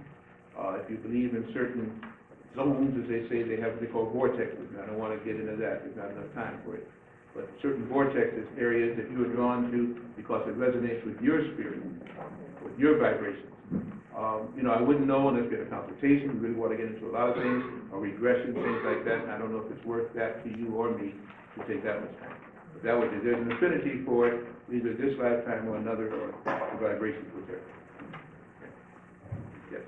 If you believe in certain zones, as they say, they have what they call vortexes. And I don't want to get into that, there's not enough time for it. But certain vortexes, areas that you are drawn to because it resonates with your spirit, with your vibrations. I wouldn't know unless we had a consultation. We really want to get into a lot of things, or regression, things like that. And I don't know if it's worth that to you or me to take that much time. But that would be, there's an affinity for it, either this lifetime or another, or the vibrations were there. Yes.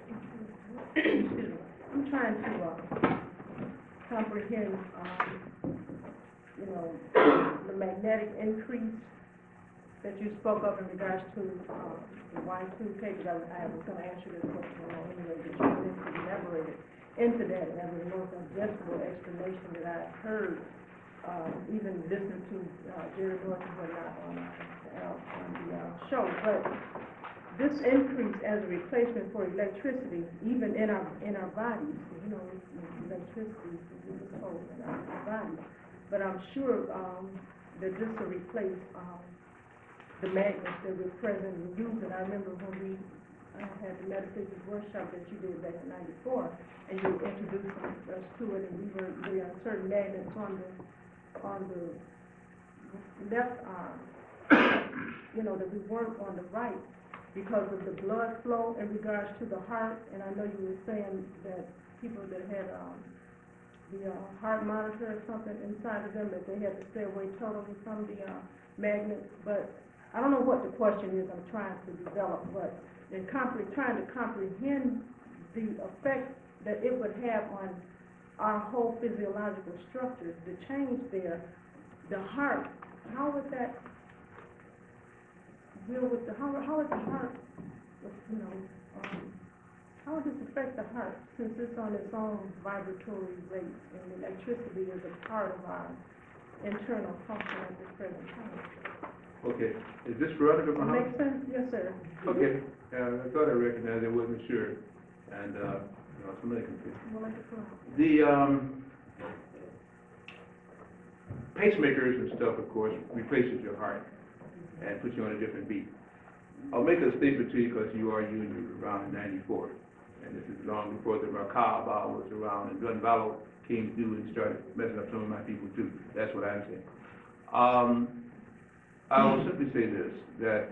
I'm trying to comprehend, the magnetic increase that you spoke of in regards to the Y2K, because I was going to ask you this question anyway, but you didn't elaborate into that, and that was the most digestible explanation that I heard, even listening to Jerry Norton when not on the show. But this increase as a replacement for electricity, even in our bodies, electricity is told in our bodies. But I'm sure that this will replace the magnets that we're presently using. I remember when we had the metaphysics workshop that you did back in '94, and you introduced us to it, and we had certain magnets on the left arm, that we weren't on the right, because of the blood flow in regards to the heart. And I know you were saying that people that had the heart monitor or something inside of them, that they had to stay away totally from the magnets. But I don't know what the question is I'm trying to develop, but in trying to comprehend the effect that it would have on our whole physiological structure, the change there, the heart, how would that deal with how is the heart, how would this affect the heart, since it's on its own vibratory rates, and electricity is a part of our internal function at this present time? Okay, is this Veronica Does that Muhammad? make sense? Yes, sir. Okay, I thought I recognized it, wasn't sure, and, somebody confused. We'll let it flow. The, pacemakers and stuff, of course, replaces your heart and puts you on a different beat. I'll make a statement to you because you are you and you're around in 94. And this is long before the Macabre was around and Gun Valor came through and started messing up some of my people too. That's what I'm saying. I will simply say this, that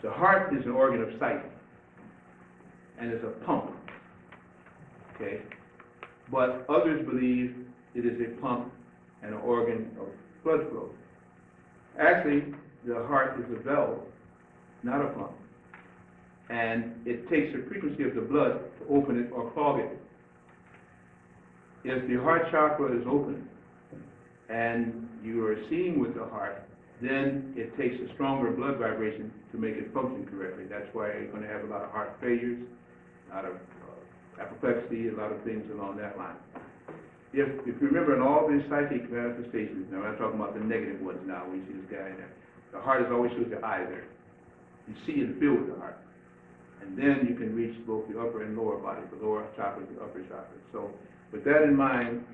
the heart is an organ of sight and it's a pump, okay? But others believe it is a pump and an organ of blood flow. Actually, the heart is a valve, not a pump. And it takes the frequency of the blood to open it or clog it. If the heart chakra is open and you are seeing with the heart, then it takes a stronger blood vibration to make it function correctly. That's why you're going to have a lot of heart failures, a lot of apoplexy, a lot of things along that line. If you remember in all these psychic manifestations, now I'm talking about the negative ones now, when you see this guy in there, the heart is always shows the eye there. You see and feel with the heart. And then you can reach both the upper and lower body, the lower chakra and the upper chakra. So with that in mind,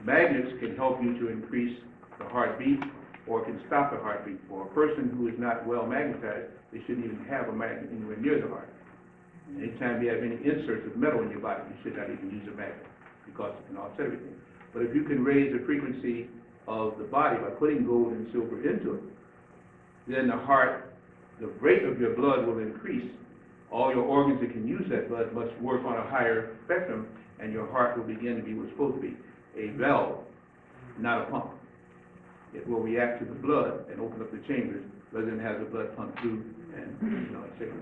magnets can help you to increase the heartbeat or can stop the heartbeat. For a person who is not well magnetized, they shouldn't even have a magnet anywhere near the heart. Anytime you have any inserts of metal in your body, you should not even use a magnet because it can offset everything. But if you can raise the frequency of the body by putting gold and silver into it, then the heart, the rate of your blood will increase. All your organs that can use that blood must work on a higher spectrum, and your heart will begin to be what's supposed to be, a valve, not a pump. It will react to the blood and open up the chambers rather than have the blood pump through and, etc.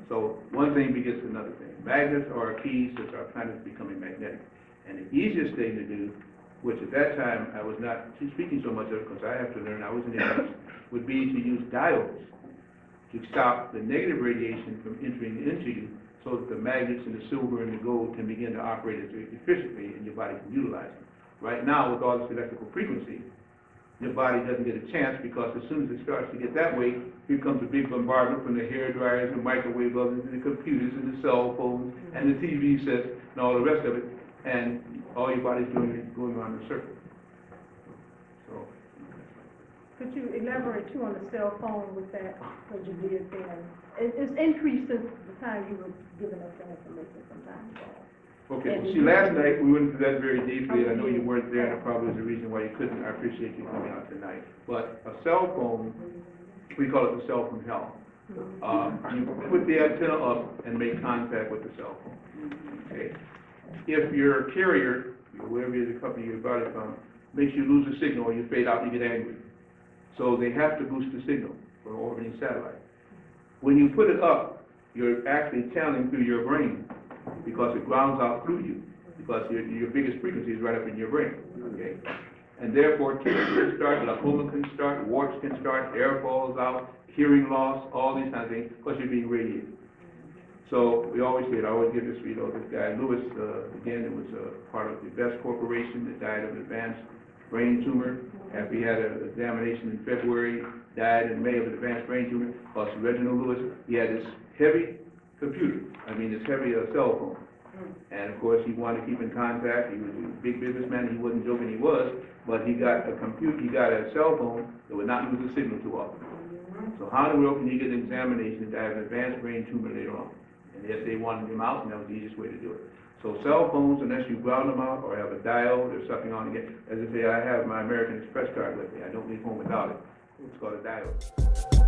So one thing begets another thing. Magnets are keys to our planet becoming magnetic. And the easiest thing to do, which at that time I was not speaking so much of it because I have to learn, I was in ignorance, would be to use diodes to stop the negative radiation from entering into you so that the magnets and the silver and the gold can begin to operate as efficiently and your body can utilize them. Right now, with all this electrical frequency, your body doesn't get a chance because as soon as it starts to get that way, here comes a big bombardment from the hair dryers and microwave ovens and the computers and the cell phones and the TV sets and all the rest of it, and all your body's doing is going around in a circle. So, Could you elaborate too on the cell phone with that, what you did then? It's increased since the time you were giving us that information sometimes. okay, well, see, last night we went into that very deeply, and I know you weren't there, and it probably was the reason why you couldn't. I appreciate you coming out tonight. But a cell phone, we call it the cell from hell. You put the antenna up and make contact with the cell phone. Okay. If your carrier, wherever the company you bought it from, makes you lose a signal or you fade out, you get angry. So they have to boost the signal for an orbiting satellite. When you put it up, you're actually channeling through your brain because it grounds out through you because your biggest frequency is right up in your brain, okay? And therefore, tumors can start, glaucoma can start, warts can start, hair falls out, hearing loss, all these kinds of things, because you're being radiated. So we always say it, I always give this, this guy, Lewis, again, it was part of the Best Corporation that died of an advanced brain tumor. After he had an examination in February, died in May of an advanced brain tumor. Plus Reginald Lewis, he had this heavy computer, this heavy cell phone. And of course, he wanted to keep in contact. He was a big businessman. He wasn't joking, he was. But he got a computer, he got a cell phone that would not lose the signal too often. So how in the world can you get an examination and die of an advanced brain tumor later on? And yes, they wanted him out, and that was the easiest way to do it. So cell phones, unless you ground them out or have a diode or something on again, as I say, I have my American Express card with me. I don't leave home without it. It's called a diode.